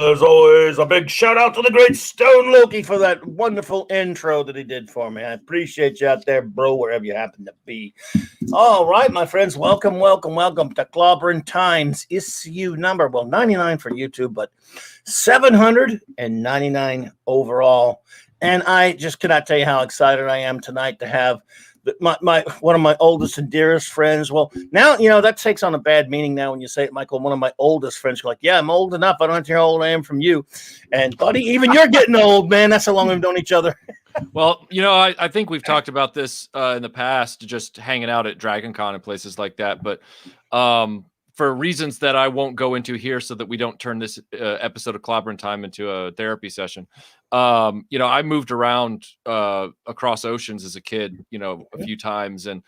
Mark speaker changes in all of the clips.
Speaker 1: As always, a big shout out to the great Stone Loki for that wonderful intro that he did for me. I appreciate you out there, bro, wherever you happen to be. All right, my friends, welcome to CLOBBEIRN Times issue number, 99 for YouTube, but 799 overall. And I just cannot tell you how excited I am tonight to have my one of my oldest and dearest friends. Well, now, that takes on a bad meaning now when you say it, Michael. One of my oldest friends. You're like, yeah, I'm old enough. I don't have to hear how old I am from you. And buddy, even you're getting old, man. That's how long we've known each other.
Speaker 2: Well, I think we've talked about this in the past, just hanging out at Dragon Con and places like that. But for reasons that I won't go into here so that we don't turn this episode of CLOBBEIRN Time into a therapy session. I moved around across oceans as a kid, a few times. And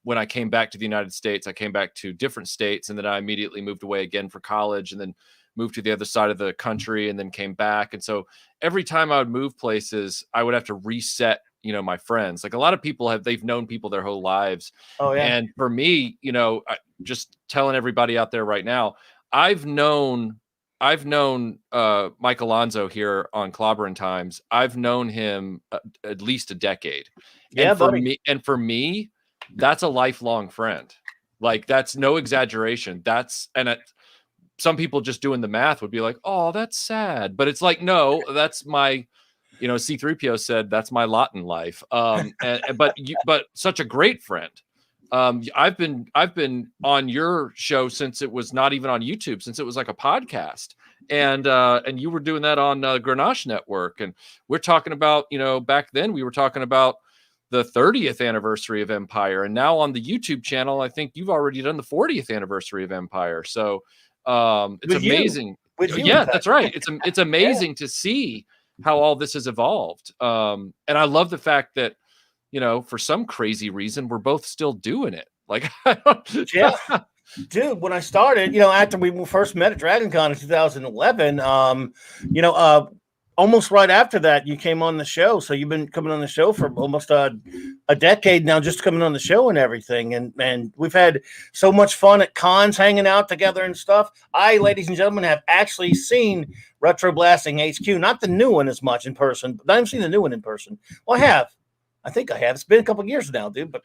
Speaker 2: when I came back to the United States, I came back to different states, and then I immediately moved away again for college, and then moved to the other side of the country, and then came back. And so every time I would move places, I would have to reset, my friends. Like a lot of people they've known people their whole lives.
Speaker 1: Oh, yeah.
Speaker 2: And for me, just telling everybody out there right now, I've known Mike Alonso here on CLOBBEIRN Times. I've known him at least a decade.
Speaker 1: Yeah,
Speaker 2: and for me, that's a lifelong friend. Like, that's no exaggeration. Some people just doing the math would be like, oh, that's sad. But it's like, no, that's my, C3PO said, that's my lot in life. But such a great friend. I've been on your show since it was not even on YouTube, since it was like a podcast. And you were doing that on Grenache Network. And we're talking about, back then we were talking about the 30th anniversary of Empire. And now on the YouTube channel, I think you've already done the 40th anniversary of Empire. So it's amazing. Yeah, that's right. It's amazing to see how all this has evolved. And I love the fact that, for some crazy reason, we're both still doing it. Like,
Speaker 1: yeah. Dude, when I started, after we first met at Dragon Con in 2011, almost right after that, you came on the show. So you've been coming on the show for almost a decade now, just coming on the show and everything. And we've had so much fun at cons, hanging out together and stuff. I, ladies and gentlemen, have actually seen RETROBLASTING HQ, not the new one as much in person, but I haven't seen the new one in person. Well, I think I have. It's been a couple of years now, dude. But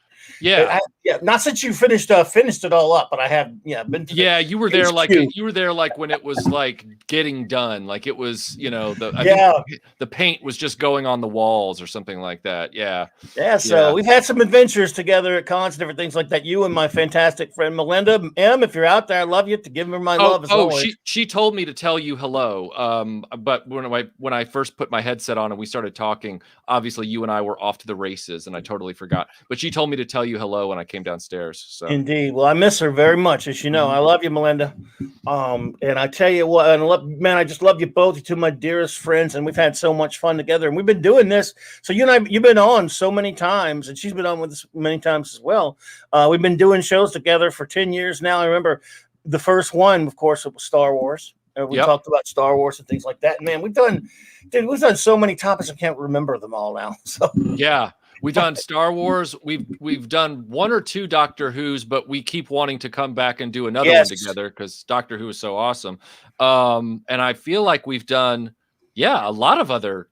Speaker 1: not since you finished it all up, but I have. Yeah, been.
Speaker 2: You were there like when it was like getting done, like it was. The paint was just going on the walls or something like that. Yeah.
Speaker 1: So we've had some adventures together at cons and different things like that. You and my fantastic friend Melinda M. If you're out there, I love you. To give her my love as always.
Speaker 2: She told me to tell you hello. But when I first put my headset on and we started talking, obviously you and I were off to the races, and I totally forgot. But she told me to tell you hello when I came downstairs. So
Speaker 1: indeed. Well, I miss her very much, as you know. I love you, Melinda. And I tell you what, I just love you both. You're two of my dearest friends, and we've had so much fun together. And we've been doing this. So you've been on so many times, and she's been on with us many times as well. We've been doing shows together for 10 years now. I remember the first one, of course, it was Star Wars. We talked about Star Wars and things like that. And man, we've done so many topics. I can't remember them all now. So
Speaker 2: yeah. We've done Star Wars. We've done one or two Doctor Who's, but we keep wanting to come back and do another one together because Doctor Who is so awesome. And I feel like we've done, a lot of other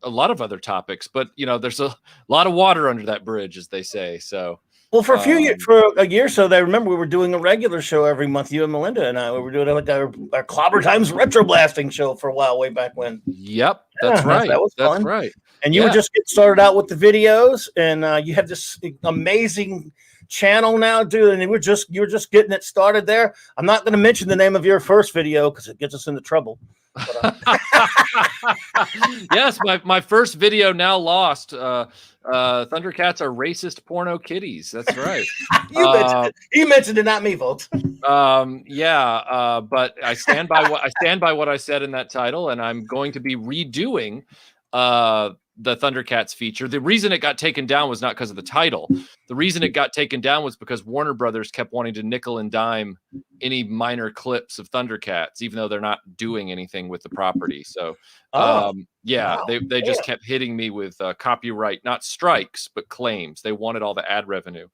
Speaker 2: topics. But there's a lot of water under that bridge, as they say. So.
Speaker 1: Well, for a year or so, I remember we were doing a regular show every month. You and Melinda and I, we were doing like our CLOBBERN Times RETROBLASTIng show for a while, way back when.
Speaker 2: Yep, that's right.
Speaker 1: That was fun.
Speaker 2: That's right.
Speaker 1: And you were just getting started out with the videos, and you have this amazing channel now, dude. And you were just getting it started there. I'm not going to mention the name of your first video because it gets us into trouble. But,
Speaker 2: yes, my first video now lost. Thundercats are racist porno kitties. That's right.
Speaker 1: You mentioned it, not me, folks.
Speaker 2: But I stand by what I said in that title, and I'm going to be redoing the Thundercats feature. The reason it got taken down was not because of the title. The reason it got taken down was because Warner Brothers kept wanting to nickel and dime any minor clips of Thundercats, even though they're not doing anything with the property. So, they just kept hitting me with copyright, not strikes, but claims. They wanted all the ad revenue.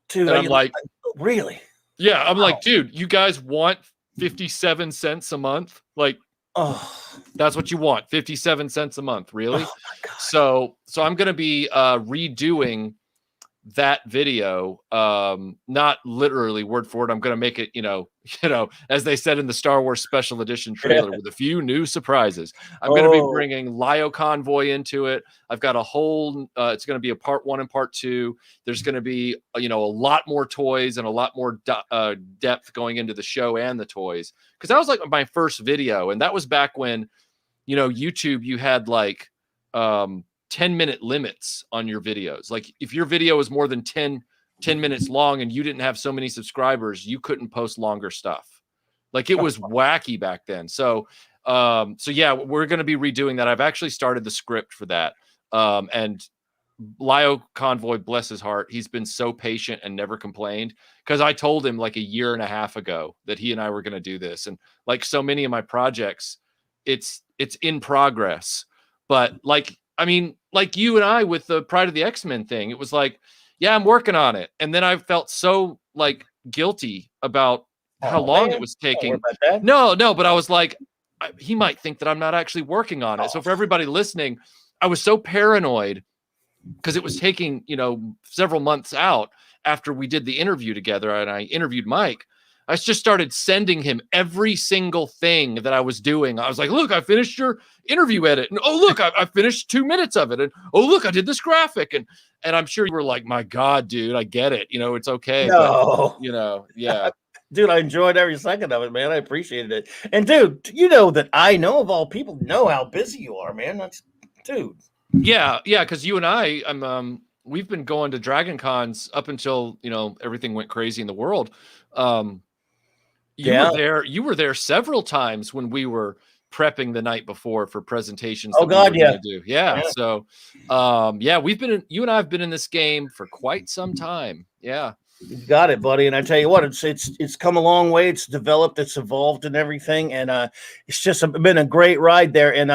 Speaker 1: Dude,
Speaker 2: and I'm like,
Speaker 1: really?
Speaker 2: Yeah, I'm like, dude, you guys want 57 cents a month? Like,
Speaker 1: Oh,
Speaker 2: That's what you want. 57 cents a month. Really?
Speaker 1: oh my God.
Speaker 2: So I'm going to be redoing that video, not literally word for word. I'm going to make it, as they said in the Star Wars special edition trailer,
Speaker 1: Yeah.
Speaker 2: with a few new surprises. I'm going to be
Speaker 1: Oh,
Speaker 2: bringing Lio Convoy into it. I've got a whole, it's going to be a part 1 and part 2. There's going to be, a lot more toys and a lot more depth going into the show and the toys. Cause that was like my first video. And that was back when, YouTube, you had like, 10-minute limits on your videos. Like if your video was more than 10 minutes long and you didn't have so many subscribers, you couldn't post longer stuff. Like it was wacky back then. So yeah, we're going to be redoing that. I've actually started the script for that. And Lio Convoy, bless his heart, he's been so patient and never complained, because I told him like a year and a half ago that he and I were going to do this. And like so many of my projects, it's in progress. But like you and I with the Pride of the X-Men thing, it was like, yeah, I'm working on it. And then I felt so like guilty about how long it was taking. No, but I was like, he might think that I'm not actually working on it. So for everybody listening, I was so paranoid because it was taking, several months out after we did the interview together and I interviewed Mike. I just started sending him every single thing that I was doing. I was like, look, I finished your interview edit. And oh, look, I finished 2 minutes of it. And oh, look, I did this graphic. And I'm sure you were like, my God, dude, I get it. It's okay.
Speaker 1: no.
Speaker 2: But, yeah.
Speaker 1: Dude, I enjoyed every second of it, man. I appreciated it. And dude, that I know of all people know how busy you are, man. Dude.
Speaker 2: Yeah. Cause you and I, we've been going to Dragon Cons up until, everything went crazy in the world. You were there several times when we were prepping the night before for presentations.
Speaker 1: Oh God, yeah.
Speaker 2: Yeah. So, you and I have been in this game for quite some time. Yeah.
Speaker 1: You got it, buddy. And I tell you what, it's come a long way. It's developed, it's evolved, and everything. And it's just been a great ride there. And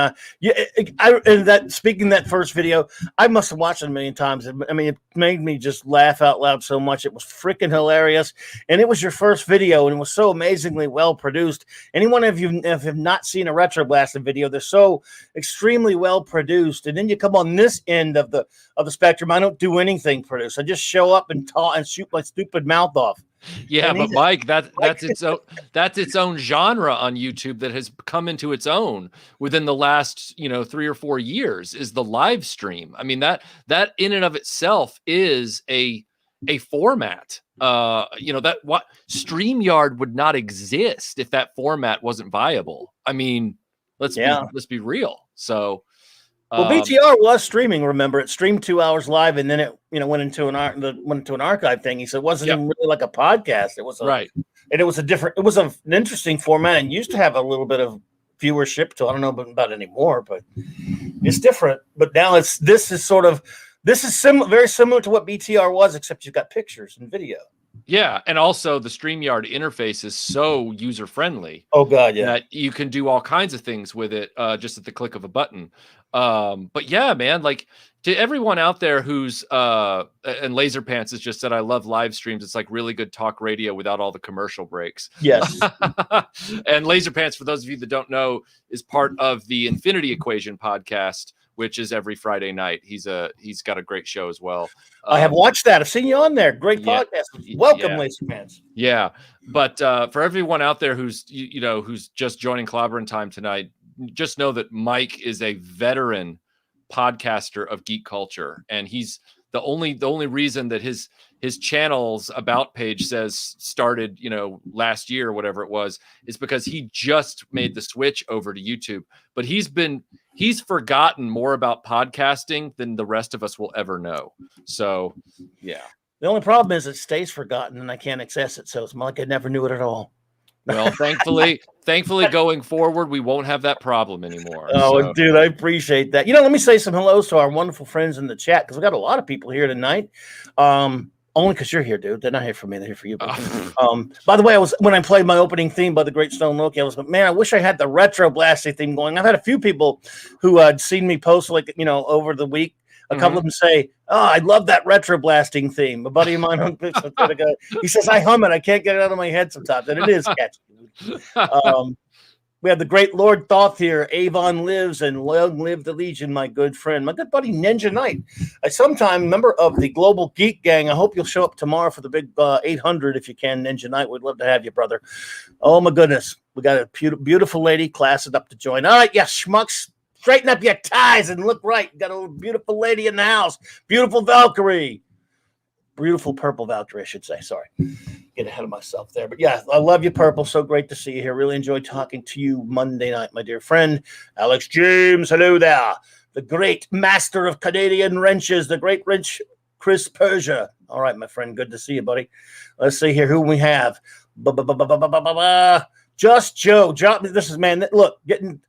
Speaker 1: speaking that first video, I must have watched it a million times. I mean, it made me just laugh out loud so much. It was freaking hilarious. And it was your first video, and it was so amazingly well produced. Anyone if you have not seen a RETROBLASTING video, they're so extremely well produced. And then you come on this end of the spectrum. I don't do anything produced. I just show up and talk and shoot my stupid mouth off.
Speaker 2: Yeah, but Mike, that's its own genre on YouTube that has come into its own within the last 3 or 4 years, is the live stream. I mean, that in and of itself is a format. What StreamYard would not exist if that format wasn't viable. I mean, let's be real. So
Speaker 1: well, BTR was streaming. Remember, it streamed 2 hours live, and then it went into an archive thing. He said it wasn't even really like a podcast. It was right, and it was an interesting format, and used to have a little bit of viewership. So I don't know about anymore, but it's different. But now this is very similar to what BTR was, except you've got pictures and video.
Speaker 2: Yeah, and also the StreamYard interface is so user-friendly.
Speaker 1: Oh, God, yeah.
Speaker 2: That you can do all kinds of things with it just at the click of a button. But yeah, man, like to everyone out there who's and Laser Pants has just said, I love live streams. It's like really good talk radio without all the commercial breaks.
Speaker 1: Yes.
Speaker 2: And Laser Pants, for those of you that don't know, is part of the Infinity Equation podcast, which is every Friday night. He's got a great show as well.
Speaker 1: I have watched that. I've seen you on there. Great podcast. Welcome, Laser Pants.
Speaker 2: Yeah. But for everyone out there who's just joining CLOBBEIRN time tonight, just know that Mike is a veteran podcaster of geek culture, and he's the only reason that his channel's about page says started last year or whatever it was is because he just made the switch over to YouTube. But he's forgotten more about podcasting than the rest of us will ever know. So yeah,
Speaker 1: the only problem is it stays forgotten and I can't access it, so it's like I never knew it at all.
Speaker 2: Well, thankfully, going forward, we won't have that problem anymore.
Speaker 1: Oh,
Speaker 2: so.
Speaker 1: Dude, I appreciate that. Let me say some hellos to our wonderful friends in the chat, because we got a lot of people here tonight. Only because you're here, dude. They're not here for me; they're here for you. By the way, when I played my opening theme by the Great Stone Loki, I was like, man, I wish I had the RETROBLASTING theme going. I've had a few people who had seen me post over the week. A couple of them say, "Oh, I love that RETROBLASTING theme." A buddy of mine on he says, "I hum it. I can't get it out of my head sometimes," and it is catchy. We have the great Lord Thoth here. Avon lives, and long live the Legion, my good friend. My good buddy Ninja Knight. I sometime member of the Global Geek Gang. I hope you'll show up tomorrow for the big 800 if you can, Ninja Knight. We'd love to have you, brother. Oh, my goodness. We got a beautiful lady classed up to join. All right, yeah, schmucks. Straighten up your ties and look right. Got a beautiful lady in the house. Beautiful Valkyrie. Beautiful purple Valkyrie, I should say. Sorry. Get ahead of myself there. But yeah, I love you, Purple. So great to see you here. Really enjoyed talking to you Monday night, my dear friend. Alex James, hello there. The great master of Canadian wrenches, the great wrench, Chris Persia. All right, my friend. Good to see you, buddy. Let's see here who we have. Just Joe. This is, man, look,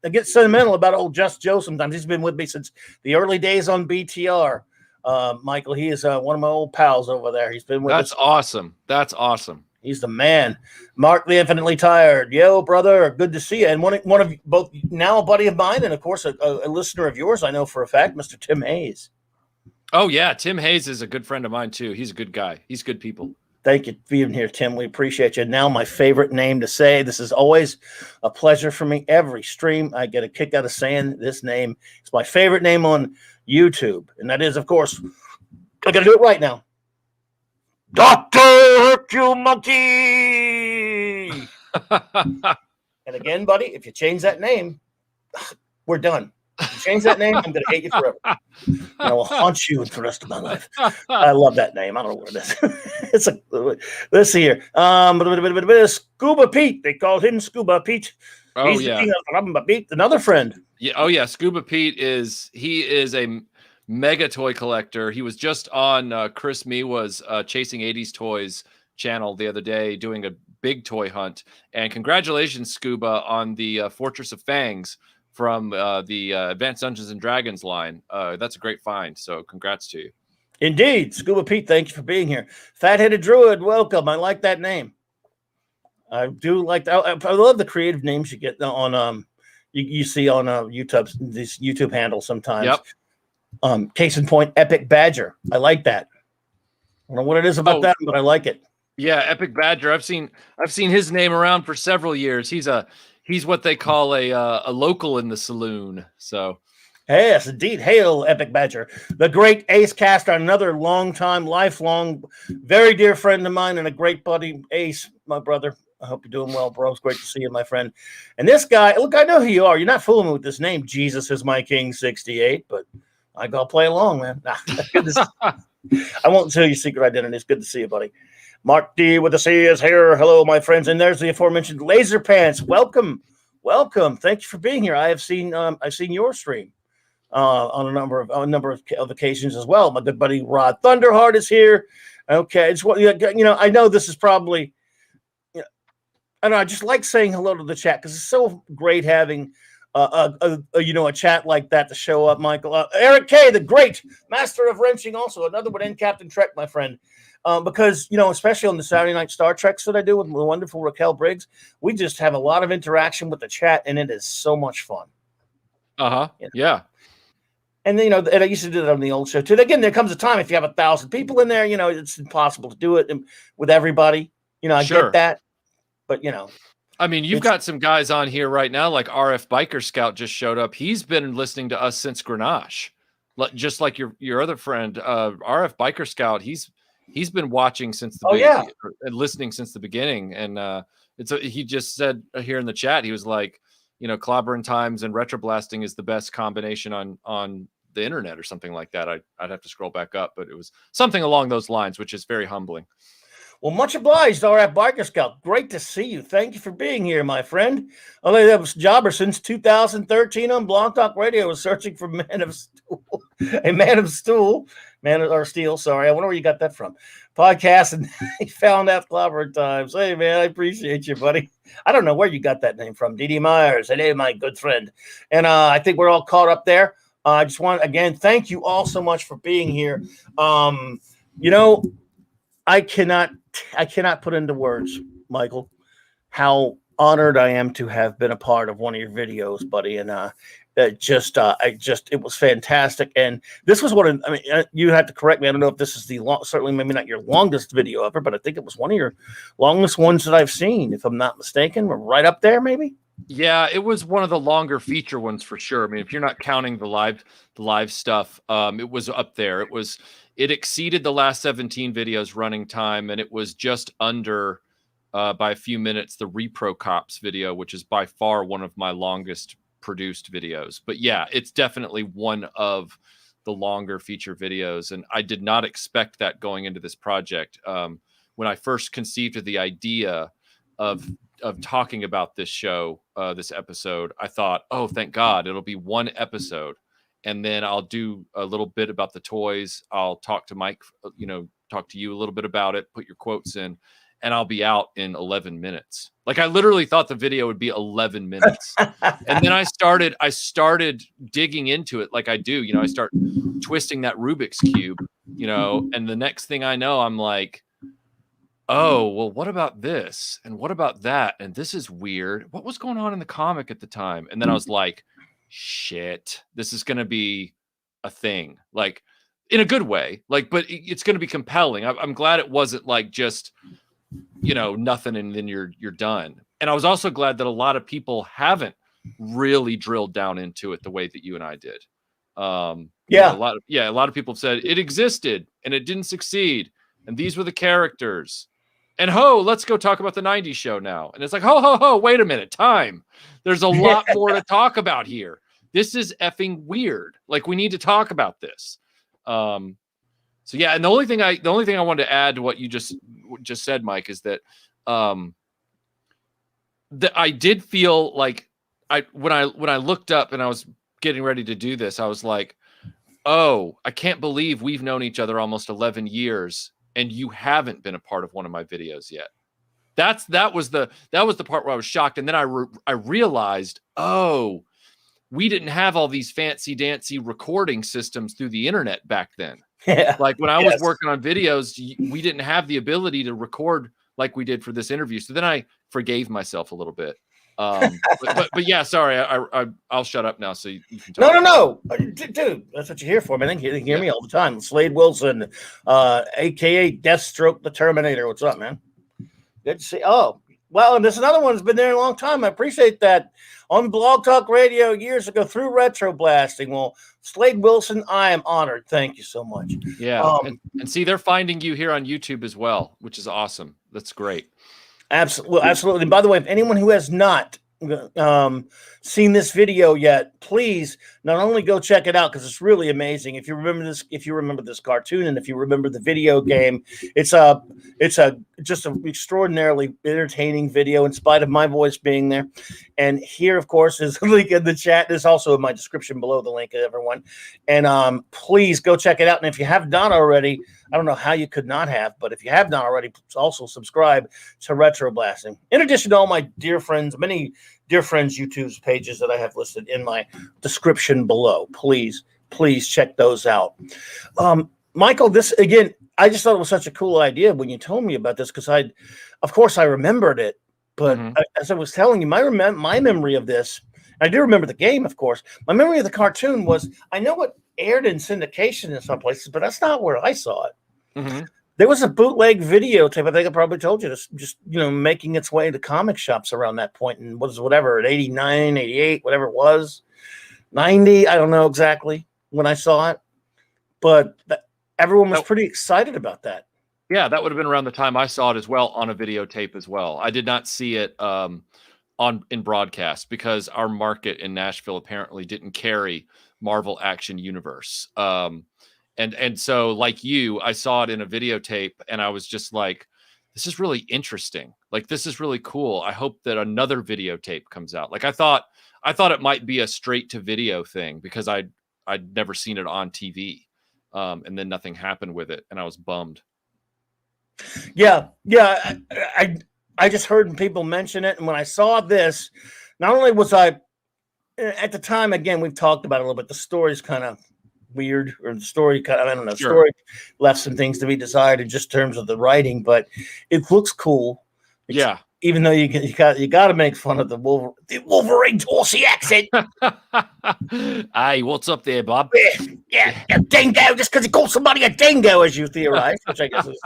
Speaker 1: I get sentimental about old Just Joe sometimes. He's been with me since the early days on BTR. Michael, he is one of my old pals over there. He's been with us.
Speaker 2: That's awesome. That's awesome.
Speaker 1: He's the man. Mark the Infinitely Tired. Yo, brother, good to see you. And one of both, now a buddy of mine, and of course a listener of yours, I know for a fact, Mr. Tim Hayes.
Speaker 2: Oh yeah, Tim Hayes is a good friend of mine too. He's a good guy. He's good people. Thank
Speaker 1: you for being here, Tim. We appreciate you. Now, my favorite name to say. This is always a pleasure for me. Every stream, I get a kick out of saying this name. It's my favorite name on YouTube, and that is, of course, I got to do it right now. Dr. Hercule Monkey. And again, buddy, if you change that name, we're done. If you change that name, I'm going to hate you forever. And I will haunt you for the rest of my life. I love that name. I don't know what it is. Let's see here. Scuba Pete. They called him Scuba Pete.
Speaker 2: Oh,
Speaker 1: He's
Speaker 2: yeah.
Speaker 1: Pete, another friend.
Speaker 2: Yeah. Oh, yeah. Scuba Pete is a mega toy collector. He was just on Chris Miwa's Chasing 80s Toys channel the other day doing a big toy hunt. And congratulations, Scuba, on the Fortress of Fangs from the Advanced Dungeons and Dragons line. That's a great find. So congrats to you.
Speaker 1: Indeed. Scuba Pete, thank you for being here. Fat-Headed Druid, welcome. I like that name. I do like that. I love the creative names you get on you see on YouTube, these YouTube handles sometimes.
Speaker 2: Yep.
Speaker 1: Case in point, Epic Badger. I like that. I don't know what it is about that, but I like it.
Speaker 2: Yeah, Epic Badger. I've seen his name around for several years. He's what they call a local in the saloon. So,
Speaker 1: yes, indeed. Hail, Epic Badger. The great Ace Caster, another long-time, lifelong, very dear friend of mine and a great buddy. Ace, my brother. I hope you're doing well, bro. It's great to see you, my friend. And this guy, look, I know who you are. You're not fooling me with this name, Jesus is my King 68, but I gotta play along, man. I won't tell you secret identity. It's good to see you, buddy. Mark D with the C is here. Hello, my friends. And there's the aforementioned Laser Pants. Welcome. Thank you for being here. I've seen your stream on a number of occasions as well. My good buddy Rod Thunderheart is here. Okay, it's what I know this is probably. I don't know. I just like saying hello to the chat because it's so great having a chat like that to show up, Michael. Eric K, the great master of wrenching, also another one in Captain Trek, my friend. Because especially on the Saturday night Star Treks that I do with the wonderful Raquel Briggs, we just have a lot of interaction with the chat, and it is so much fun.
Speaker 2: Yeah.
Speaker 1: And and I used to do that on the old show too. Again, there comes a time if you have 1,000 people in there, it's impossible to do it with everybody. I get that. But
Speaker 2: I mean, you've got some guys on here right now, like RF Biker Scout just showed up. He's been listening to us since Grenache, just like your other friend, RF Biker Scout. He's been watching since the beginning and listening since the beginning. And he just said here in the chat, he was like, CLOBBEIRN Times and Retroblasting is the best combination on the internet or something like that. I'd have to scroll back up, but it was something along those lines, which is very humbling.
Speaker 1: Well, much obliged, RF Biker Scout. Great to see you. Thank you for being here, my friend. That was Jobber since 2013 on Blog Talk Radio. Was searching for Man of Steel. Sorry, I wonder where you got that from. Podcast, and he found out CLOBBEIRN Times. Hey, man, I appreciate you, buddy. I don't know where you got that name from. D.D. Myers. Hey, my good friend. And I think we're all caught up there. I just want again, thank you all so much for being here. I cannot put into words, Michael, how honored I am to have been a part of one of your videos, buddy. And it was fantastic. And this was you have to correct me. I don't know if this is certainly maybe not your longest video ever, but I think it was one of your longest ones that I've seen, if I'm not mistaken. We're right up there, maybe.
Speaker 2: Yeah, it was one of the longer feature ones for sure. I mean, if you're not counting the live stuff, it was up there. It exceeded the last 17 videos running time, and it was just under by a few minutes the Repro Cops video, which is by far one of my longest produced videos. But yeah, it's definitely one of the longer feature videos, and I did not expect that going into this project. When I first conceived of the idea of talking about this show, this episode, I thought, oh, thank God, it'll be one episode. And then I'll do a little bit about the toys. I'll talk to Mike, talk to you a little bit about it, put your quotes in, and I'll be out in 11 minutes. Like I literally thought the video would be 11 minutes. And then I started digging into it like I do. I start twisting that Rubik's Cube, and the next thing I know, I'm like, oh, well, what about this? And what about that? And this is weird. What was going on in the comic at the time? And then I was like, shit, this is going to be a thing, like in a good way, like, but it's going to be compelling. I'm glad it wasn't like just, nothing and then you're done. And I was also glad that a lot of people haven't really drilled down into it the way that you and I did. A lot of people have said it existed and it didn't succeed. And these were the characters. And let's go talk about the 90s show now. And it's like, wait a minute, time. There's a lot more to talk about here. This is effing weird. Like, we need to talk about this. So yeah, and the only thing I wanted to add to what you just said, Mike, is that that I did feel like when I looked up and I was getting ready to do this, I was like, oh, I can't believe we've known each other almost 11 years. And you haven't been a part of one of my videos yet. That was the part where I was shocked. And then I realized, oh, we didn't have all these fancy dancy recording systems through the internet back then.
Speaker 1: Yeah.
Speaker 2: Like when I was working on videos, we didn't have the ability to record like we did for this interview. So then I forgave myself a little bit. But yeah, sorry, I'll shut up now so you can talk.
Speaker 1: No, dude, that's what you're here for, man. You hear me all the time. Slade Wilson, aka Deathstroke the Terminator. What's up, man? Good to see. Oh, well, and there's another one that's been there a long time. I appreciate that. On Blog Talk Radio years ago through RETROBLASTING. Well, Slade Wilson, I am honored. Thank you so much.
Speaker 2: Yeah, and see, they're finding you here on YouTube as well, which is awesome. That's great.
Speaker 1: Absolutely. And by the way, if anyone who has not seen this video yet, please not only go check it out because it's really amazing. If you remember this cartoon, and if you remember the video game, it's just an extraordinarily entertaining video in spite of my voice being there. And here, of course, is the link in the chat. There's also in my description below the link, everyone. And please go check it out. And if you have not already, I don't know how you could not have, but if you have not already, also subscribe to RETROBLASTING. In addition to all my dear friends, many dear friends' YouTube's pages that I have listed in my description below. Please check those out. Michael, this again, I just thought it was such a cool idea when you told me about this because of course I remembered it, but as I was telling you, my memory of this, I do remember the game, of course. My memory of the cartoon was I know it aired in syndication in some places, but that's not where I saw it.
Speaker 2: Mm-hmm.
Speaker 1: There was a bootleg videotape. I think I probably told you this, just making its way into comic shops around that point, and was whatever at 89, 88, whatever it was, 90. I don't know exactly when I saw it, but everyone was pretty excited about that.
Speaker 2: Yeah, that would have been around the time I saw it as well on a videotape as well. I did not see it in broadcast because our market in Nashville apparently didn't carry Marvel Action Universe. And so like you, I saw it in a videotape and I was just like, this is really interesting. Like, this is really cool. I hope that another videotape comes out. Like I thought it might be a straight to video thing because I'd never seen it on TV. And then nothing happened with it. And I was bummed.
Speaker 1: Yeah. I just heard people mention it. And when I saw this, not only was I at the time, again, we've talked about it a little bit. The story's kind of weird, or the story kind of, I don't know,
Speaker 2: Sure.
Speaker 1: story left some things to be desired in just terms of the writing, but it looks cool.
Speaker 2: Yeah.
Speaker 1: Even though you got to make fun of the Wolverine Torsey accent.
Speaker 2: Hey, what's up there, Bob?
Speaker 1: Yeah, a dingo, just because he calls somebody a dingo, as you theorize, which I guess is.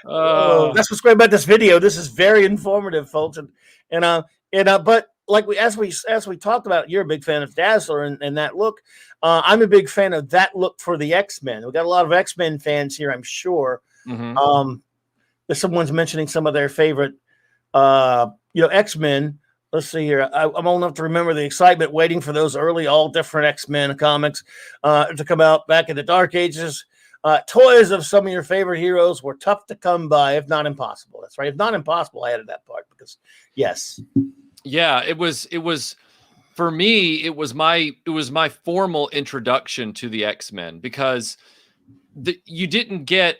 Speaker 1: That's what's great about this video. This is very informative, folks, But like as we talked about, you're a big fan of Dazzler and that look. I'm a big fan of that look for the X-Men. We got a lot of X-Men fans here, I'm sure. If someone's mentioning some of their favorite, X-Men. Let's see here. I'm old enough to remember the excitement waiting for those early, all different X-Men comics to come out back in the Dark Ages. Toys of some of your favorite heroes were tough to come by, if not impossible. That's right. If not impossible, I added that part because, yes.
Speaker 2: Yeah, it was for me, it was my formal introduction to the X-Men, because you didn't get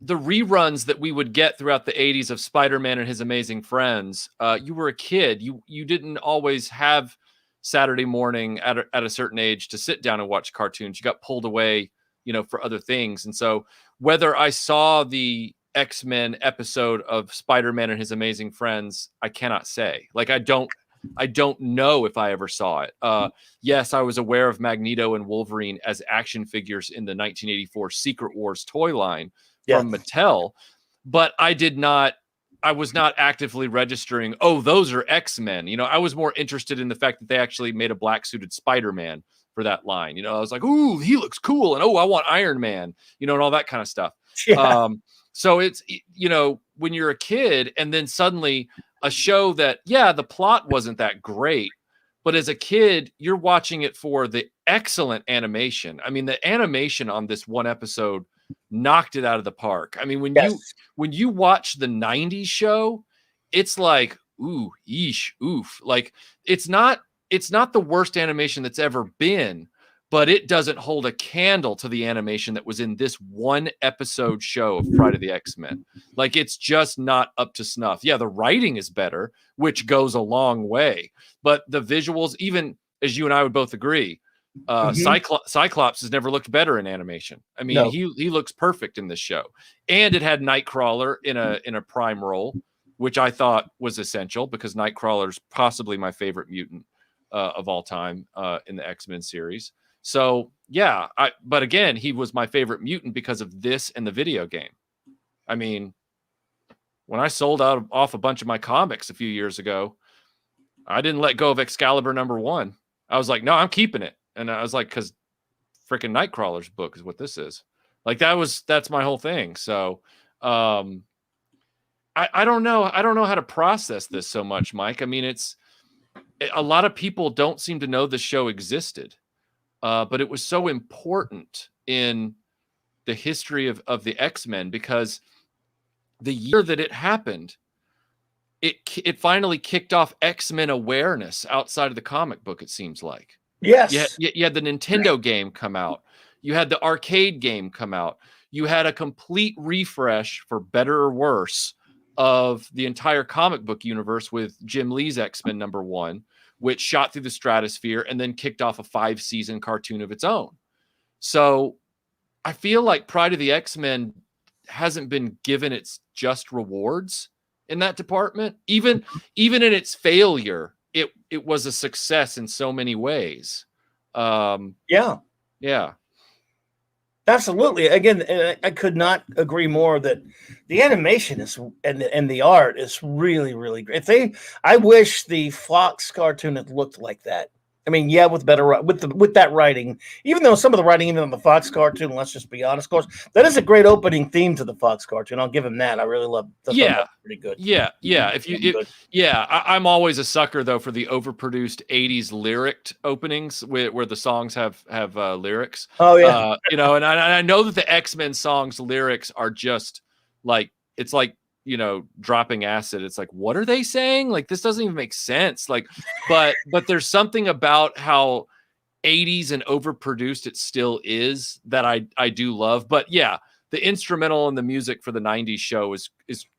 Speaker 2: the reruns that we would get throughout the 80s of Spider-Man and His Amazing Friends. You were a kid. You didn't always have Saturday morning at a certain age to sit down and watch cartoons. You got pulled away, for other things. And so whether I saw the X-Men episode of Spider-Man and His Amazing Friends, I cannot say. Like, I don't know if I ever saw it. Yes, I was aware of Magneto and Wolverine as action figures in the 1984 Secret Wars toy line from Mattel, but I was not actively registering, oh, those are X-Men. I was more interested in the fact that they actually made a black suited Spider-Man for that line. I was like, ooh, he looks cool. And oh, I want Iron Man, and all that kind of stuff. Yeah. So it's, when you're a kid and then suddenly a show that, the plot wasn't that great, but as a kid, you're watching it for the excellent animation. I mean, the animation on this one episode knocked it out of the park. I mean, when you watch the 90s show, it's like, ooh, yeesh, oof. Like, it's not the worst animation that's ever been, but it doesn't hold a candle to the animation that was in this one episode show of Pride of the X-Men. Like, it's just not up to snuff. Yeah, the writing is better, which goes a long way, but the visuals, even as you and I would both agree, Cyclops has never looked better in animation. I mean, no. He looks perfect in this show, and it had Nightcrawler in a prime role, which I thought was essential because Nightcrawler's possibly my favorite mutant of all time in the X-Men series. So yeah, but again, he was my favorite mutant because of this and the video game. I mean, when I sold off a bunch of my comics a few years ago, I didn't let go of Excalibur #1. I was like, no, I'm keeping it. And I was like, because freaking Nightcrawler's book is what this is. Like, that's my whole thing. So I don't know. I don't know how to process this so much, Mike. I mean, a lot of people don't seem to know the show existed, but it was so important in the history of the X-Men because the year that it happened, it finally kicked off X-Men awareness outside of the comic book, it seems like.
Speaker 1: Yes.
Speaker 2: You had the Nintendo game come out. You had the arcade game come out. You had a complete refresh, for better or worse, of the entire comic book universe with Jim Lee's X-Men #1, which shot through the stratosphere and then kicked off a 5-season cartoon of its own. So I feel like Pride of the X-Men hasn't been given its just rewards in that department. Even in its failure, it was a success in so many ways.
Speaker 1: Yeah. Absolutely. Again, I could not agree more that the animation is and the art is really, really great. I wish the Fox cartoon had looked like that. I mean, yeah, with that writing, even though some of the writing, even on the Fox cartoon, let's just be honest, of course, that is a great opening theme to the Fox cartoon. I'll give him that. I really love that.
Speaker 2: Yeah,
Speaker 1: pretty good.
Speaker 2: Yeah. I'm always a sucker though for the overproduced 80s lyric openings where the songs have lyrics.
Speaker 1: Oh yeah,
Speaker 2: and I know that the X-Men songs lyrics are just like, it's like, dropping acid. It's like, what are they saying? Like, this doesn't even make sense. Like, but there's something about how 80s and overproduced it still is that I do love. But yeah, the instrumental and the music for the 90s show is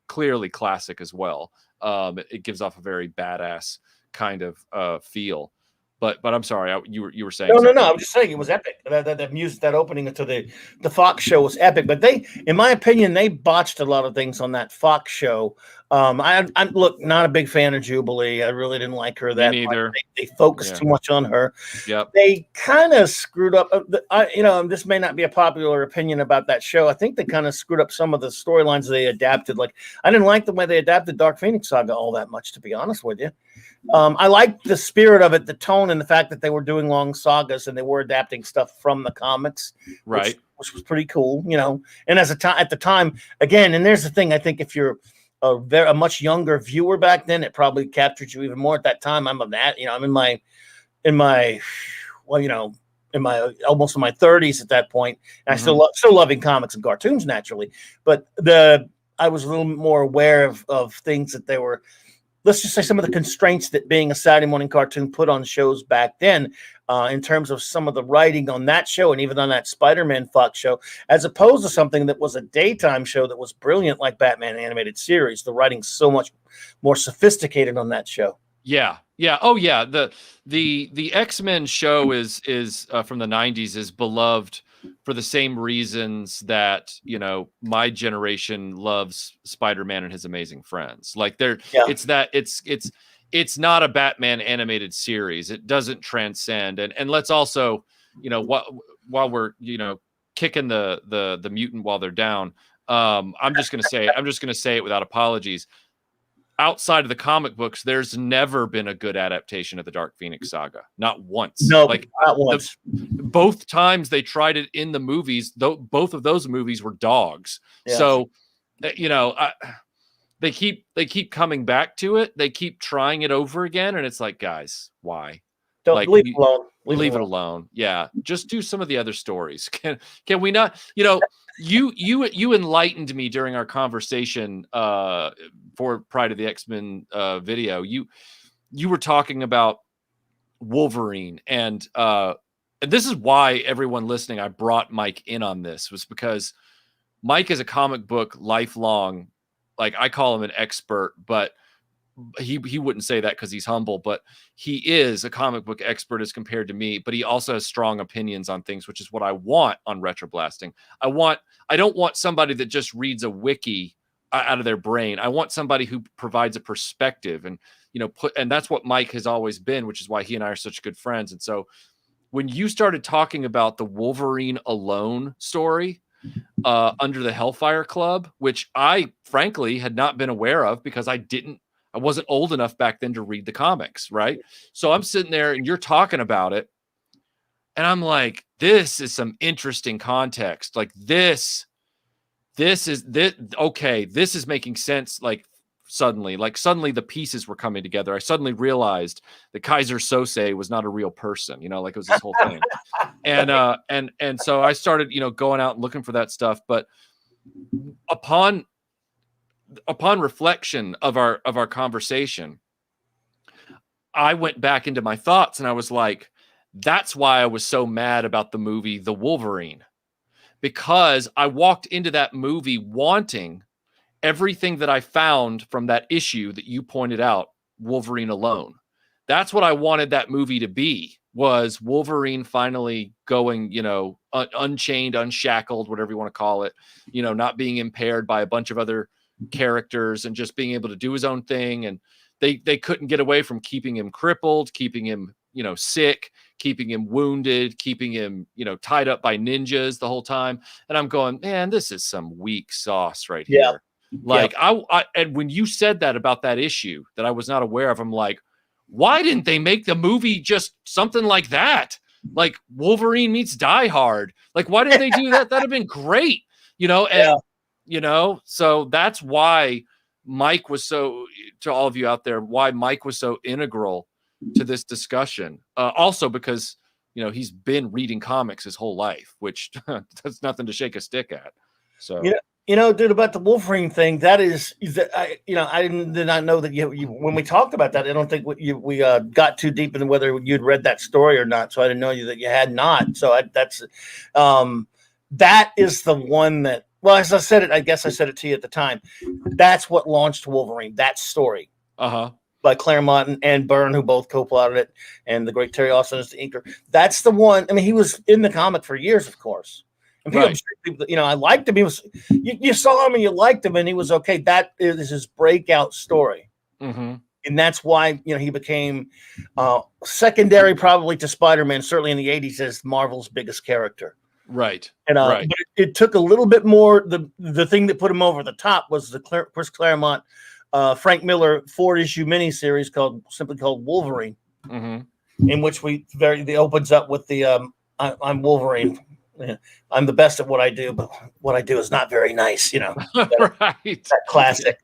Speaker 2: clearly classic as well. It gives off a very badass kind of feel. But I'm sorry, you were saying
Speaker 1: no. I was just saying it was epic. That music, that opening to the Fox show was epic. But in my opinion, they botched a lot of things on that Fox show I'm look, not a big fan of Jubilee. I really didn't like her
Speaker 2: Me
Speaker 1: that
Speaker 2: neither.
Speaker 1: much. They focused
Speaker 2: Yeah.
Speaker 1: too much on her.
Speaker 2: Yep.
Speaker 1: They kind of screwed up. This may not be a popular opinion about that show. I think they kind of screwed up some of the storylines they adapted. Like, I didn't like the way they adapted Dark Phoenix Saga all that much, to be honest with you. I liked the spirit of it, the tone, and the fact that they were doing long sagas and they were adapting stuff from the comics,
Speaker 2: Right.
Speaker 1: which was pretty cool, you know. And at the time, again, and there's the thing, I think if you're a much younger viewer back then, it probably captured you even more. At that time, I'm in my well, you know, almost in my 30s at that point. And I still loving comics and cartoons naturally, but I was a little more aware of things that they were, let's just say, some of the constraints that being a Saturday morning cartoon put on shows back then, in terms of some of the writing on that show and even on that Spider-Man Fox show, as opposed to something that was a daytime show that was brilliant like Batman animated series. The writing's so much more sophisticated on that show.
Speaker 2: Yeah. Yeah. Oh yeah. The X-Men show is from the 90s, is beloved for the same reasons that, you know, my generation loves Spider-Man and His Amazing Friends. Like it's not a Batman animated series. It doesn't transcend. And let's also, you know, while we're, you know, kicking the mutant while they're down, I'm just going to say it without apologies. Outside of the comic books, there's never been a good adaptation of the Dark Phoenix saga. Not once.
Speaker 1: No,
Speaker 2: like
Speaker 1: not once.
Speaker 2: Both times they tried it in the movies, though, both of those movies were dogs. Yeah. So, you know, they keep coming back to it. They keep trying it over again, and it's like, guys, why?
Speaker 1: Don't leave it alone.
Speaker 2: Leave it alone. Yeah, just do some of the other stories. Can we not? You know, you enlightened me during our conversation for Pride of the X-Men video. You were talking about Wolverine, and this is why everyone listening, I brought Mike in on this, was because Mike is a comic book lifelong, like, I call him an expert, but he wouldn't say that because he's humble, but he is a comic book expert as compared to me, but he also has strong opinions on things, which is what I want on Retroblasting. I don't want somebody that just reads a wiki out of their brain. I want somebody who provides a perspective, and, you know, and that's what Mike has always been, which is why he and I are such good friends. And so when you started talking about the Wolverine Alone story, under the Hellfire Club, which I frankly had not been aware of because I wasn't old enough back then to read the comics, right? So I'm sitting there and you're talking about it, and I'm like, this is some interesting context. Like this is okay, this is making sense. Like suddenly the pieces were coming together. I suddenly realized that Kaiser Sose was not a real person, you know, like it was this whole thing. And so I started, you know, going out and looking for that stuff. But upon reflection of our conversation, I went back into my thoughts and I was like, that's why I was so mad about the movie The Wolverine, because I walked into that movie wanting everything that I found from that issue that you pointed out, Wolverine Alone. That's what I wanted that movie to be, was Wolverine finally going, you know, unchained, unshackled, whatever you want to call it, you know, not being impaired by a bunch of other characters and just being able to do his own thing. And they couldn't get away from keeping him crippled, keeping him, you know, sick, keeping him wounded, keeping him, you know, tied up by ninjas the whole time. And I'm going, man, this is some weak sauce right here. Like, I and when you said that about that issue that I was not aware of, I'm like, why didn't they make the movie just something like that? Like Wolverine meets Die Hard. Like, why didn't they do that? That'd have been great, you know? And, you know, so that's why Mike was so, to all of you out there, why Mike was so integral to this discussion. Also because, you know, he's been reading comics his whole life, which that's nothing to shake a stick at. So,
Speaker 1: you know, dude, about the Wolverine thing, that is that I did not know that you when we talked about that, I don't think we got too deep into whether you'd read that story or not. So I didn't know that you had not. So that is the one that, well, as I said it, I guess I said it to you at the time. That's what launched Wolverine. That story. By Claremont and Byrne, who both co-plotted it, and the great Terry Austin is the inker. That's the one. I mean, he was in the comic for years, of course. And
Speaker 2: Right.
Speaker 1: people, you know, I liked him. He was, you saw him and you liked him, and he was okay. That is his breakout story.
Speaker 2: Mm-hmm.
Speaker 1: And that's why, you know, he became secondary probably to Spider-Man, certainly in the 80s, as Marvel's biggest character.
Speaker 2: Right.
Speaker 1: And
Speaker 2: Right.
Speaker 1: but it took a little bit more. The thing that put him over the top was the Chris Claremont, Frank Miller 4-issue miniseries simply called Wolverine,
Speaker 2: Mm-hmm.
Speaker 1: in which it opens up with the I'm Wolverine. I'm the best at what I do, but what I do is not very nice. You know,
Speaker 2: Right.
Speaker 1: that classic.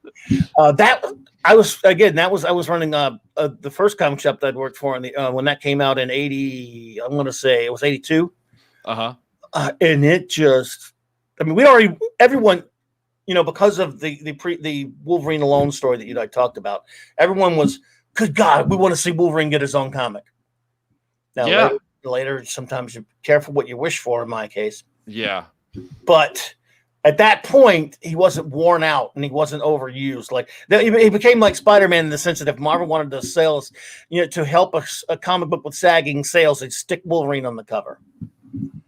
Speaker 1: I was running the first comic shop that I'd worked for when that came out in 80. I'm going to say it was 82.
Speaker 2: Uh-huh.
Speaker 1: And it just, I mean, everyone, you know, because of the Wolverine Alone story that I talked about, everyone was, good God, we want to see Wolverine get his own comic. Now,
Speaker 2: Yeah.
Speaker 1: later, sometimes you're careful what you wish for, in my case.
Speaker 2: Yeah.
Speaker 1: But at that point, he wasn't worn out and he wasn't overused. Like he became like Spider-Man in the sense that if Marvel wanted to sell, you know, to help a comic book with sagging sales, they'd stick Wolverine on the cover.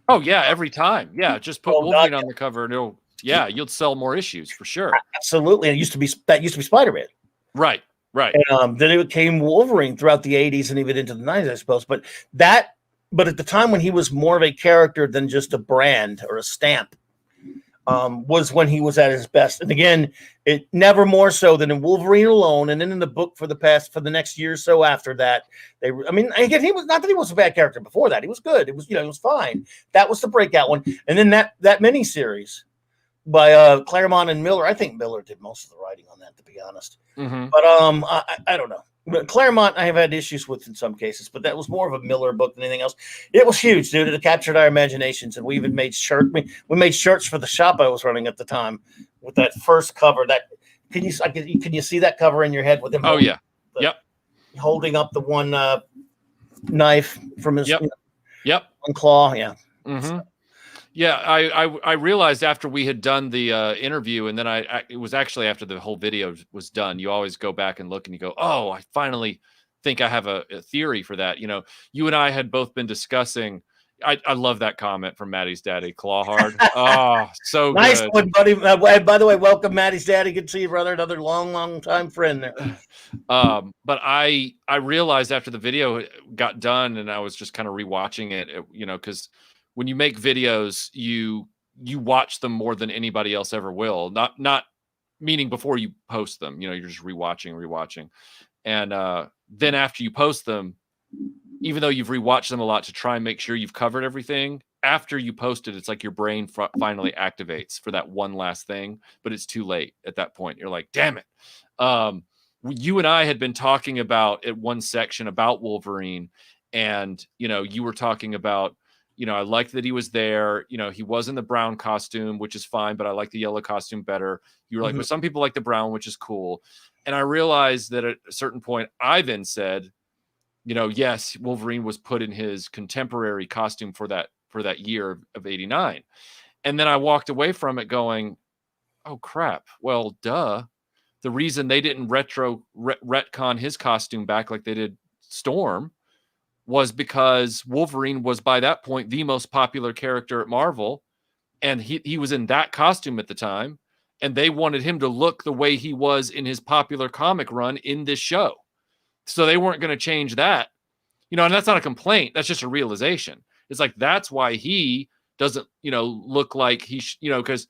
Speaker 2: Oh yeah, every time. Yeah, just put Wolverine on the cover and you'll sell more issues for sure.
Speaker 1: Absolutely. It used to be Spider-Man.
Speaker 2: Right. Right.
Speaker 1: And then it became Wolverine throughout the 80s and even into the 90s, I suppose. But at the time when he was more of a character than just a brand or a stamp, was when he was at his best. And again, it never more so than in Wolverine Alone, and then in the book for the next year or so after that. Again, he was not that he was a bad character before that. He was good. It was, you know, it was fine. That was the breakout one. And then that miniseries by Claremont and Miller. I think Miller did most of the writing on that, to be honest.
Speaker 2: Mm-hmm.
Speaker 1: But I don't know. But Claremont, I have had issues with in some cases, but that was more of a Miller book than anything else. It was huge, dude. It captured our imaginations, and we even made shirts. We made shirts for the shop I was running at the time with that first cover. Can you see that cover in your head with him?
Speaker 2: Oh yeah.
Speaker 1: Holding up the one knife from his
Speaker 2: one
Speaker 1: claw. Yeah.
Speaker 2: Mm-hmm. Yeah, I realized after we had done the interview, and then it was actually after the whole video was done. You always go back and look, and you go, "Oh, I finally think I have a theory for that." You know, you and I had both been discussing. I love that comment from Maddie's daddy, Claw Hard. Oh, so
Speaker 1: nice
Speaker 2: good.
Speaker 1: one, buddy. By the way, welcome, Maddie's daddy. Good to see you, brother. Another long time friend there.
Speaker 2: But I realized after the video got done, and I was just kind of rewatching it, you know, because when you make videos, you watch them more than anybody else ever will. Not meaning before you post them, you know, you're just rewatching. And then after you post them, even though you've rewatched them a lot to try and make sure you've covered everything, after you post it, it's like your brain finally activates for that one last thing, but it's too late at that point. You're like, damn it. You and I had been talking about at one section about Wolverine, and, you know, you were talking about, you know, I liked that he was there. You know, he was in the brown costume, which is fine, but I like the yellow costume better. You were like, but some people like the brown, which is cool. And I realized that at a certain point, I then said, you know, yes, Wolverine was put in his contemporary costume for that year of 89. And then I walked away from it going, oh crap. Well, duh. The reason they didn't retcon his costume back like they did Storm was because Wolverine was by that point the most popular character at Marvel, and he was in that costume at the time, and they wanted him to look the way he was in his popular comic run in this show. So they weren't going to change that. You know, and that's not a complaint. That's just a realization. It's like, that's why he doesn't, you know, look like you know, because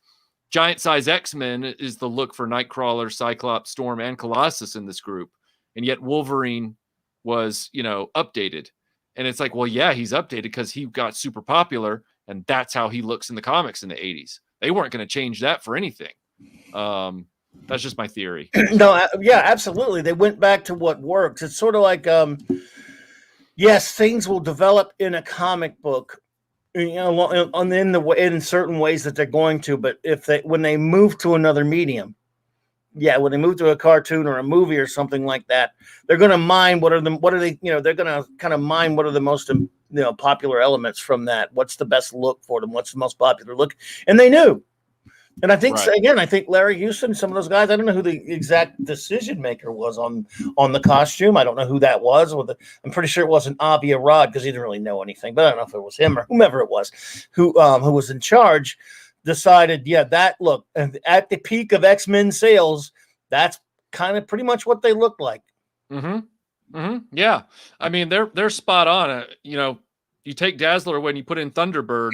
Speaker 2: giant size X-Men is the look for Nightcrawler, Cyclops, Storm, and Colossus in this group. And yet Wolverine was, you know, updated. And it's like, well, yeah, he's updated because he got super popular, and that's how he looks in the comics in the 80s. They weren't going to change that for anything. That's just my theory.
Speaker 1: No, yeah, absolutely. They went back to what works. It's sort of like, yes, things will develop in a comic book, you know, in certain ways that they're going to. But when they move to another medium, when they move to a cartoon or a movie or something like that, they're going to mine they're going to kind of mine what are the most, you know, popular elements from that. What's the best look for them? What's the most popular look? And they knew And I think,
Speaker 2: Right.
Speaker 1: again, I think Larry Houston, some of those guys, I don't know who the exact decision maker was on the costume. I don't know who that was. I'm pretty sure it wasn't Avi Arad because he didn't really know anything. But I don't know if it was him or whomever it was who was in charge. Decided, yeah, that look at the peak of X-Men sales, that's kind of pretty much what they looked like.
Speaker 2: Yeah, I mean they're spot on. You know, you take Dazzler when you put in Thunderbird,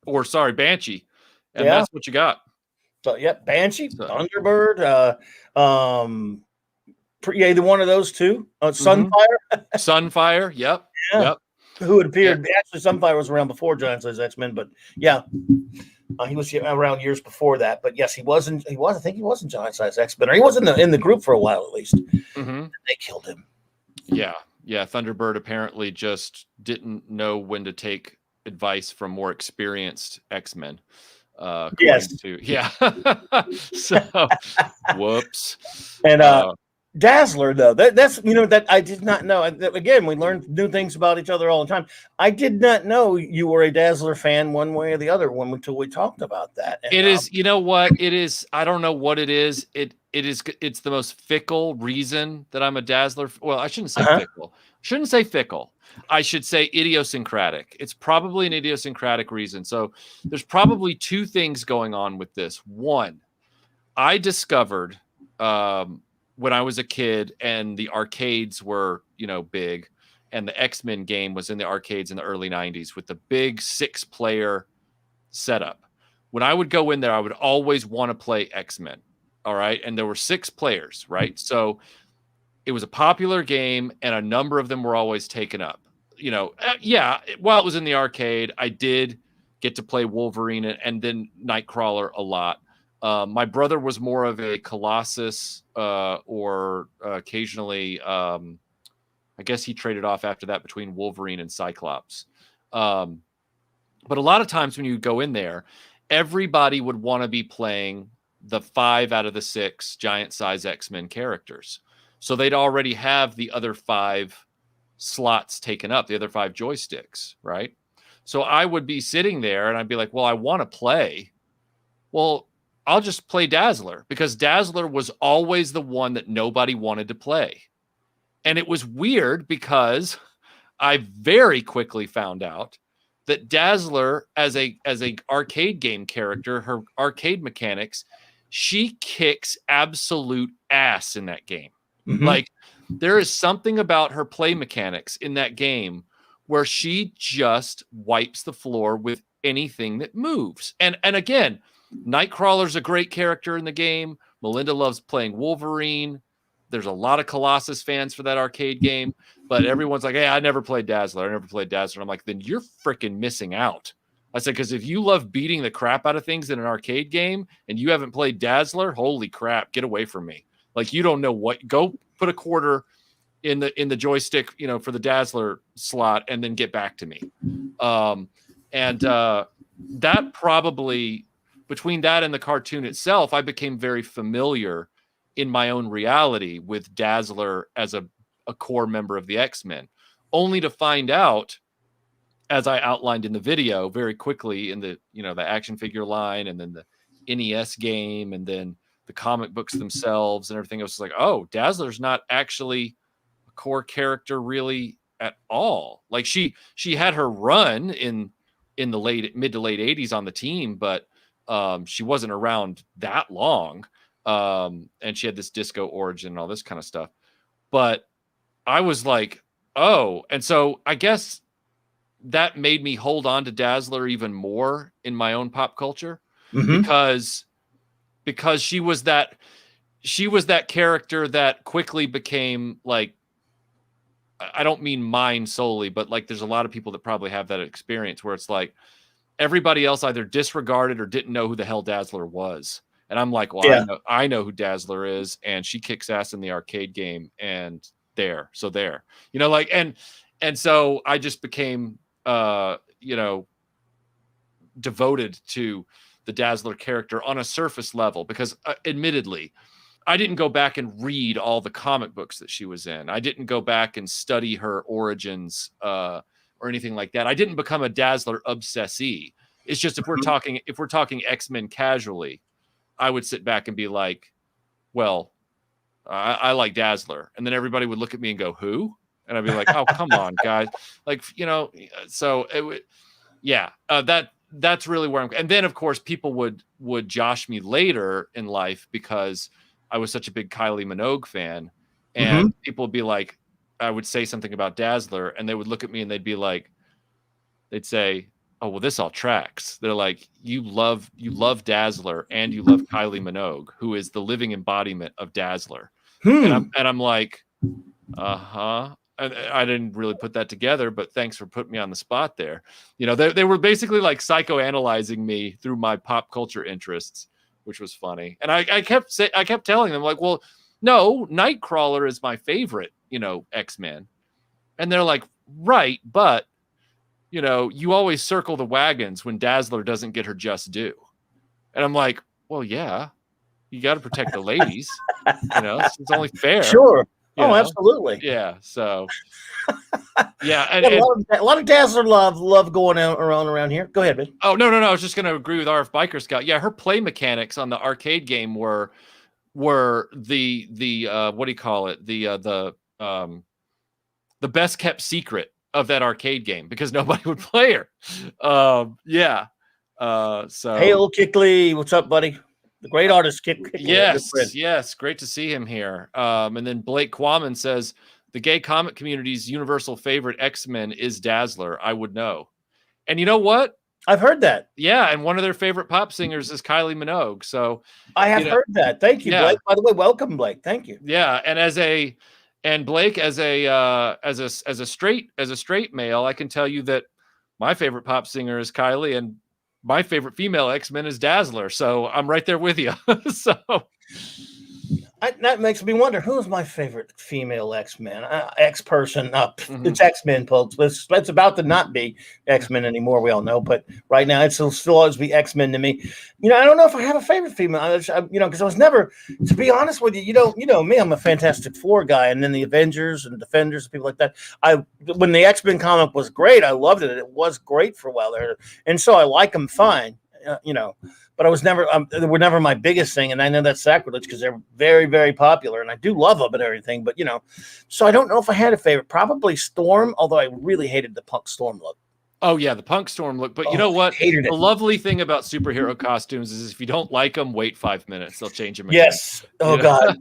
Speaker 2: or sorry, Banshee, and that's what you got.
Speaker 1: So Banshee, Thunderbird, either one of those two. Sunfire.
Speaker 2: Sunfire, yep.
Speaker 1: Who had appeared? Yeah. Actually, Sunfire was around before Giant Size X-Men, but yeah, he was around years before that. But yes, he wasn't. I think he wasn't Giant Size X-Men, or he was in the group for a while at least. They killed him.
Speaker 2: Yeah. Thunderbird apparently just didn't know when to take advice from more experienced X-Men.
Speaker 1: Yes.
Speaker 2: So, whoops.
Speaker 1: And Dazzler, though, that's that I did not know. Again, we learn new things about each other all the time. I did not know you were a Dazzler fan one way or the other until we talked about that. And,
Speaker 2: it is, you know what it is. I don't know what it is. It's the most fickle reason that I'm a Dazzler. Well, I shouldn't say fickle. Shouldn't say fickle. I should say idiosyncratic. It's probably an idiosyncratic reason. So there's probably two things going on with this. One, I discovered when I was a kid and the arcades were, big, and the X-Men game was in the arcades in the early 90s with the big 6-player setup. When I would go in there, I would always want to play X-Men. All right. And there were 6 players, right? So it was a popular game and a number of them were always taken up. While it was in the arcade, I did get to play Wolverine and then Nightcrawler a lot. My brother was more of a Colossus or occasionally, I guess he traded off after that between Wolverine and Cyclops. But a lot of times when you go in there, everybody would want to be playing the 5 out of the 6 giant size X-Men characters. So they'd already have the other 5 slots taken up, the other 5 joysticks, right? So I would be sitting there and I'd be like, well, I want to play. Well, I'll just play Dazzler because Dazzler was always the one that nobody wanted to play. And it was weird because I very quickly found out that Dazzler as a arcade game character, her arcade mechanics, she kicks absolute ass in that game. Like there is something about her play mechanics in that game where she just wipes the floor with anything that moves. And again, Nightcrawler's a great character in the game. Melinda loves playing Wolverine. There's a lot of Colossus fans for that arcade game, but everyone's like, hey, I never played Dazzler. And I'm like, then you're freaking missing out. I said, because if you love beating the crap out of things in an arcade game and you haven't played Dazzler, holy crap, get away from me. Like, you don't know what, go put a quarter in the joystick, for the Dazzler slot and then get back to me. That probably, between that and the cartoon itself, I became very familiar in my own reality with Dazzler as a core member of the X-Men, only to find out, as I outlined in the video very quickly in the, the action figure line and then the NES game and then the comic books themselves and everything else, like, oh, Dazzler's not actually a core character really at all. Like she had her run in the mid to late 80s on the team, but she wasn't around that long. And she had this disco origin and all this kind of stuff. But I was like, oh, and so I guess that made me hold on to Dazzler even more in my own pop culture because she was that character that quickly became like, I don't mean mine solely, but like there's a lot of people that probably have that experience where it's like everybody else either disregarded or didn't know who the hell Dazzler was. And I'm like, well, yeah. I know who Dazzler is, and she kicks ass in the arcade game, and there. Like, and so I just became, devoted to the Dazzler character on a surface level because, admittedly, I didn't go back and read all the comic books that she was in. I didn't go back and study her origins or anything like that. I didn't become a Dazzler obsessee. It's just if we're talking X-Men casually, I would sit back and be like, well, I like Dazzler. And then everybody would look at me and go, who? And I'd be like, oh, come on, guys. Like, you know, so it would, yeah, that's really where I'm. And then, of course, people would josh me later in life because I was such a big Kylie Minogue fan. And people would be like, I would say something about Dazzler, and they would look at me and they'd be like, they'd say, oh, well, this all tracks. They're like, you love Dazzler and you love Kylie Minogue, who is the living embodiment of Dazzler. And I'm like, uh-huh. I didn't really put that together, but thanks for putting me on the spot there. You know, they were basically like psychoanalyzing me through my pop culture interests, which was funny. And I kept telling them, like, well, no, Nightcrawler is my favorite, you know, X-Men. And they're like, right, but, you know, you always circle the wagons when Dazzler doesn't get her just due. And I'm like, well, yeah, you got to protect the ladies. You know, it's only fair.
Speaker 1: Sure. Oh,
Speaker 2: know?
Speaker 1: Absolutely.
Speaker 2: Yeah. So, yeah. And,
Speaker 1: a lot of Dazzler love going around here. Go ahead, man.
Speaker 2: Oh, no. I was just going to agree with RF Biker Scout. Yeah. Her play mechanics on the arcade game were the what do you call it? The best kept secret of that arcade game because nobody would play her. Yeah. So
Speaker 1: Hail Kickley, what's up, buddy? The great artist Kickley.
Speaker 2: Yes, great to see him here. And then Blake Quammen says the gay comic community's universal favorite X-Men is Dazzler. I would know. And you know what?
Speaker 1: I've heard that.
Speaker 2: Yeah, and one of their favorite pop singers is Kylie Minogue. So
Speaker 1: I have heard that. Thank you, Blake. By the way, welcome, Blake. Thank you.
Speaker 2: Yeah, and Blake as a straight male, I can tell you that my favorite pop singer is Kylie, and my favorite female X-Men is Dazzler. So I'm right there with you. So
Speaker 1: that makes me wonder who's my favorite female X-Men, X-person. It's X-Men, folks. It's about to not be X-Men anymore. We all know, but right now it'll still always be X-Men to me. You know, I don't know if I have a favorite female. You know, because I was never, to be honest with you. You know me. I'm a Fantastic Four guy, and then the Avengers and Defenders and people like that. When the X-Men comic was great, I loved it. It was great for a while there, and so I like them fine. You know. But I was never, they were never my biggest thing. And I know that's sacrilege because they're very, very popular. And I do love them and everything. But, you know, so I don't know if I had a favorite. Probably Storm, although I really hated the Punk Storm look.
Speaker 2: Oh, yeah, the Punk Storm look. But you know what? The lovely thing about superhero costumes is if you don't like them, wait 5 minutes. They'll change them again.
Speaker 1: Yes. Oh, God.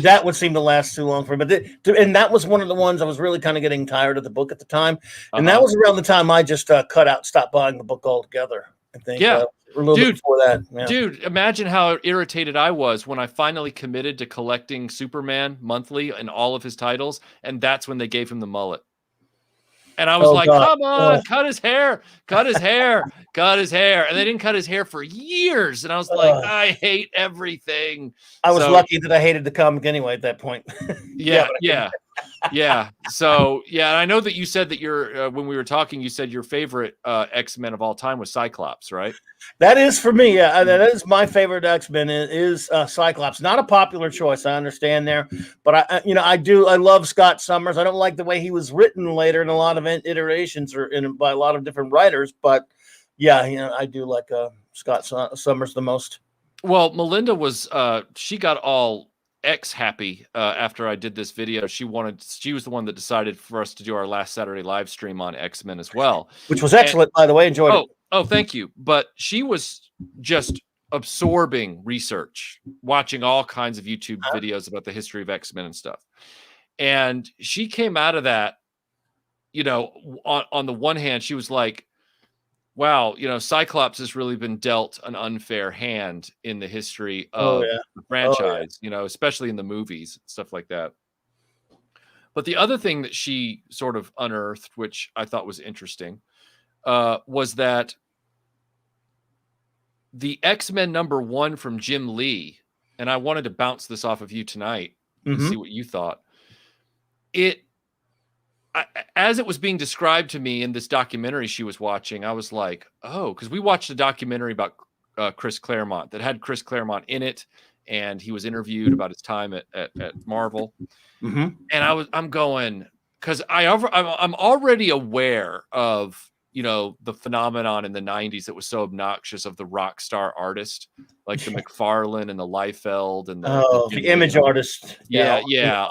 Speaker 1: That would seem to last too long for me. But and that was one of the ones I was really kind of getting tired of the book at the time. And that was around the time I just stopped buying the book altogether. I think.
Speaker 2: Yeah.
Speaker 1: A little bit before that. Yeah.
Speaker 2: Dude, imagine how irritated I was when I finally committed to collecting Superman monthly and all of his titles. And that's when they gave him the mullet. And I was like, God. Come on, cut his hair. And they didn't cut his hair for years. And I was like, I hate everything.
Speaker 1: I was lucky that I hated the comic anyway at that point.
Speaker 2: Yeah. So, yeah. And I know that you said that when we were talking, you said your favorite X-Men of all time was Cyclops, right?
Speaker 1: That is for me. Yeah, that is my favorite X-Men is Cyclops. Not a popular choice, I understand there, but I love Scott Summers. I don't like the way he was written later in a lot of iterations or by a lot of different writers, but yeah, you know, I do like Scott Summers the most.
Speaker 2: Well, Melinda was she got all X happy after I did this video. She was the one that decided for us to do our last Saturday live stream on X-Men as well, which was
Speaker 1: excellent, by the way. Enjoyed it.
Speaker 2: Oh, thank you. But she was just absorbing research, watching all kinds of YouTube videos about the history of X-Men and stuff. And she came out of that, you know, on the one hand, she was like, wow, you know, Cyclops has really been dealt an unfair hand in the history of the franchise, you know, especially in the movies, stuff like that. But the other thing that she sort of unearthed, which I thought was interesting, was that the X-Men #1 from Jim Lee, and I wanted to bounce this off of you tonight and see what you thought. As it was being described to me in this documentary she was watching, I was like, oh, because we watched a documentary about Chris Claremont that had Chris Claremont in it, and he was interviewed about his time at Marvel. And I'm going, because I'm already aware of you know, the phenomenon in the 90s that was so obnoxious of the rock star artist, like the McFarlane and the Liefeld and
Speaker 1: the image artist.
Speaker 2: Yeah.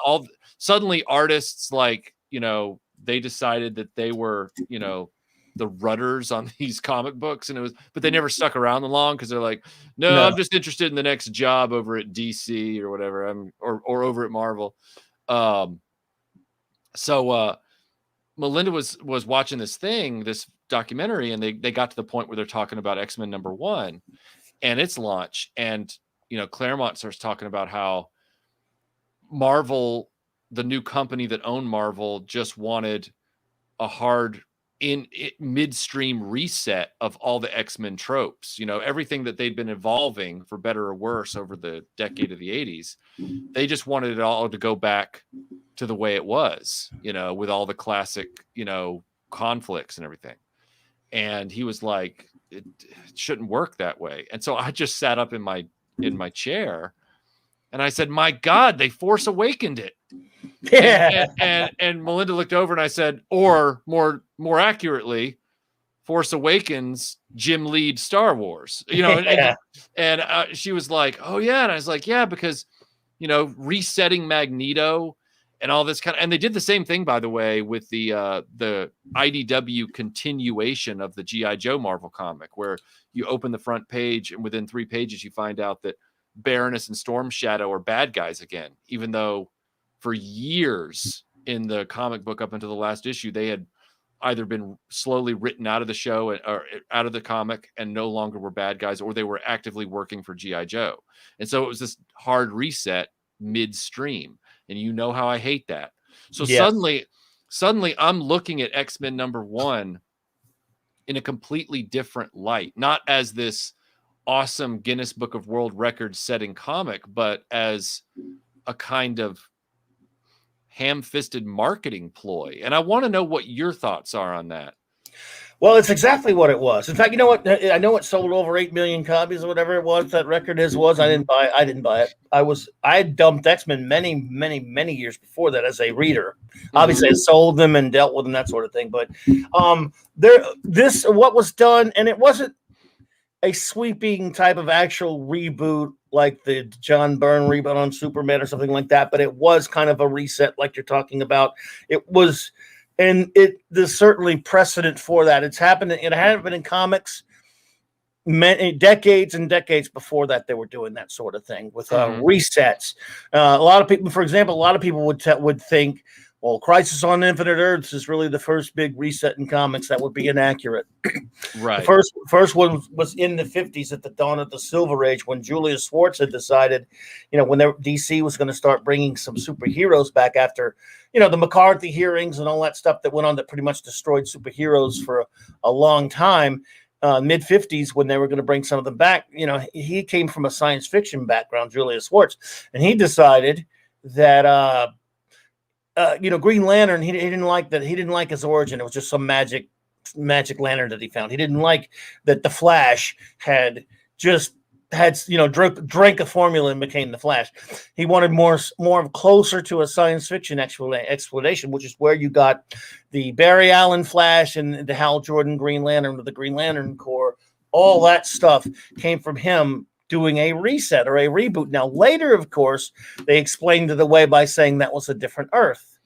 Speaker 2: Suddenly artists, like, you know, they decided that they were, you know, the rudders on these comic books, and but they never stuck around long because they're like, no, I'm just interested in the next job over at DC or whatever, or over at Marvel. So Melinda was watching this documentary, and they got to the point where they're talking about X-Men #1 and its launch, and you know, Claremont starts talking about how Marvel, the new company that owned Marvel, just wanted a hard midstream reset of all the X-Men tropes. You know, everything that they'd been evolving for better or worse over the decade of the 80s. They just wanted it all to go back to the way it was, you know, with all the classic, you know, conflicts and everything. And he was like, it shouldn't work that way. And so I just sat up in my chair and I said, my God, they Force Awakened it.
Speaker 1: Yeah.
Speaker 2: And Melinda looked over and I said, or more accurately, Force Awakens Jim lead Star Wars, you know. And she was like, oh yeah. And I was like, yeah, because, you know, resetting Magneto and all this and they did the same thing, by the way, with the IDW continuation of the G.I. Joe Marvel comic, where you open the front page and within 3 pages you find out that Baroness and Storm Shadow are bad guys again, even though for years in the comic book up until the last issue, they had either been slowly written out of the show or out of the comic and no longer were bad guys, or they were actively working for G.I. Joe. And so it was this hard reset midstream. And you know how I hate that. So suddenly I'm looking at X-Men #1 in a completely different light, not as this awesome Guinness Book of World Records setting comic, but as a kind of ham-fisted marketing ploy. And I want to know what your thoughts are on that.
Speaker 1: Well, it's exactly what it was. In fact, you know what? I know it sold over 8 million copies or whatever it was. That record was. I didn't buy it. I dumped X-Men many years before that as a reader. Obviously, I sold them and dealt with them, that sort of thing. But what was done, and it wasn't a sweeping type of actual reboot like the John Byrne reboot on Superman or something like that. But it was kind of a reset, like you're talking about. It was. And there's certainly precedent for that. It hadn't been in comics many decades and decades before that. They were doing that sort of thing with resets. A lot of people, for example, would think, well, Crisis on Infinite Earths is really the first big reset in comics. That would be inaccurate.
Speaker 2: Right.
Speaker 1: The first one was in the 50s at the dawn of the Silver Age, when Julius Schwartz had decided, you know, when DC was going to start bringing some superheroes back after, you know, the McCarthy hearings and all that stuff that went on that pretty much destroyed superheroes for a long time. Mid 50s, when they were going to bring some of them back, you know, he came from a science fiction background, Julius Schwartz, and he decided that, you know, Green Lantern, he didn't like that. He didn't like his origin. It was just some magic lantern that he found. He didn't like that the Flash had you know, drank a formula and became the Flash. He wanted more closer to a science fiction explanation, which is where you got the Barry Allen Flash and the Hal Jordan Green Lantern with the Green Lantern Corps. All that stuff came from him doing a reset or a reboot. Now, later, of course, they explained it away by saying that was a different Earth.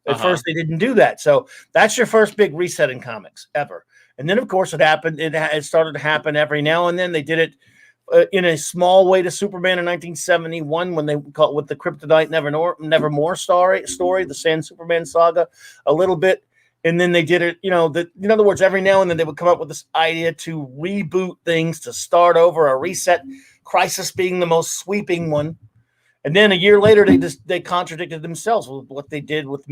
Speaker 1: At first, they didn't do that. So that's your first big reset in comics ever. And then, of course, it happened. It started to happen every now and then. They did it in a small way to Superman in 1971 when they caught with the Kryptonite Nevermore story, the Sand Superman saga, a little bit. And then they did it, you know, in other words, every now and then they would come up with this idea to reboot things, to start over, a reset, Crisis being the most sweeping one. And then a year later, they contradicted themselves with what they did with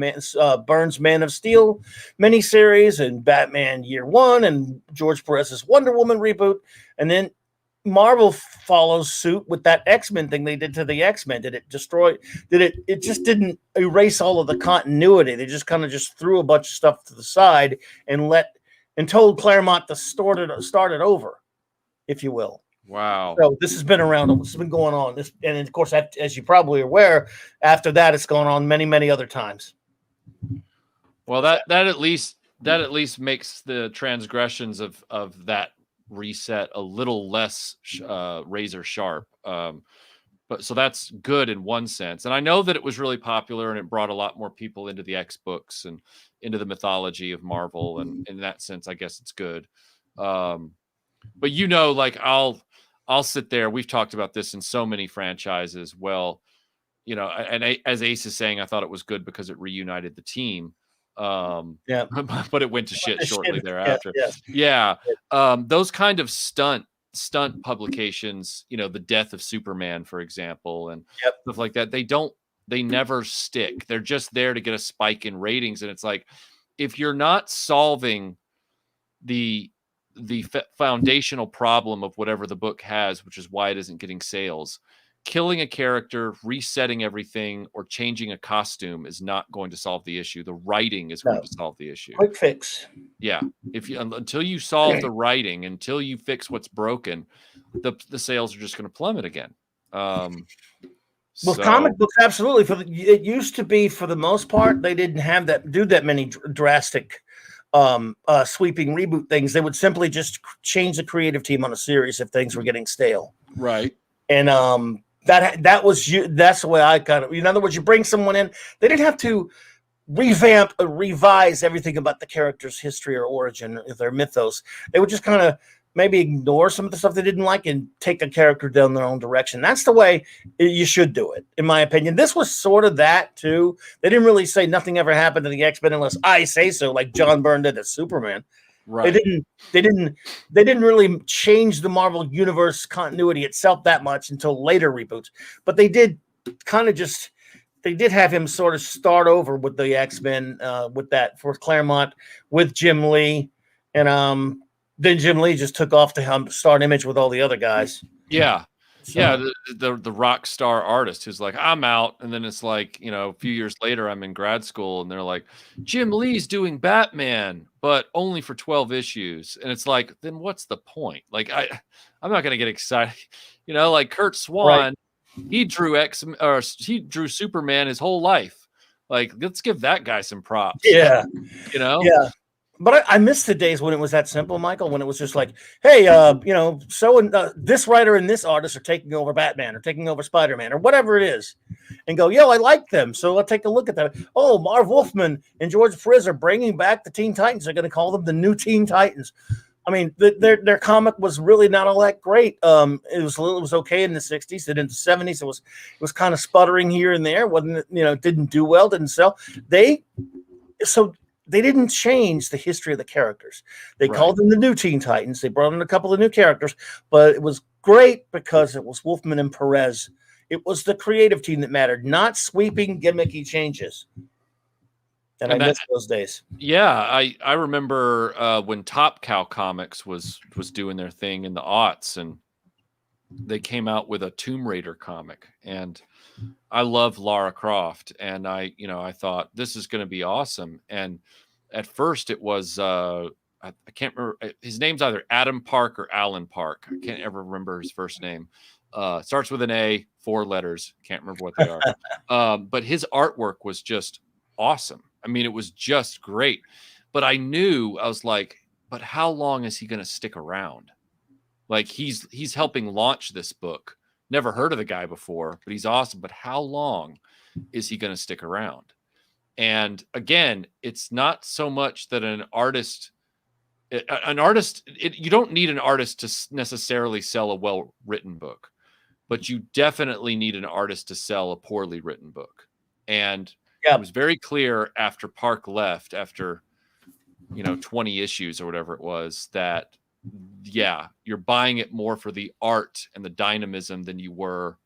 Speaker 1: Byrne's Man of Steel miniseries and Batman Year One and George Perez's Wonder Woman reboot. And then Marvel follows suit with that X-Men thing they did to the X-Men. Did it destroy? It just didn't erase all of the continuity. They just kind of threw a bunch of stuff to the side and told Claremont to start it over, if you will.
Speaker 2: Wow.
Speaker 1: So this has been around. This has been going on. And of course, as you probably are aware, after that, it's gone on many, many other times.
Speaker 2: Well, that at least that at least makes the transgressions of that reset a little less razor sharp. But so that's good in one sense. And I know that it was really popular and it brought a lot more people into the X books and into the mythology of Marvel. And in that sense, I guess it's good. But you know, like I'll sit there. We've talked about this in so many franchises. Well, you know, and as Ace is saying, I thought it was good because it reunited the team.
Speaker 1: Yeah,
Speaker 2: but it went to shit shortly thereafter.
Speaker 1: Yeah.
Speaker 2: Those kind of stunt publications, you know, the death of Superman, for example, and stuff like that, they never stick. They're just there to get a spike in ratings. And it's like, if you're not solving the foundational problem of whatever the book has, which is why it isn't getting sales, killing a character, resetting everything, or changing a costume is not going to solve the issue. The writing is going to solve the issue.
Speaker 1: Quick fix.
Speaker 2: Yeah. Until you solve the writing, until you fix what's broken, the sales are just going to plummet again.
Speaker 1: Well, comic books, absolutely. It used to be, for the most part, they didn't have that many drastic sweeping reboot things. They would simply just change the creative team on a series if things were getting stale.
Speaker 2: Right.
Speaker 1: And that's the way I kind of, in other words, you bring someone in, they didn't have to revamp or revise everything about the character's history or origin, or their mythos. They would just kind of maybe ignore some of the stuff they didn't like and take a character down their own direction. That's the way you should do it, in my opinion. This was sort of that too. They didn't really say nothing ever happened to the X-Men unless I say so, like John Byrne did to Superman. Right. They didn't really change the Marvel Universe continuity itself that much until later reboots. But they did kind of they did have him sort of start over with the X-Men with that for Claremont with Jim Lee, and then Jim Lee just took off to start Image with all the other guys.
Speaker 2: Yeah. So. Yeah, the rock star artist who's like, I'm out. And then it's like, you know, a few years later, I'm in grad school and they're like, Jim Lee's doing Batman, but only for 12 issues. And it's like, then what's the point? Like, I'm not going to get excited. You know, like Kurt Swan, he drew Superman his whole life. Like, let's give that guy some props.
Speaker 1: Yeah.
Speaker 2: You know?
Speaker 1: Yeah. But I miss the days when it was that simple, Michael, when it was just like, hey, you know, this writer and this artist are taking over Batman or taking over Spider-Man or whatever it is, and go, yo, I like them, so let's take a look at that. Oh, Marv Wolfman and George Perez are bringing back the Teen Titans. They're going to call them the new Teen Titans. I mean, their comic was really not all that great. It was okay in the 60s, and in the 70s it was kind of sputtering here and there. Wasn't, you know, didn't do well, didn't sell. They didn't change the history of the characters. They called them the new Teen Titans. They brought in a couple of new characters, but it was great because it was Wolfman and Perez. It was the creative team that mattered, not sweeping gimmicky changes. And I miss those days.
Speaker 2: Yeah, I remember when Top Cow Comics was doing their thing in the aughts, and they came out with a Tomb Raider comic, and I love Lara Croft, and I thought this is going to be awesome. And at first it was I can't remember, his name's either Adam Park or Alan Park. I can't ever remember his first name. Starts with an A, 4 letters. Can't remember what they are. But his artwork was just awesome. I mean, it was just great. But I was like, but how long is he going to stick around? Like, he's helping launch this book. Never heard of the guy before, but he's awesome. But how long is he going to stick around? And again, it's not so much that you don't need an artist to necessarily sell a well-written book, but you definitely need an artist to sell a poorly written book. And it was very clear after Park left, after 20 issues or whatever it was, that you're buying it more for the art and the dynamism than you were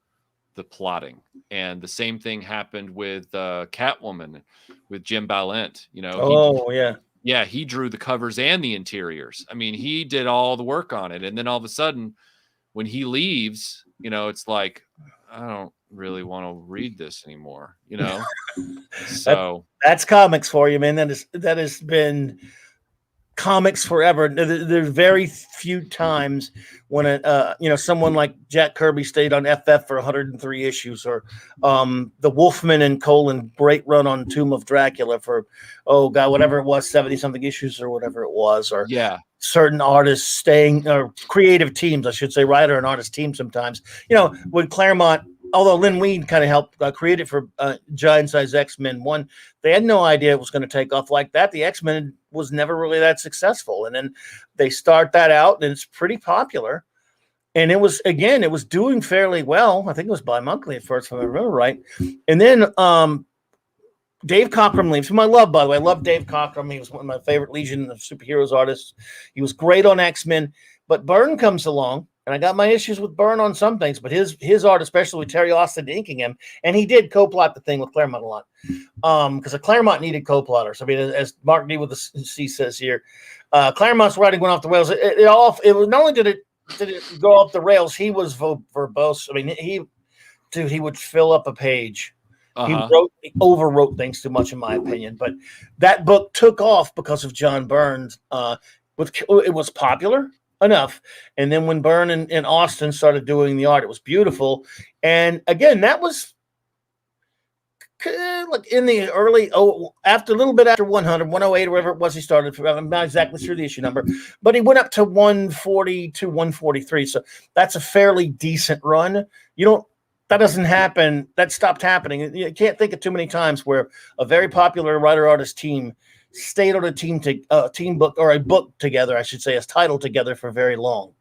Speaker 2: the plotting. And the same thing happened with Catwoman with Jim Balent. He drew the covers and the interiors. I mean, he did all the work on it. And then all of a sudden, when he leaves, it's like, I don't really want to read this anymore. So
Speaker 1: that's comics for you, man. That has been comics forever. There's very few times when someone like Jack Kirby stayed on FF for 103 issues, or the Wolfman and Colin great run on Tomb of Dracula for whatever it was, 70 something issues or whatever it was, or certain artists staying, or creative teams, I should say, writer and artist teams sometimes. When Claremont, although Lynn Weed kind of helped create it for Giant Size X-Men 1, they had no idea it was going to take off like that. The X-Men was never really that successful. And then they start that out, and it's pretty popular. And it was doing fairly well. I think it was bi-monthly at first, if I remember right. And then Dave Cockrum leaves, whom I love, by the way. I love Dave Cockrum. He was one of my favorite Legion of Superheroes artists. He was great on X-Men. But Byrne comes along, and I got my issues with Byrne on some things, but his art, especially with Terry Austin inking him, and he did co-plot the thing with Claremont a lot, because Claremont needed co-plotters. I mean, as Mark D with the C says here, Claremont's writing went off the rails. It was not only did it go off the rails, he was verbose. I mean, he would fill up a page. He overwrote things too much, in my opinion. But that book took off because of John Byrne's. It was popular enough, and then when Byrne and Austin started doing the art, it was beautiful. And again, that was like in the early after a little bit after 100, 108, or whatever it was he started. I'm not exactly sure the issue number, but he went up to 140 to 143. So that's a fairly decent run. That doesn't happen. That stopped happening. You can't think of too many times where a very popular writer-artist team stayed on a team book, or a book together, I should say, as title together for very long.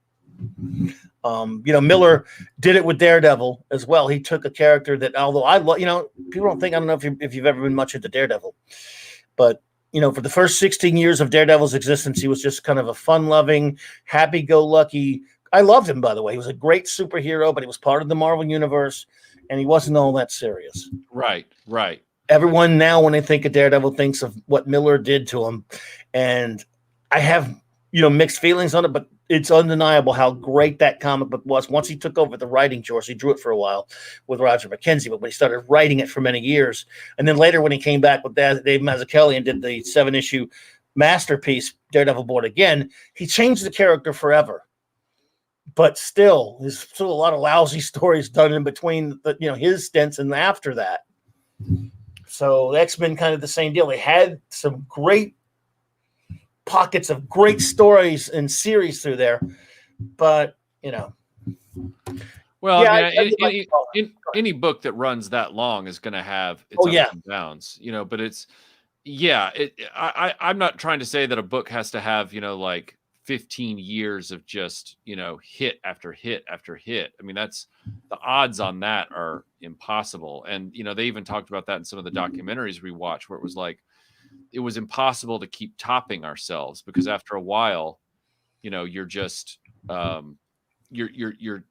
Speaker 1: Miller did it with Daredevil as well. He took a character that, although I love, people don't think, I don't know if you've ever been much into Daredevil, but for the first 16 years of Daredevil's existence, he was just kind of a fun-loving, happy-go-lucky. I loved him, by the way. He was a great superhero, but he was part of the Marvel Universe, and he wasn't all that serious.
Speaker 2: Right.
Speaker 1: Everyone now, when they think of Daredevil, thinks of what Miller did to him. And I have, mixed feelings on it, but it's undeniable how great that comic book was. Once he took over the writing chores, he drew it for a while with Roger McKenzie, but when he started writing it for many years, and then later when he came back with Dave Mazzucchelli and did the 7-issue masterpiece, Daredevil Born Again, he changed the character forever. But still, there's still a lot of lousy stories done in between his stints and after that. So X-Men kind of the same deal. They had some great pockets of great stories and series through there, but
Speaker 2: well, any book that runs that long is going to have its ups and downs, but it's I'm not trying to say that a book has to have like 15 years of just hit after hit after hit. I mean, that's the odds on that are impossible. And they even talked about that in some of the documentaries we watched, where it was like it was impossible to keep topping ourselves, because after a while you're just you're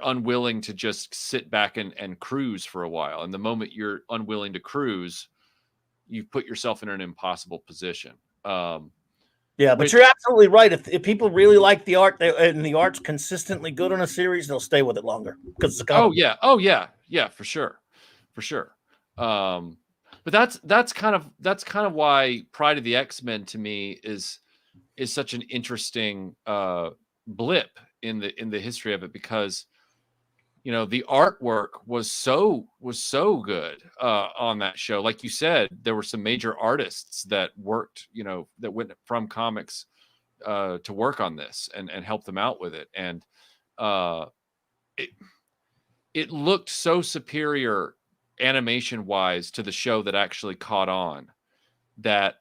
Speaker 2: unwilling to just sit back and cruise for a while, and the moment you're unwilling to cruise, you've put yourself in an impossible position.
Speaker 1: Yeah, but you're absolutely right. If people really like the art, and the art's consistently good on a series, they'll stay with it longer, because it's
Speaker 2: oh yeah, for sure. But that's kind of why Pride of the X-Men to me is such an interesting blip in the history of it, because the artwork was so good on that show. Like you said, there were some major artists that worked, that went from comics to work on this and help them out with it. And it looked so superior animation wise to the show that actually caught on, that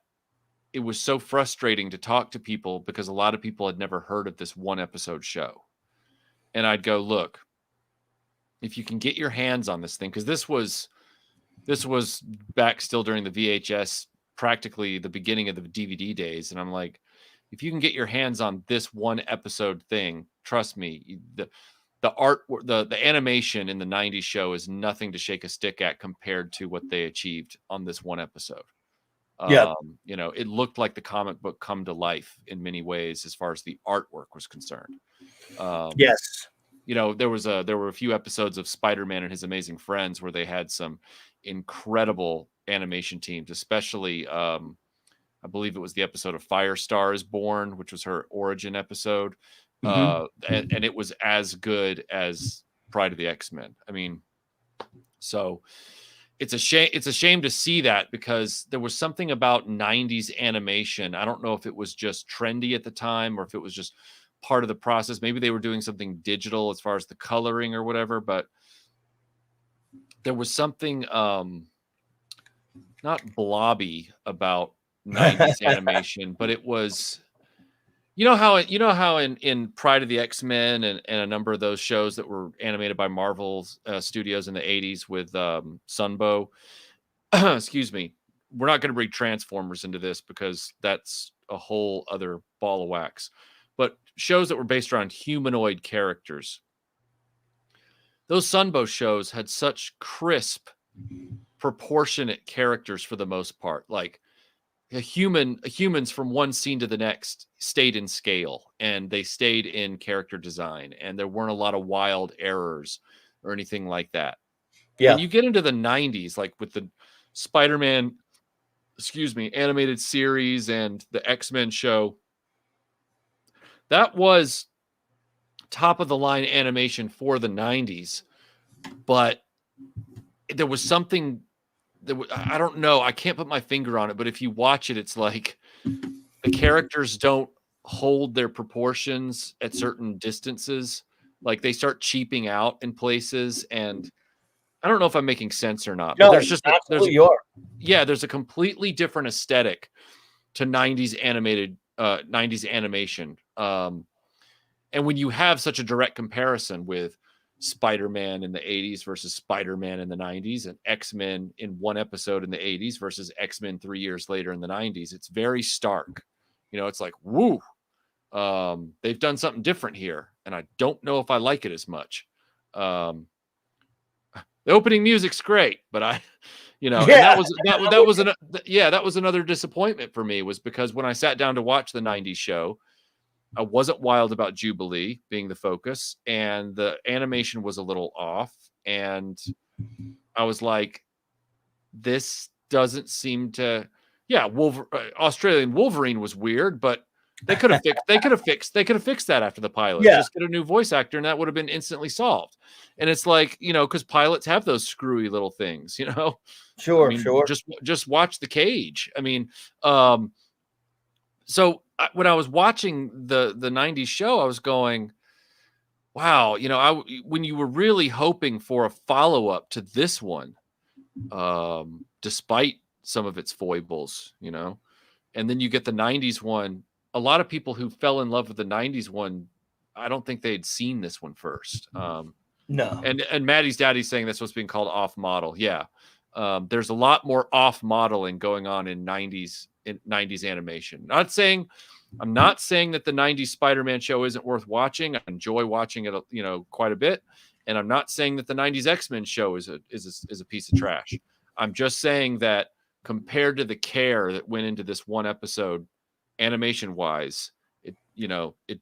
Speaker 2: it was so frustrating to talk to people, because a lot of people had never heard of this one episode show. And I'd go, look, if you can get your hands on this thing, because this was back still during the VHS, practically the beginning of the DVD days. And I'm like, if you can get your hands on this one episode thing, trust me, the art, the animation in the 90s show is nothing to shake a stick at compared to what they achieved on this one episode. It looked like the comic book come to life in many ways as far as the artwork was concerned.
Speaker 1: Yes.
Speaker 2: There were a few episodes of Spider-Man and His Amazing Friends where they had some incredible animation teams, especially I believe it was the episode of Firestar is Born, which was her origin episode. And it was as good as Pride of the X-Men. I mean, so it's a shame. It's a shame to see that, because there was something about 90s animation. I don't know if it was just trendy at the time or if it was just part of the process. Maybe they were doing something digital as far as the coloring or whatever, but there was something not blobby about 90s animation, but it was, you know how in Pride of the X-Men and a number of those shows that were animated by Marvel Studios in the 80s with Sunbow. Excuse me. We're not going to bring Transformers into this because that's a whole other ball of wax. But shows that were based around humanoid characters. Those Sunbow shows had such crisp, proportionate characters for the most part. Like humans from one scene to the next stayed in scale, and they stayed in character design, and there weren't a lot of wild errors or anything like that.
Speaker 1: Yeah.
Speaker 2: When you get into the 90s, like with the Spider-Man, animated series and the X-Men show, that was top of the line animation for the 90s, but there was something that I don't know. I can't put my finger on it, but if you watch it, it's like the characters don't hold their proportions at certain distances. Like they start cheaping out in places, and I don't know if I'm making sense or not. But
Speaker 1: No,
Speaker 2: there's just
Speaker 1: absolutely you are.
Speaker 2: Yeah, there's a completely different aesthetic to 90s animated 90s animation. And when you have such a direct comparison with Spider-Man in the 80s versus Spider-Man in the 90s, and X-Men in one episode in the 80s versus X-Men 3 years later in the 90s, it's very stark. You know, it's like, woo, they've done something different here, and I don't know if I like it as much. The opening music's great, but and that was another disappointment for me, was because when I sat down to watch the 90s show, I wasn't wild about Jubilee being the focus, and the animation was a little off. And I was like, this doesn't seem to, Australian Wolverine was weird, but they could have fixed that after the pilot.
Speaker 1: Yeah.
Speaker 2: Just get a new voice actor and that would have been instantly solved. And it's like, because pilots have those screwy little things,
Speaker 1: Sure.
Speaker 2: Just watch The Cage. I mean, so when I was watching the 90s show, I was going, wow, when you were really hoping for a follow-up to this one, despite some of its foibles, and then you get the 90s one. A lot of people who fell in love with the 90s one, I don't think they'd seen this one first.
Speaker 1: No.
Speaker 2: And Maddie's daddy's saying that's what's being called off model. Yeah. There's a lot more off modeling going on in 90s animation. I'm not saying that the 90s Spider-Man show isn't worth watching. I enjoy watching it, quite a bit. And I'm not saying that the 90s X-Men show is a piece of trash. I'm just saying that compared to the care that went into this one episode, animation wise, it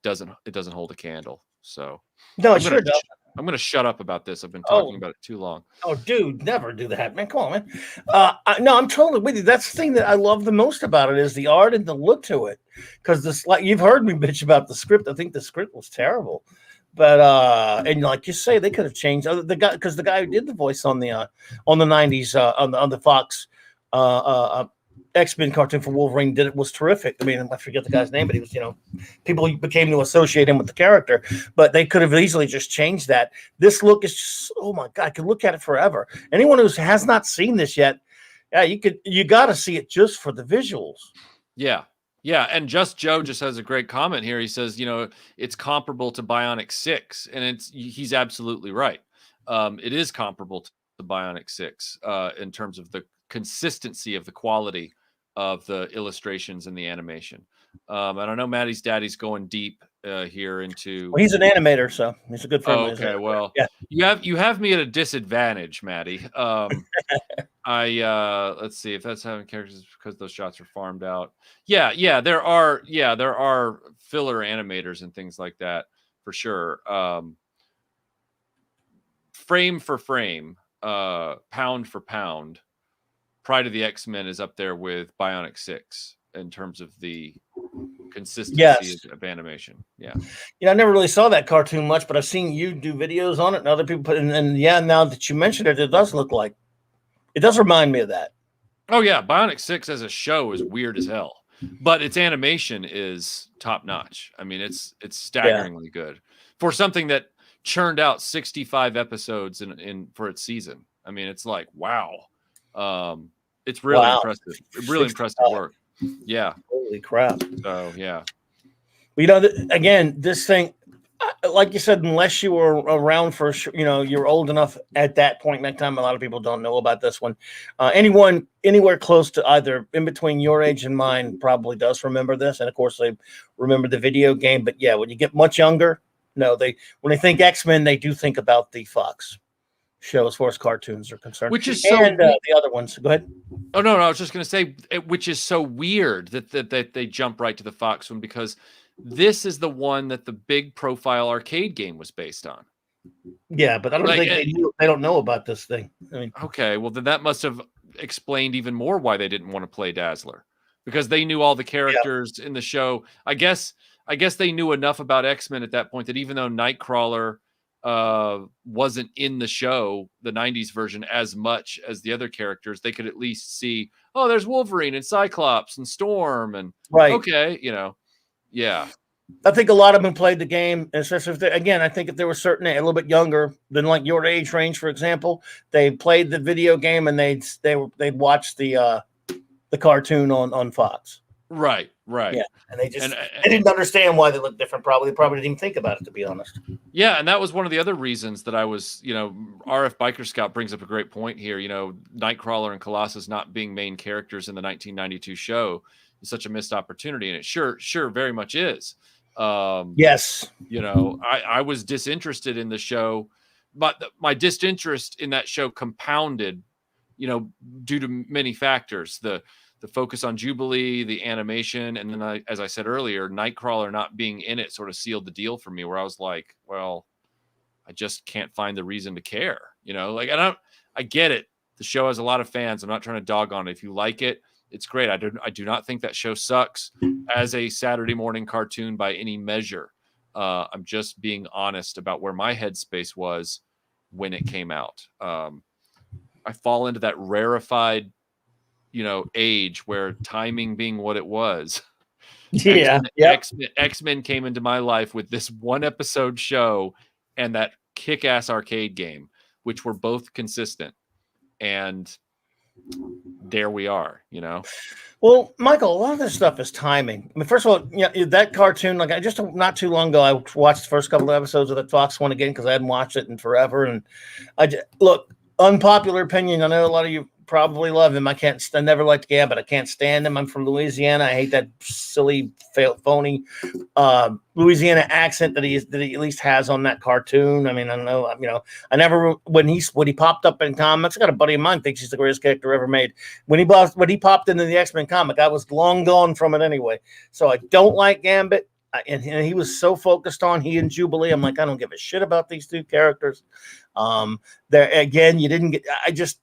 Speaker 2: doesn't hold a candle. So
Speaker 1: no, it sure does.
Speaker 2: I'm going to shut up about this. I've been talking about it too long.
Speaker 1: Oh, dude, never do that, man. Come on, man. No, I'm totally with you. That's the thing that I love the most about it is the art and the look to it. Because you've heard me bitch about the script. I think the script was terrible. But and like you say, they could have changed the guy, because the guy who did the voice on the 90s on the Fox X-Men cartoon for Wolverine was terrific. I mean, I forget the guy's name, but he was, people became to associate him with the character, but they could have easily just changed that. This look is just, oh my God, I could look at it forever. Anyone who has not seen this yet, you got to see it just for the visuals.
Speaker 2: Yeah. Yeah. And Joe just has a great comment here. He says, it's comparable to Bionic 6, and he's absolutely right. It is comparable to Bionic 6 in terms of the consistency of the quality of the illustrations and the animation. I don't know, Maddie's daddy's going deep here into.
Speaker 1: Well, he's an animator, so he's a good friend.
Speaker 2: Oh, okay, well, yeah. You have me at a disadvantage, Maddie. Let's see if that's having characters because those shots are farmed out. Yeah, there are filler animators and things like that for sure. Frame for frame, pound for pound, Pride of the X-Men is up there with Bionic 6. in terms of the consistency
Speaker 1: Yes.
Speaker 2: of animation. Yeah.
Speaker 1: I never really saw that cartoon much, but I've seen you do videos on it and other people put in. And yeah, now that you mentioned it, it does look like it does remind me of that.
Speaker 2: Oh yeah, Bionic 6 as a show is weird as hell, but its animation is top notch. I mean, it's staggeringly good for something that churned out 65 episodes in for its season. I mean, it's like wow, it's really impressive. Really impressive work. Yeah.
Speaker 1: Holy crap.
Speaker 2: So yeah.
Speaker 1: But, again, this thing, like you said, unless you were around for, you're old enough at that point in that time. A lot of people don't know about this one. Anyone anywhere close to either in between your age and mine probably does remember this, and of course they remember the video game. But yeah, when you get much younger, no, when they think X-Men, they do think about the Fox show as far as cartoons are concerned.
Speaker 2: Which is so.
Speaker 1: And the other ones. Go ahead.
Speaker 2: Oh no, I was just going to say, which is so weird that they jump right to the Fox one, because this is the one that the big profile arcade game was based on.
Speaker 1: Yeah, but I don't think they don't know about this thing. I mean,
Speaker 2: okay, well then that must have explained even more why they didn't want to play Dazzler, because they knew all the characters in the show. I guess they knew enough about X-Men at that point that even though Nightcrawler wasn't in the show, the 90s version, as much as the other characters, they could at least see, oh, there's Wolverine and Cyclops and Storm, and okay, yeah.
Speaker 1: I think a lot of them played the game, especially if I think if they were a little bit younger than like your age range, for example, they played the video game and they'd watch the cartoon on Fox.
Speaker 2: Right.
Speaker 1: Yeah, and they didn't understand why they looked different. Probably didn't even think about it, to be honest.
Speaker 2: Yeah, and that was one of the other reasons that I was, RF Biker Scout brings up a great point here. Nightcrawler and Colossus not being main characters in the 1992 show is such a missed opportunity, and it sure very much is.
Speaker 1: Yes.
Speaker 2: I was disinterested in the show, but my disinterest in that show compounded, due to many factors. The focus on Jubilee, the animation, and then as I said earlier, Nightcrawler not being in it sort of sealed the deal for me, where I was like, well, I just can't find the reason to care. I get it. The show has a lot of fans. I'm not trying to dog on it. If you like it, it's great. I do not think that show sucks as a Saturday morning cartoon by any measure. I'm just being honest about where my headspace was when it came out. I fall into that rarefied, age where timing being what it was.
Speaker 1: Yeah.
Speaker 2: X-Men came into my life with this one episode show and that kick-ass arcade game, which were both consistent. And there we are,
Speaker 1: Well, Michael, a lot of this stuff is timing. I mean, first of all, that cartoon, like not too long ago, I watched the first couple of episodes of the Fox one again because I hadn't watched it in forever. And look, unpopular opinion. I know a lot of you probably love him. I never liked Gambit. I can't stand him. I'm from Louisiana. I hate that silly, phony Louisiana accent that he at least has on that cartoon. I mean, I know, I never, when he popped up in comics, I got a buddy of mine thinks he's the greatest character ever made. When he popped into the X-Men comic, I was long gone from it anyway. So I don't like Gambit. And he was so focused on he and Jubilee. I'm like, I don't give a shit about these two characters. There again, you didn't get.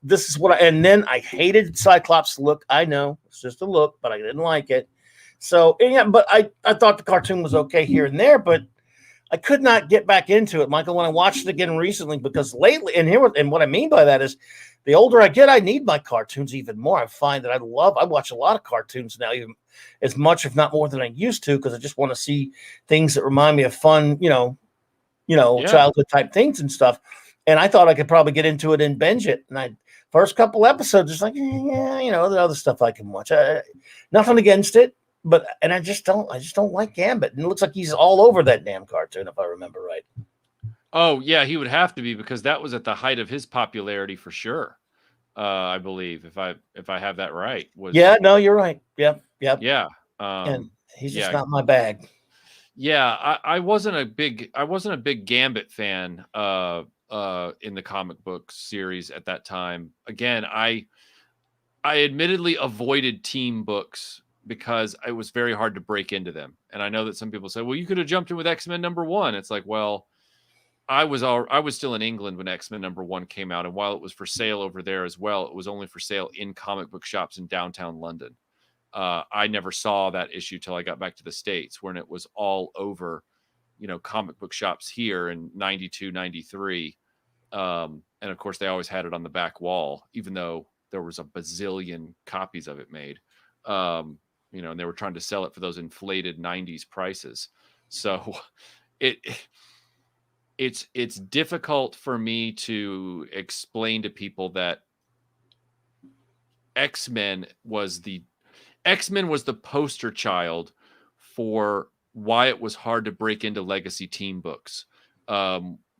Speaker 1: This is what and then I hated Cyclops' look. I know it's just a look, but I didn't like it. So yeah, but I thought the cartoon was okay here and there, but I could not get back into it, Michael, when I watched it again recently, because lately, and what I mean by that is, the older I get, I need my cartoons even more. I find that I watch a lot of cartoons now, even as much, if not more than I used to, because I just want to see things that remind me of fun, childhood type things and stuff. And I thought I could probably get into it and binge it. And first couple episodes, it's like, the other stuff I can watch. Nothing against it, and I just don't like Gambit. And it looks like he's all over that damn cartoon, if I remember right.
Speaker 2: Oh yeah, he would have to be, because that was at the height of his popularity for sure. I believe, if I have that right.
Speaker 1: Yeah, no, you're right. Yep.
Speaker 2: Yeah.
Speaker 1: And he's just not my bag.
Speaker 2: Yeah, I wasn't a big Gambit fan in the comic book series at that time. Again, I admittedly avoided team books because it was very hard to break into them. And I know that some people say, well, you could have jumped in with X-Men #1. It's like, well, I was still in England when X-Men #1 came out, and while it was for sale over there as well, it was only for sale in comic book shops in downtown London. I never saw that issue till I got back to the States, when it was all over, comic book shops here in 92, 93. And of course, they always had it on the back wall, even though there was a bazillion copies of it made. And they were trying to sell it for those inflated 90s prices. So it's difficult for me to explain to people that X-Men was the poster child for why it was hard to break into legacy team books.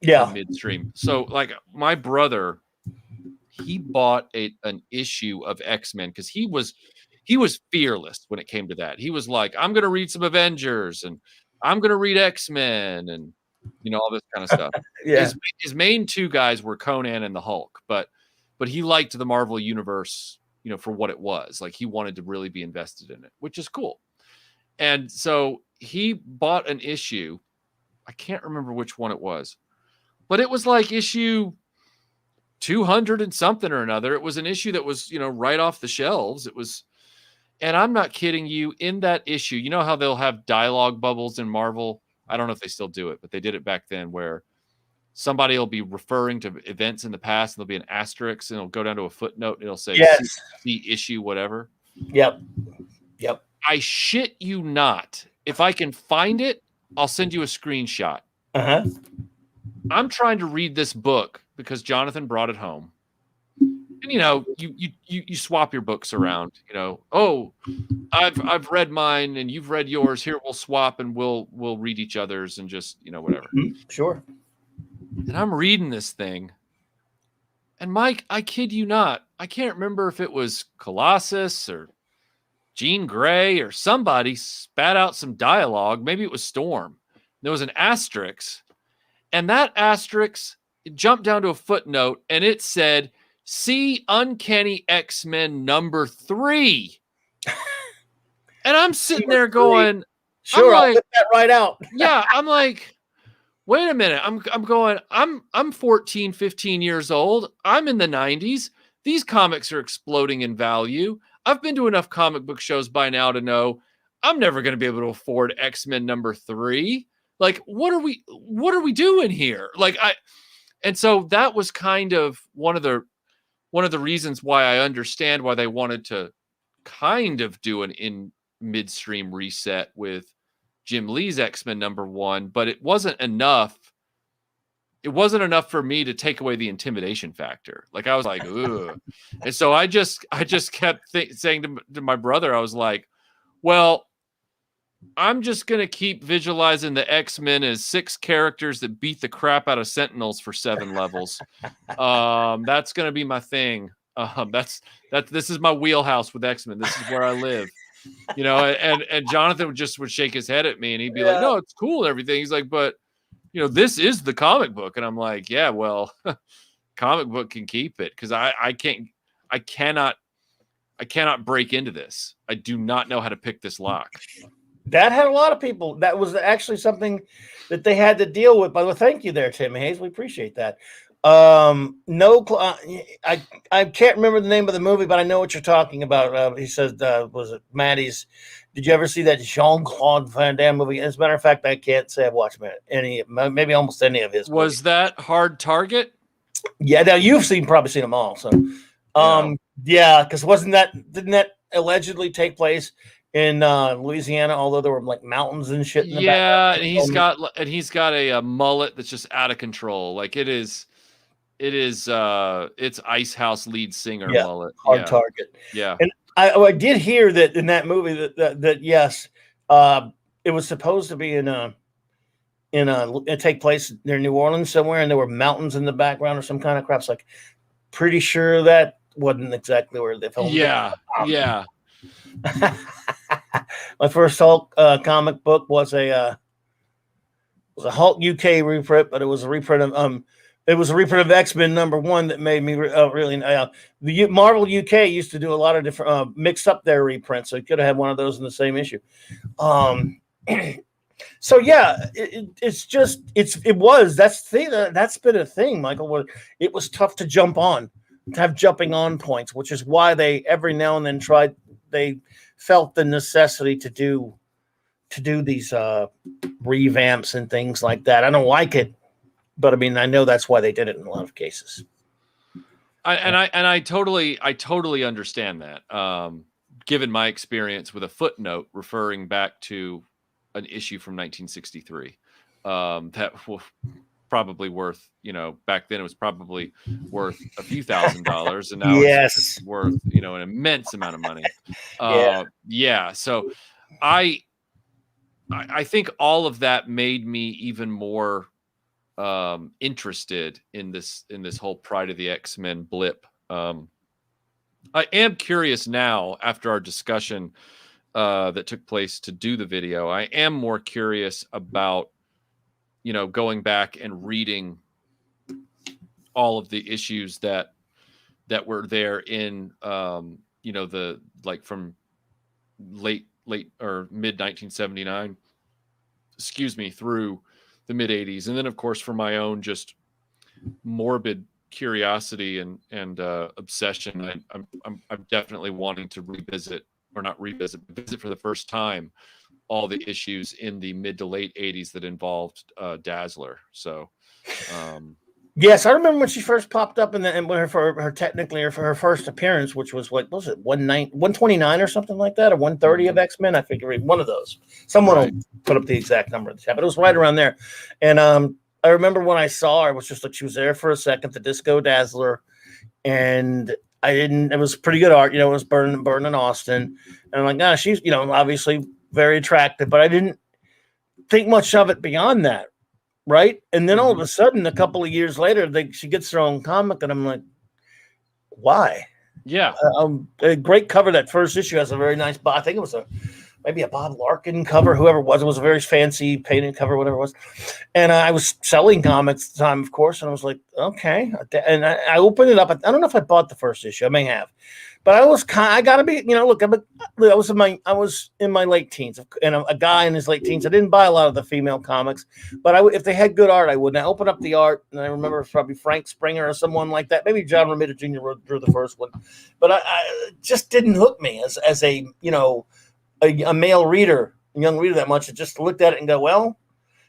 Speaker 2: Midstream. So like my brother, he bought an issue of X-Men because he was fearless when it came to that. He was like, I'm going to read some Avengers and I'm going to read X-Men and all this kind of stuff. His main two guys were Conan and the Hulk, but he liked the Marvel universe, for what it was. Like he wanted to really be invested in it, which is cool. And so he bought an issue. I can't remember which one it was, but it was like issue 200 and something or another. It was an issue that was, right off the shelves. It was, and I'm not kidding you, in that issue, you know how they'll have dialogue bubbles in Marvel? I don't know if they still do it, but they did it back then, where somebody will be referring to events in the past and there'll be an asterisk and it'll go down to a footnote and it'll say, see issue, whatever.
Speaker 1: Yep.
Speaker 2: I shit you not. If I can find it, I'll send you a screenshot. I'm trying to read this book because Jonathan brought it home. And you swap your books around, oh, I've read mine and you've read yours. Here we'll swap and we'll read each other's and just, whatever.
Speaker 1: Sure.
Speaker 2: And I'm reading this thing. And Mike, I kid you not, I can't remember if it was Colossus or Jean Grey or somebody spat out some dialogue. Maybe it was Storm. There was an asterisk. And that asterisk, it jumped down to a footnote and it said, see Uncanny X-Men #3. And I'm sitting there going,
Speaker 1: sure, I'll put that right out.
Speaker 2: Yeah, I'm like, wait a minute. I'm 14, 15 years old. I'm in the 90s. These comics are exploding in value. I've been to enough comic book shows by now to know I'm never going to be able to afford X-Men #3. Like, what are we doing here? And so that was kind of one of the reasons why I understand why they wanted to kind of do an in midstream reset with Jim Lee's X-Men #1, but it wasn't enough. It wasn't enough for me to take away the intimidation factor. Like I was like, ugh. And so I just kept saying to my brother, I was like, well, I'm just going to keep visualizing the X-Men as 6 characters that beat the crap out of Sentinels for 7 levels. That's going to be my thing. This is my wheelhouse with X-Men. This is where I live, and Jonathan would shake his head at me and he'd be like, no, it's cool and everything. He's like, but this is the comic book. And I'm like, yeah, well, comic book can keep it. Cause I cannot break into this. I do not know how to pick this lock.
Speaker 1: That had a lot of people. That was actually something that they had to deal with. By the way, thank you there, Tim Hayes. We appreciate that. I can't remember the name of the movie, but I know what you're talking about. He says, was it Maddie's? Did you ever see that Jean-Claude Van Damme movie? As a matter of fact, I can't say I've watched maybe almost any of his.
Speaker 2: Was that Hard Target?
Speaker 1: Yeah, now you've probably seen them all. So, because didn't that allegedly take place in Louisiana, although there were like mountains and shit in the back.
Speaker 2: And he's got a mullet that's just out of control. Like it's Ice House lead singer mullet.
Speaker 1: Hard Target.
Speaker 2: Yeah.
Speaker 1: And I did hear that in that movie that yes, it was supposed to be it take place near New Orleans somewhere, and there were mountains in the background or some kind of crap. It's like pretty sure that wasn't exactly where they filmed.
Speaker 2: Yeah.
Speaker 1: My first Hulk comic book was a Hulk UK reprint, but it was a reprint of X-Men #1 that made me really. The Marvel UK used to do a lot of different mix up their reprints, so you could have had one of those in the same issue. So yeah, that's been a thing, Michael. It was tough to jump on, to have jumping on points, which is why they every now and then tried they felt the necessity to do these revamps and things like that. I don't like it, but I mean, I know that's why they did it in a lot of cases.
Speaker 2: I totally understand that. Given my experience with a footnote referring back to an issue from 1963, that was probably worth, back then it was probably worth a few $1,000s, and now it's worth, an immense amount of money. Yeah. So I think all of that made me even more interested in this whole Pride of the X-Men blip. I am curious now, after our discussion that took place to do the video, I am more curious about, going back and reading all of the issues that were there in, the, like, from late or mid 1979, through the mid 80s. And then, of course, for my own just morbid curiosity and obsession, I'm definitely wanting to visit for the first time all the issues in the mid to late 80s that involved Dazzler. So
Speaker 1: yes, I remember when she first popped up and for her first appearance, which was, what was it, 129 or something like that, or 130 of X-Men. I figure one of those. Someone will put up the exact number of the chat, but it was right around there. And I remember when I saw her, it was just like she was there for a second, the Disco Dazzler, and it was pretty good art, it was Byrne and Austin, and I'm like, gosh, she's, obviously very attractive, but I didn't think much of it beyond that. Right. And then all of a sudden, a couple of years later, she gets her own comic, and I'm like, why?
Speaker 2: Yeah.
Speaker 1: A great cover. That first issue has a very nice, I think it was maybe a Bob Larkin cover, whoever it was a very fancy painted cover, whatever it was. And I was selling comics at the time, of course. And I was like, okay. And I opened it up. I don't know if I bought the first issue. I may have. But I gotta be, look, I was in my late teens, and a guy in his late teens. I didn't buy a lot of the female comics, but if they had good art, I would. And I opened up the art, and I remember it was probably Frank Springer or someone like that. Maybe John Romita Jr. drew the first one, but I just didn't hook me as a a male reader, a young reader, that much. I just looked at it and go, well,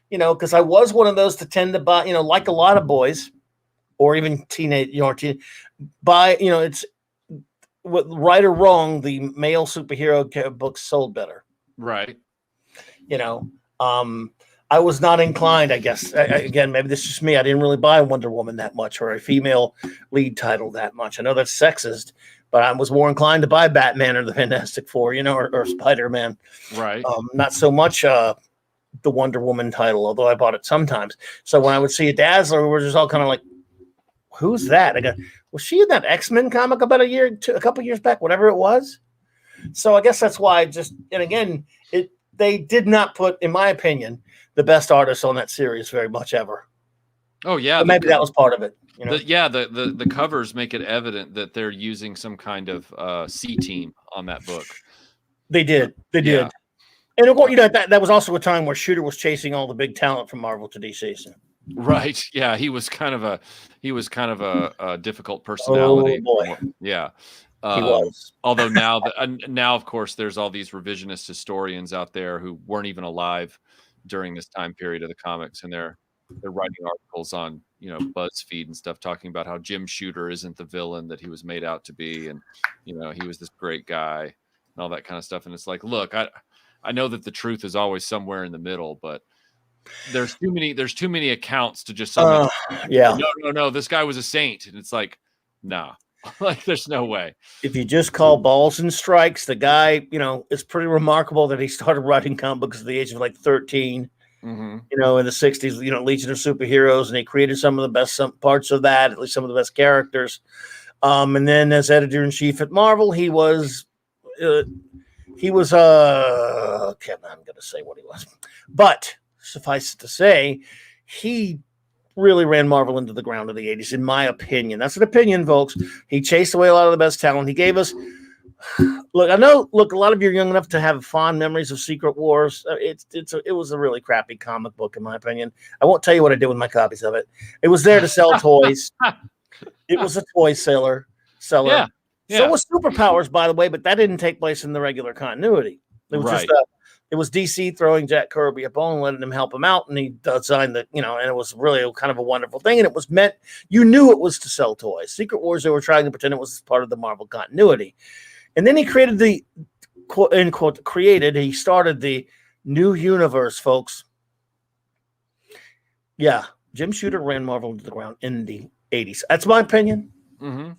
Speaker 1: because I was one of those to tend to buy, like a lot of boys, or even teenage, buy, it's. Right or wrong, the male superhero books sold better.
Speaker 2: Right.
Speaker 1: I was not inclined, I guess. Again, maybe this is just me. I didn't really buy Wonder Woman that much, or a female lead title that much. I know that's sexist, but I was more inclined to buy Batman or the Fantastic Four, or Spider-Man.
Speaker 2: Right.
Speaker 1: Not so much the Wonder Woman title, although I bought it sometimes. So when I would see a Dazzler, we were just all kind of like, who's that? I go, was she in that X-Men comic about a couple years back, whatever it was? So I guess that's why and again, they did not put, in my opinion, the best artists on that series very much ever.
Speaker 2: Oh yeah.
Speaker 1: But maybe that was part of it.
Speaker 2: The covers make it evident that they're using some kind of C team on that book.
Speaker 1: They did. And of course, that was also a time where Shooter was chasing all the big talent from Marvel to DC. So.
Speaker 2: Right. Yeah. He was kind of a difficult personality.
Speaker 1: Oh boy.
Speaker 2: Yeah.
Speaker 1: He was.
Speaker 2: Although now, of course, there's all these revisionist historians out there who weren't even alive during this time period of the comics, and they're writing articles on, BuzzFeed and stuff, talking about how Jim Shooter isn't the villain that he was made out to be, and he was this great guy and all that kind of stuff. And it's like, look, I know that the truth is always somewhere in the middle, but there's too many accounts to just no, this guy was a saint, and it's like, nah. Like, there's no way. If
Speaker 1: you just call balls and strikes, the guy, it's pretty remarkable that he started writing comic books at the age of like 13.
Speaker 2: Mm-hmm.
Speaker 1: In the 60s, Legion of Superheroes, and he created some of the best parts of that, at least some of the best characters. And then as editor-in-chief at Marvel, he was okay, I'm not going to say what he was, but suffice it to say, he really ran Marvel into the ground in the 80s, in my opinion. That's an opinion, folks. He chased away a lot of the best talent. He gave us, a lot of you are young enough to have fond memories of Secret Wars. It was a really crappy comic book, in my opinion. I won't tell you what I did with my copies of it. It was there to sell toys. It was a toy seller.
Speaker 2: Yeah.
Speaker 1: So
Speaker 2: Yeah.
Speaker 1: was Superpowers, by the way, but that didn't take place in the regular continuity. It was
Speaker 2: Right.
Speaker 1: just it was DC throwing Jack Kirby a bone, letting him help him out, and he designed the, and it was really kind of a wonderful thing. And it was meant, you knew it was to sell toys. Secret Wars, they were trying to pretend it was part of the Marvel continuity. And then he created the, quote unquote, he started the new universe, folks. Yeah, Jim Shooter ran Marvel into the ground in the 80s. That's my opinion.
Speaker 2: Mm-hmm.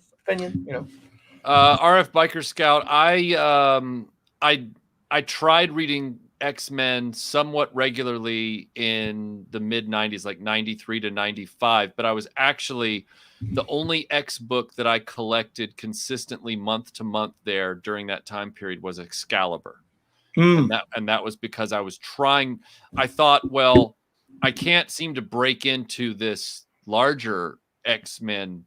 Speaker 1: RF
Speaker 2: Biker Scout. I tried reading X-Men somewhat regularly in the mid 90s, like 93 to 95, but I was actually the only X book that I collected consistently month to month there during that time period was Excalibur. And that was because I was trying. I thought, well, I can't seem to break into this larger X-Men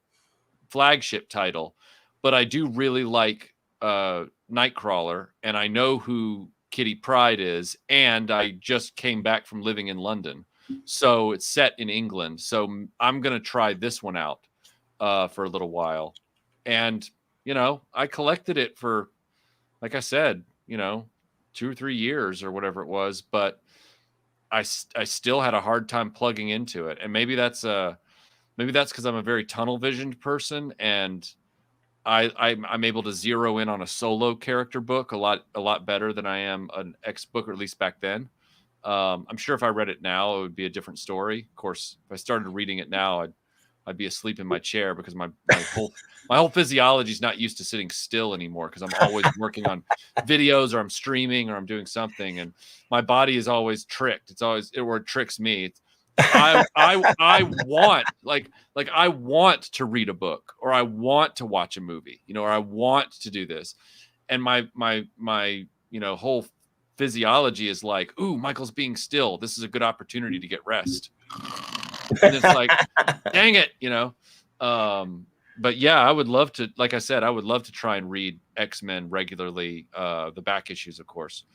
Speaker 2: flagship title, but I do really like Nightcrawler, and I know who Kitty Pryde is, and I just came back from living in London, so it's set in England. So I'm gonna try this one out for a little while, and I collected it for, like I said, 2 or 3 years or whatever it was, but I still had a hard time plugging into it, and maybe that's because I'm a very tunnel visioned person, and I'm able to zero in on a solo character book a lot better than I am an X book, or at least back then. I'm sure if I read it now, it would be a different story. Of course, if I started reading it now, I'd be asleep in my chair because my whole physiology is not used to sitting still anymore, because I'm always working on videos, or I'm streaming, or I'm doing something, and my body is always tricked. It tricks me. I want I want to read a book, or I want to watch a movie, or I want to do this, and my whole physiology is like, ooh, Michael's being still. This is a good opportunity to get rest. And it's like, dang it, But yeah, I would love to. Like I said, I would love to try and read X-Men regularly, the back issues, of course,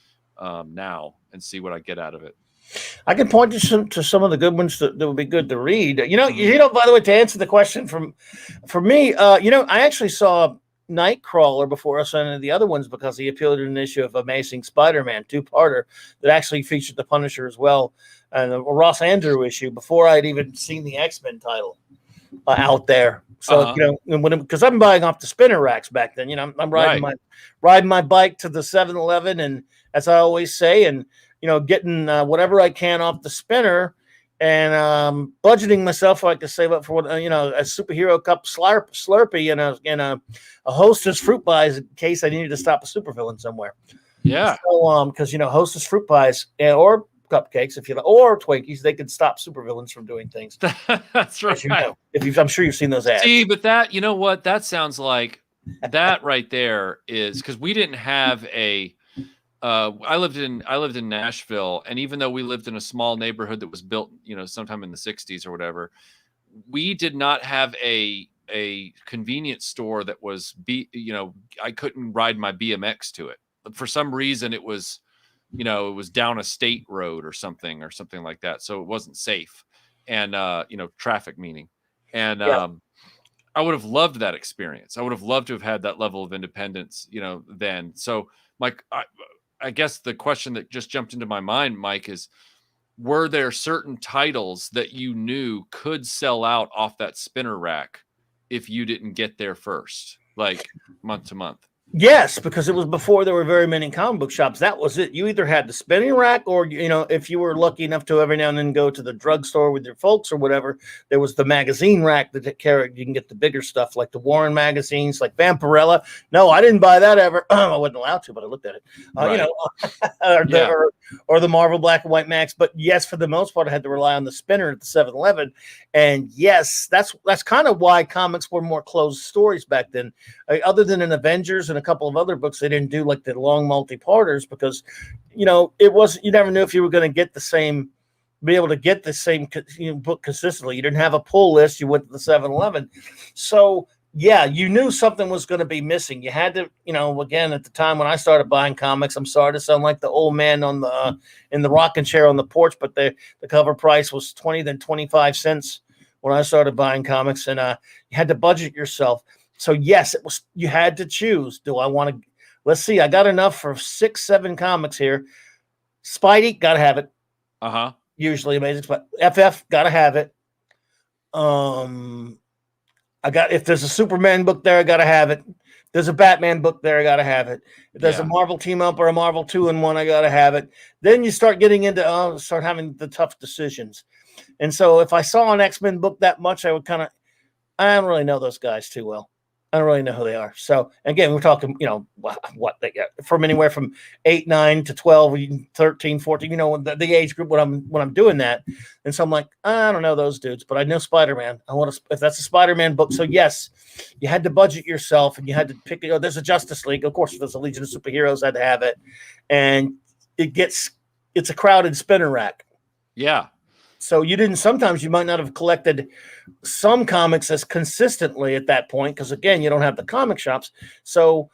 Speaker 2: now, and see what I get out of it.
Speaker 1: I can point to some of the good ones that would be good to read. By the way, to answer the question for me, I actually saw Nightcrawler before I saw any of the other ones, because he appeared in an issue of Amazing Spider-Man 2-parter that actually featured the Punisher as well, and a Ross Andrew issue before I'd even seen the X-Men title out there. So because I'm buying off the spinner racks back then, I'm riding my bike to the 7-Eleven, and as I always say, and getting whatever I can off the spinner, and budgeting myself so I could save up for a superhero cup Slurpee and a Hostess fruit pies in case I needed to stop a supervillain somewhere.
Speaker 2: Yeah.
Speaker 1: So because Hostess fruit pies or cupcakes, if you like, or Twinkies, they could stop supervillains from doing things.
Speaker 2: That's right.
Speaker 1: I'm sure you've seen those ads.
Speaker 2: See, but that, what that sounds like, that right there is, because we didn't have a. I lived in Nashville, and even though we lived in a small neighborhood that was built, sometime in the 60s or whatever, we did not have a convenience store that was I couldn't ride my BMX to it. For some reason, it was down a state road or something like that, so it wasn't safe, and traffic meaning, and I would have loved that experience. I would have loved to have had that level of independence, then. So, Mike, I guess the question that just jumped into my mind, Mike, is, were there certain titles that you knew could sell out off that spinner rack if you didn't get there first, like month to month?
Speaker 1: Yes, because it was before there were very many comic book shops. That was it. You either had the spinning rack, or if you were lucky enough to every now and then go to the drugstore with your folks or whatever, there was the magazine rack that carried. You can get the bigger stuff like the Warren magazines, like Vampirella. No, I didn't buy that ever. I wasn't allowed to, but I looked at it.
Speaker 2: Right.
Speaker 1: Or the Marvel Black and White Max. But yes, for the most part, I had to rely on the spinner at the 7-Eleven. And yes, that's kind of why comics were more closed stories back then. Other than in Avengers and a couple of other books, they didn't do like the long multi-parters, because it was, you never knew if you were going to get be able to get the same book consistently. You didn't have a pull list. You went to the 7-Eleven. So yeah, you knew something was going to be missing. You had to, again, at the time when I started buying comics, I'm sorry to sound like the old man on in the rocking chair on the porch, but the cover price was 20 then 25 cents when I started buying comics, and you had to budget yourself. So yes, it was. You had to choose. Do I want to? Let's see. I got enough for 6, 7 comics here. Spidey, gotta have it. Usually Amazing, but FF, gotta have it. I got, if there's a Superman book there, I gotta have it. If there's a Batman book there, I gotta have it. If there's a Marvel team up or a Marvel 2-in-1, I gotta have it. Then you start getting into start having the tough decisions. And so if I saw an X-Men book that much, I would kind of, I don't really know those guys too well. I don't really know who they are. So again, we're talking, you know, what they get from anywhere from 8, 9 to 12, 13, 14, you know, the age group when I'm doing that. And so I'm like, I don't know those dudes, but I know Spider-Man. I want to, if that's a Spider-Man book. So yes, you had to budget yourself and you had to pick, you know, there's a Justice League. Of course, there's a Legion of Superheroes, had to have it. And it's a crowded spinner rack.
Speaker 2: Yeah.
Speaker 1: So you didn't, sometimes you might not have collected some comics as consistently at that point, because again, you don't have the comic shops. So,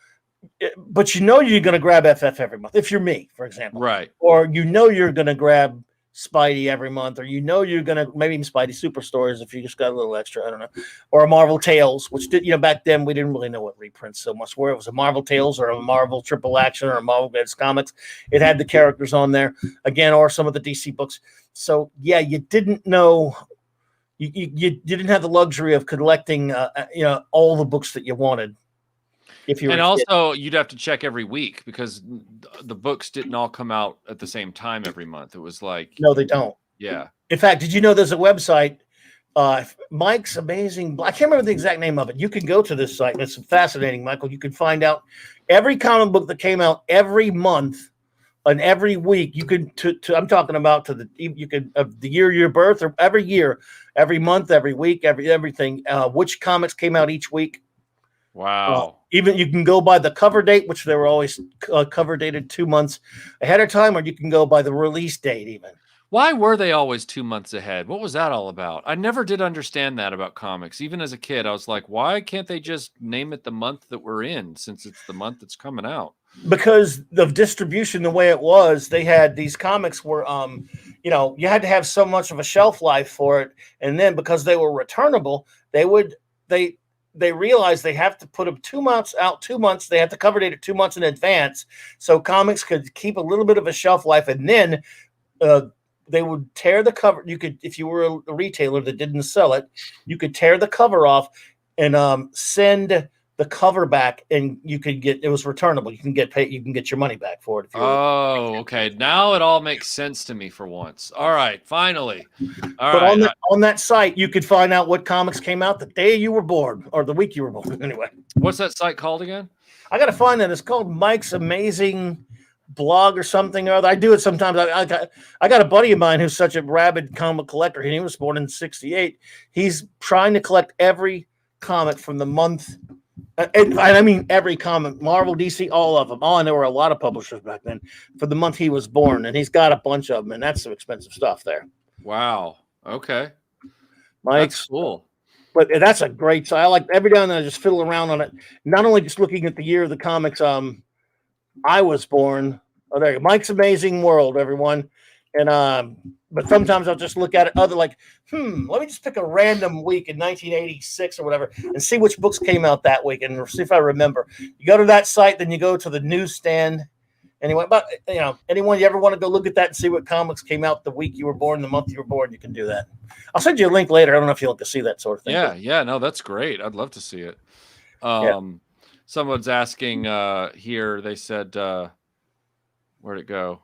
Speaker 1: but you know you're going to grab FF every month, if you're me, for example.
Speaker 2: Right.
Speaker 1: Or you know you're going to grab Spidey every month, or you know you're going to, maybe even Spidey Superstores if you just got a little extra, I don't know. Or a Marvel Tales, which did, you know, back then we didn't really know what reprints so much were. It was a Marvel Tales or a Marvel Triple Action or a Marvel Advanced Comics. It had the characters on there, again, or some of the DC books. So yeah, you didn't know, you didn't have the luxury of collecting, you know, all the books that you wanted. If you,
Speaker 2: and also you'd have to check every week because the books didn't all come out at the same time every month. It was like,
Speaker 1: no, they don't.
Speaker 2: Yeah.
Speaker 1: In fact, did you know there's a website, Mike's Amazing, I can't remember the exact name of it. You can go to this site. It's fascinating, Michael. You can find out every comic book that came out every month and every week. You could, I'm talking about to the, you could, the year of your birth, or every year, every month, every week, everything, which comics came out each week.
Speaker 2: Wow.
Speaker 1: Even you can go by the cover date, which they were always cover dated 2 months ahead of time, or you can go by the release date even.
Speaker 2: Why were they always 2 months ahead? What was that all about? I never did understand that about comics. Even as a kid, I was like, why can't they just name it the month that we're in, since it's the month that's coming out?
Speaker 1: Because of distribution, the way it was, they had these comics were, you know, you had to have so much of a shelf life for it. And then because they were returnable, they realized they have to put them 2 months out, 2 months. They have to cover date it 2 months in advance. So comics could keep a little bit of a shelf life. And then they would tear the cover. You could, if you were a retailer that didn't sell it, you could tear the cover off and send the cover back, and you could get, it was returnable. You can get paid. You can get your money back for it. If you
Speaker 2: okay. Now it all makes sense to me for once. All right. Finally. All
Speaker 1: but
Speaker 2: right.
Speaker 1: on that site, you could find out what comics came out the day you were born or the week you were born. Anyway,
Speaker 2: what's that site called again?
Speaker 1: I got to find that. It's called Mike's Amazing Blog or something or other. I do it sometimes. I got a buddy of mine who's such a rabid comic collector. He was born in '68. He's trying to collect every comic from the month. And I mean, every comic, Marvel, DC, all of them. Oh, and there were a lot of publishers back then for the month he was born. And he's got a bunch of them. And that's some expensive stuff there.
Speaker 2: Wow. Okay.
Speaker 1: Mike's
Speaker 2: that's cool.
Speaker 1: But that's a great site. I like every now and then I just fiddle around on it. Not only just looking at the year of the comics I was born. Oh, there you go. Mike's Amazing World, everyone. And but sometimes I'll just look at it other like, let me just pick a random week in 1986 or whatever and see which books came out that week and see if I remember. You go to that site, then you go to the newsstand. Anyway, but you know, anyone you ever want to go look at that and see what comics came out the week you were born, the month you were born, you can do that. I'll send you a link later. I don't know if you'll like to see that sort of thing.
Speaker 2: Yeah, no, that's great. I'd love to see it. Someone's asking here. They said, where'd it go?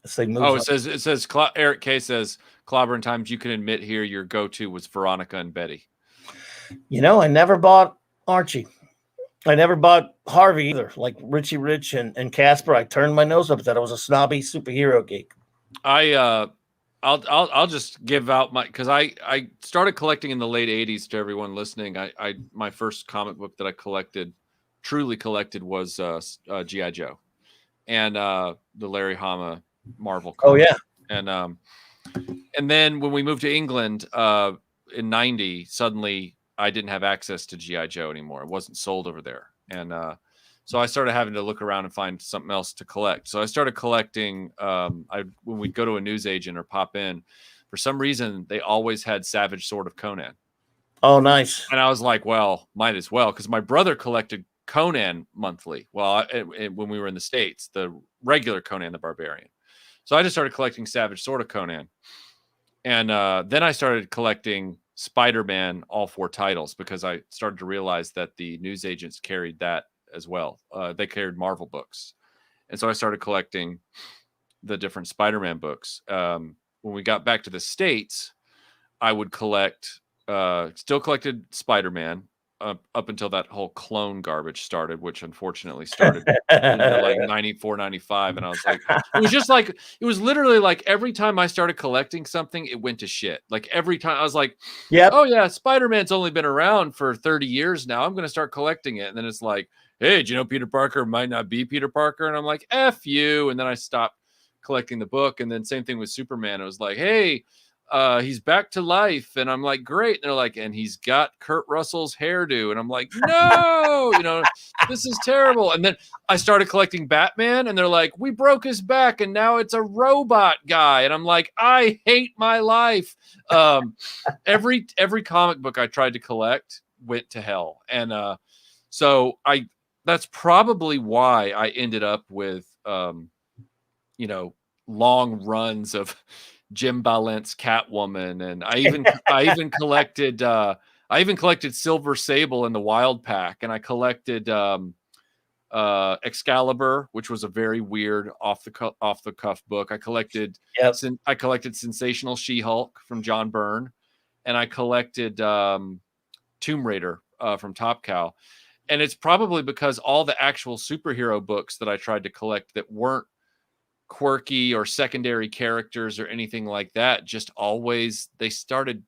Speaker 2: It says Eric K says, Clobbern times you can admit here your go-to was Veronica and Betty.
Speaker 1: You know, I never bought Archie. I never bought Harvey either. Like Richie Rich and Casper, I turned my nose up at that. I was a snobby superhero geek.
Speaker 2: I'll just give out because I started collecting in the late 80s. To everyone listening, my first comic book that I truly collected was G.I. Joe and the Larry Hama Marvel comic.
Speaker 1: Oh yeah.
Speaker 2: And then when we moved to England in 90, suddenly I didn't have access to G.I. Joe anymore. It wasn't sold over there. And so I started having to look around and find something else to collect. So I started collecting when we'd go to a newsagent or pop in, for some reason, they always had Savage Sword of Conan.
Speaker 1: Oh, nice.
Speaker 2: And I was like, well, might as well, because my brother collected Conan monthly. Well, when we were in the States, the regular Conan the Barbarian. So I just started collecting Savage Sword of Conan. And then I started collecting Spider-Man, all 4 titles, because I started to realize that the newsagents carried that as well. They carried Marvel books. And so I started collecting the different Spider-Man books. When we got back to the States, I would collect, still collected Spider-Man up until that whole clone garbage started, which unfortunately started in like 94, 95. And I was like, it was literally like every time I started collecting something, it went to shit. Like every time I was like,
Speaker 1: Yep.
Speaker 2: oh yeah, Spider-Man's only been around for 30 years now. I'm going to start collecting it. And then it's like, hey, do you know Peter Parker might not be Peter Parker? And I'm like, F you. And then I stopped collecting the book. And then same thing with Superman. It was like, hey, he's back to life. And I'm like, great. And they're like, and he's got Kurt Russell's hairdo. And I'm like, no, this is terrible. And then I started collecting Batman, and they're like, we broke his back and now it's a robot guy. And I'm like, I hate my life. Every comic book I tried to collect went to hell. And so that's probably why I ended up with long runs of Jim Balent's Catwoman, and I even collected Silver Sable in the Wild Pack, and I collected Excalibur, which was a very weird off the cuff book. I collected Sensational She-Hulk from John Byrne, and I collected Tomb Raider from Top Cow. And it's probably because all the actual superhero books that I tried to collect that weren't quirky or secondary characters or anything like that, just always, they started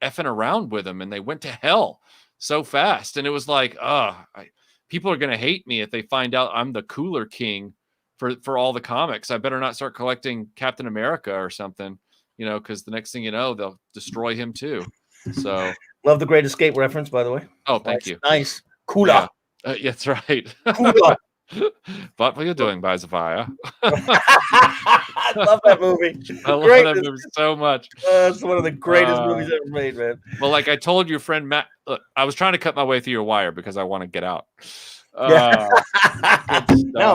Speaker 2: effing around with them and they went to hell so fast. And it was like, people are going to hate me if they find out I'm the cooler king for all the comics. I better not start collecting Captain America or something, because the next thing you know, they'll destroy him too. So
Speaker 1: love the Great Escape reference, by the way.
Speaker 2: Oh, thank you.
Speaker 1: Nice. Cooler.
Speaker 2: Yeah, that's right.
Speaker 1: Cooler.
Speaker 2: What were you doing, Bizafire?
Speaker 1: I love that movie.
Speaker 2: I love that movie so much.
Speaker 1: It's one of the greatest movies ever made, man.
Speaker 2: Well, like I told your friend Matt, look, I was trying to cut my way through your wire because I want to get out.
Speaker 1: Now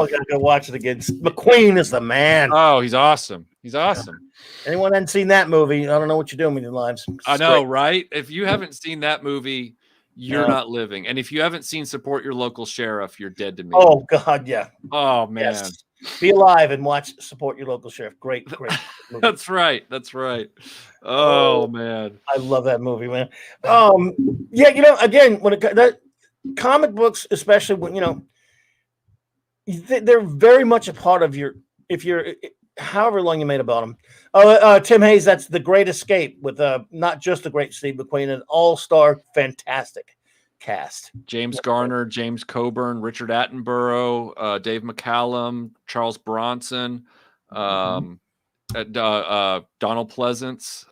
Speaker 1: we gotta go watch it again. McQueen is the man.
Speaker 2: Oh, he's awesome. He's awesome.
Speaker 1: Anyone hadn't seen that movie, I don't know what you're doing with your lives.
Speaker 2: I know, right? If you haven't seen that movie, you're not living. And if you haven't seen Support Your Local Sheriff, you're dead to me.
Speaker 1: Oh God, yeah.
Speaker 2: Oh man.
Speaker 1: Yes. Be alive and watch Support Your Local Sheriff. Great movie.
Speaker 2: That's right. Oh man.
Speaker 1: I love that movie, man. Yeah, again, when that comic books, especially when they're very much a part of your, if you're however long you made about them. Tim Hayes, that's The Great Escape with not just the great Steve McQueen, an all-star fantastic cast.
Speaker 2: James Garner, James Coburn, Richard Attenborough, Dave McCallum, Charles Bronson, Donald Pleasance,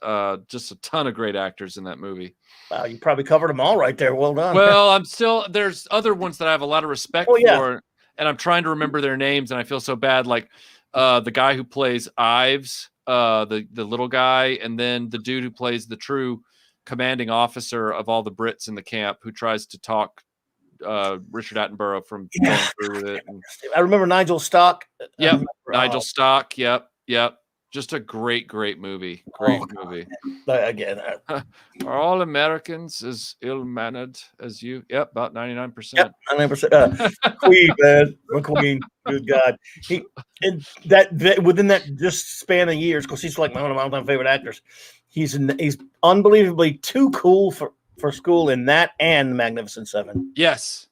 Speaker 2: just a ton of great actors in that movie.
Speaker 1: Wow, you probably covered them all right there. Well done.
Speaker 2: Well, there's other ones that I have a lot of respect for, and I'm trying to remember their names, and I feel so bad. Like the guy who plays Ives, the little guy, and then the dude who plays the true commanding officer of all the Brits in the camp, who tries to talk Richard Attenborough from going through with it. And,
Speaker 1: I remember Nigel Stock.
Speaker 2: Yep, Nigel Stock. Yep. Just a great maybe. Great movie.
Speaker 1: Again,
Speaker 2: are all Americans as ill-mannered as you? Yep, about 99%.
Speaker 1: Yep, 99%. Queen, man, McQueen. Good God, within that just span of years, because he's like one of my all-time favorite actors. He's unbelievably too cool for school in that and The Magnificent Seven.
Speaker 2: Yes.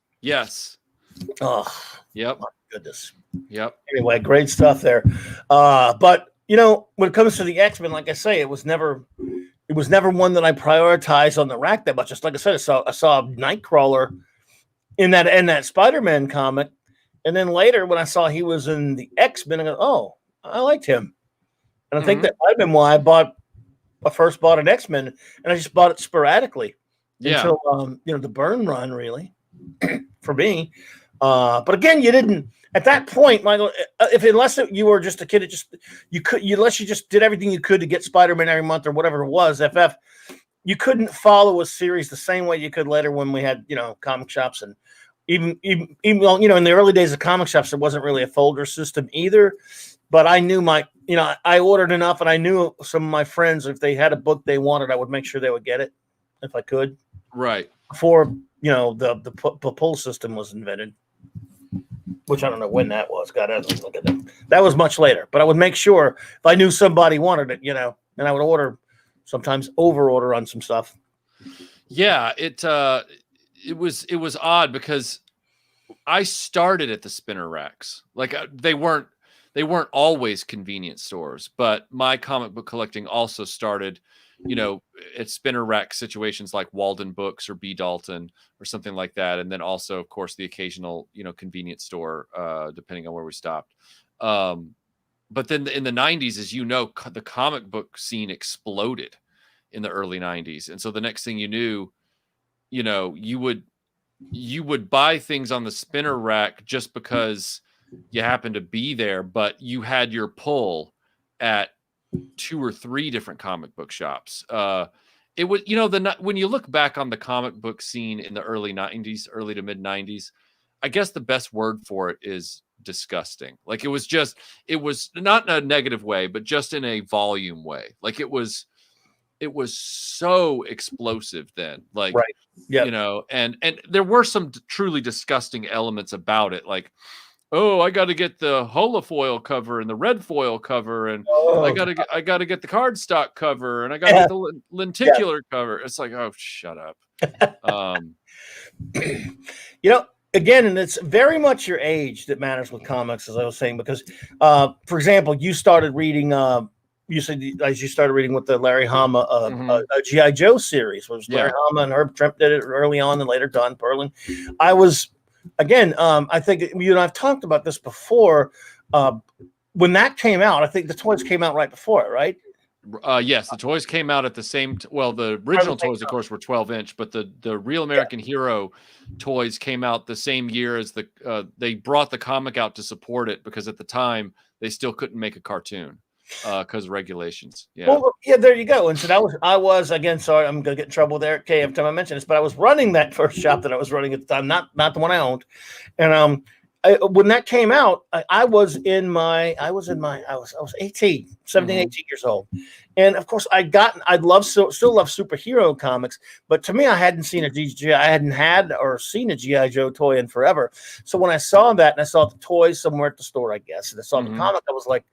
Speaker 1: Oh,
Speaker 2: yep.
Speaker 1: My goodness.
Speaker 2: Yep.
Speaker 1: Anyway, great stuff there. But when it comes to the X-Men, like I say, it was never one that I prioritized on the rack that much. Just like I said, I saw Nightcrawler in that Spider-Man comic, and then later when I saw he was in the X-Men, I go, oh, I liked him, and I think that might have been why I first bought an X-Men, and I just bought it sporadically until the Byrne run really for me. But again, you didn't at that point, Michael. Unless you were just a kid, unless you just did everything you could to get Spider-Man every month or whatever it was, FF. you couldn't follow a series the same way you could later when we had, comic shops. And even well, in the early days of comic shops, there wasn't really a folder system either. But I knew I ordered enough, and I knew some of my friends, if they had a book they wanted, I would make sure they would get it if I could.
Speaker 2: Right.
Speaker 1: Before, the pull system was invented, which I don't know when that was. God, I don't look at that. That was much later. But I would make sure if I knew somebody wanted it, and I would order, sometimes over order on some stuff.
Speaker 2: Yeah, it was odd because I started at the spinner racks. Like they weren't always convenience stores, but my comic book collecting also started, at spinner rack situations like Walden Books or B. Dalton or something like that. And then also, of course, the occasional, convenience store, depending on where we stopped. But then in the 90s, as the comic book scene exploded in the early 90s. And so the next thing you knew, you would buy things on the spinner rack just because you happened to be there, but you had your pull at 2 or 3 different comic book shops. It was, when you look back on the comic book scene in the early 90s, early to mid 90s, I guess the best word for it is disgusting. Like it was not in a negative way, but just in a volume way. Like it was so explosive then, like,
Speaker 1: right. Yeah.
Speaker 2: And there were some truly disgusting elements about it. Like, oh, I got to get the holofoil cover and the red foil cover, and I got to get the cardstock cover, and I got to get the lenticular cover. It's like, oh, shut up.
Speaker 1: Again, and it's very much your age that matters with comics, as I was saying, because, for example, you started reading. You said as you started reading with the Larry Hama, a G.I. Joe series, was Larry Hama and Herb Trimpe did it early on, and later Don Perlin. I was. Again, I think you and I've talked about this before. When that came out, I think the toys came out right before it, right?
Speaker 2: Yes, the toys came out at the same. Well, the original toys, of course, were 12-inch, but the Real American Hero toys came out the same year as they brought the comic out to support it, because at the time they still couldn't make a cartoon because of regulations. Yeah.
Speaker 1: Well, yeah, there you go. And so I was again. Sorry, I'm gonna get in trouble there. Okay, every time I mention this, but I was running that first shop that I was running at the time, not the one I owned. And when that came out, I was 18, 17, 18 years old. And of course still love superhero comics, but to me, I hadn't seen I hadn't had or seen a G.I. Joe toy in forever. So when I saw that, and I saw the toys somewhere at the store, I guess, and I saw the comic, I was like,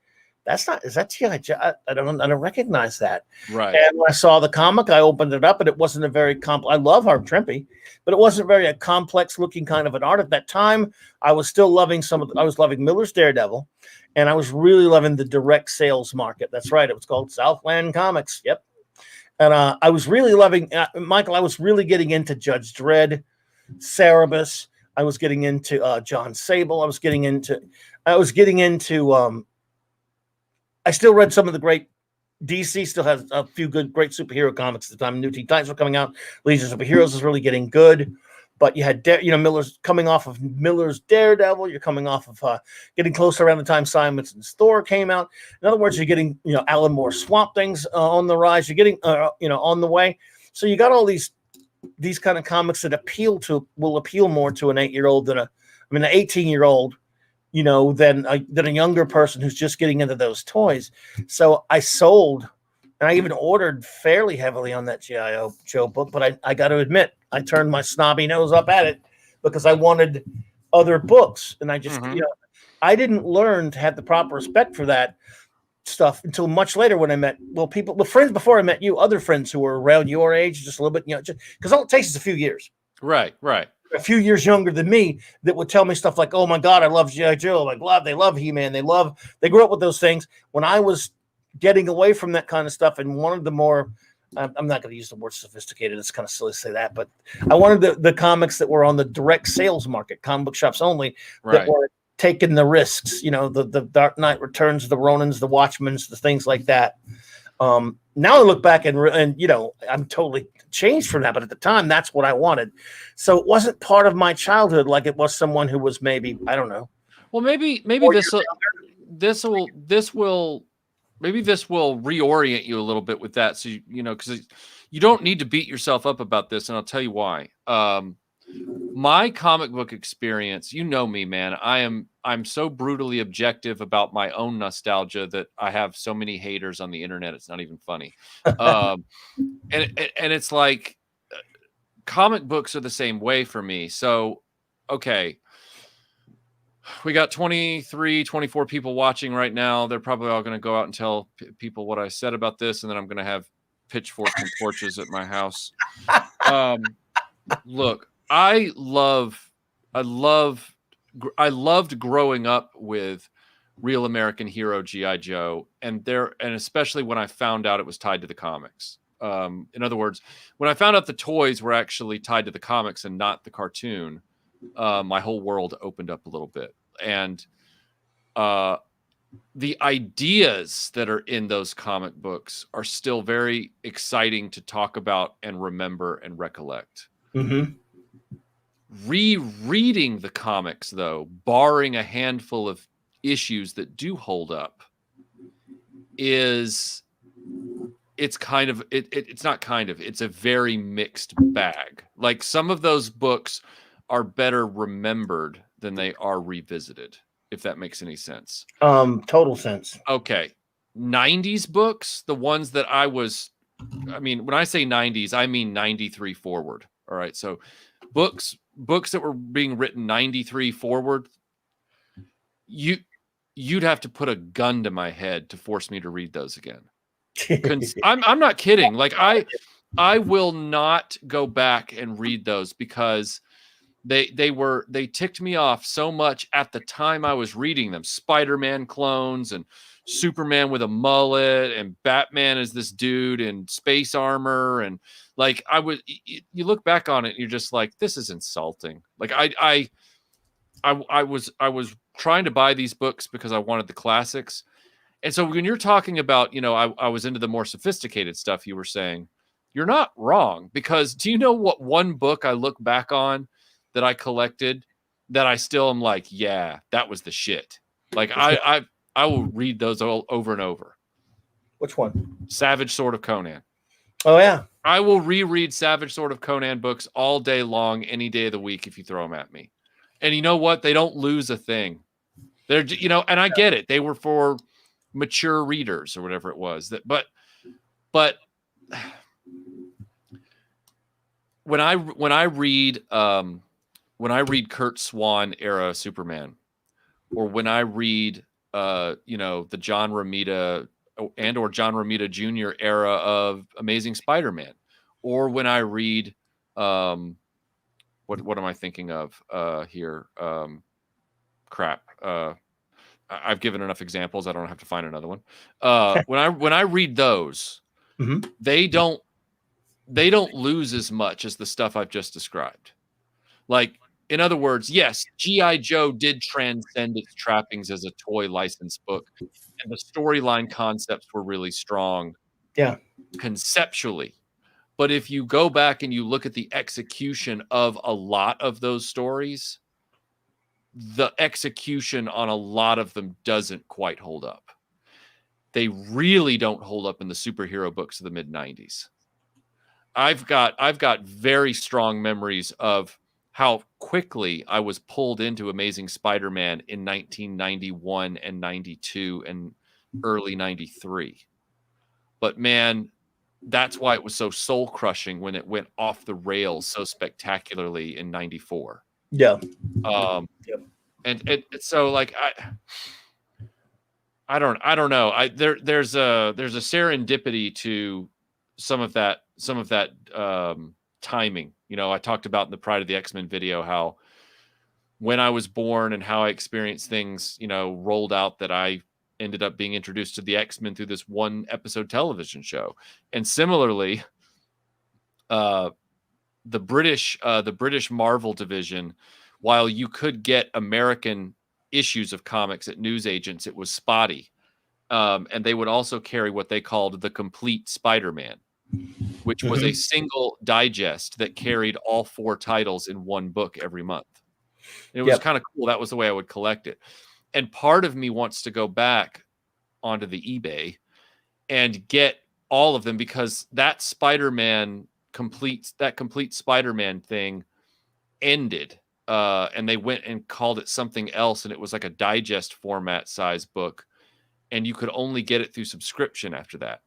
Speaker 1: is that G.I. Joe? I don't recognize that.
Speaker 2: Right.
Speaker 1: And when I saw the comic, I opened it up, and it wasn't a very I love Herb Trimpe, but it wasn't very a complex looking kind of an art at that time. I was still loving I was loving Miller's Daredevil, and I was really loving the direct sales market. That's right. It was called Southland Comics. Yep. And I was really loving Michael. I was really getting into Judge Dredd, Cerebus. I was getting into John Sable. I was getting into I still read some of the great. DC still has a few great superhero comics at the time. New Teen Titans were coming out. Legion of Superheroes was really getting good. But you had, Miller's coming off of Miller's Daredevil. You're coming off of getting closer around the time Simonson's Thor came out. In other words, you're getting, Alan Moore's Swamp Things on the rise. You're getting, on the way. So you got all these kind of comics that will appeal more to an 8-year-old an 18-year-old. Than a younger person who's just getting into those toys. So I sold, and I even ordered fairly heavily on that G.I. Joe book, but I got to admit, I turned my snobby nose up at it because I wanted other books. And I just, I didn't learn to have the proper respect for that stuff until much later when I met, friends before I met you, other friends who were around your age, just a little bit, because all it takes is a few years.
Speaker 2: Right.
Speaker 1: A few years younger than me that would tell me stuff like, oh my God, I love G.I. Joe. They love He-Man. They grew up with those things. When I was getting away from that kind of stuff and wanted the more, I'm not going to use the word sophisticated. It's kind of silly to say that, but I wanted the comics that were on the direct sales market, comic book shops only, that were taking the risks, the Dark Knight Returns, the Ronins, the Watchmens, the things like that. Now I look back and I'm totally changed from that, but at the time that's what I wanted. So it wasn't part of my childhood like it was someone who was maybe, I don't know.
Speaker 2: Well, maybe this will reorient you a little bit with that. So because you don't need to beat yourself up about this, and I'll tell you why. My comic book experience, you know me, man. I'm so brutally objective about my own nostalgia that I have so many haters on the internet. It's not even funny. And it's like comic books are the same way for me. So, okay, we got 23, 24 people watching right now. They're probably all going to go out and tell people what I said about this, and then I'm going to have pitchforks and torches at my house. Look, I loved growing up with Real American Hero G.I. Joe, and especially when I found out it was tied to the comics. In other words, when I found out the toys were actually tied to the comics and not the cartoon, my whole world opened up a little bit. And the ideas that are in those comic books are still very exciting to talk about and remember and recollect.
Speaker 1: Mm-hmm.
Speaker 2: Rereading the comics, though, barring a handful of issues that do hold up, it's a very mixed bag. Like, some of those books are better remembered than they are revisited, if that makes any sense.
Speaker 1: Total sense.
Speaker 2: Okay. 90s books, the ones that when I say 90s, I mean 93 forward. All right. So books that were being written 93 forward, you'd have to put a gun to my head to force me to read those again. I'm not kidding. Like, I will not go back and read those because they ticked me off so much at the time I was reading them. Spider-Man clones and Superman with a mullet and Batman as this dude in space armor, and like, you look back on it and you're just like, this is insulting. Like, I was trying to buy these books because I wanted the classics. And so when you're talking about, I was into the more sophisticated stuff you were saying, you're not wrong, because do you know what one book I look back on that I collected that I still am like, yeah, that was the shit. Like, I will read those all over and over.
Speaker 1: Which one?
Speaker 2: Savage Sword of Conan.
Speaker 1: Oh, yeah.
Speaker 2: I will reread Savage Sword of Conan books all day long, any day of the week, if you throw them at me. And you know what? They don't lose a thing. They're, and I get it. They were for mature readers or whatever it was. But when I read Kurt Swan era Superman, or when I read the John Romita or John Romita Jr. era of Amazing Spider-Man, or when I read what am I thinking of here? I've given enough examples. I don't have to find another one. When I read those,
Speaker 1: mm-hmm.
Speaker 2: they don't lose as much as the stuff I've just described. Like, in other words, yes, G.I. Joe did transcend its trappings as a toy license book, and the storyline concepts were really strong.
Speaker 1: Yeah.
Speaker 2: Conceptually. But if you go back and you look at the execution of a lot of those stories, the execution on a lot of them doesn't quite hold up. They really don't hold up in the superhero books of the mid-90s. I've got very strong memories of how quickly I was pulled into Amazing Spider-Man in 1991 and 92 and early 93. But man, that's why it was so soul-crushing when it went off the rails so spectacularly in 94.
Speaker 1: Yeah.
Speaker 2: Yep. And so, like, I don't know. There's a serendipity to some of that timing. I talked about in the Pride of the X-Men video how when I was born and how I experienced things, rolled out, that I ended up being introduced to the X-Men through this one episode television show. And similarly, the British Marvel division, while you could get American issues of comics at newsagents, it was spotty. And they would also carry what they called the Complete Spider-Man, which was a single digest that carried all 4 titles in one book every month. And it was kind of cool. That was the way I would collect it. And part of me wants to go back onto the eBay and get all of them, because that complete Spider-Man thing ended. And they went and called it something else, and it was like a digest format size book, and you could only get it through subscription after that.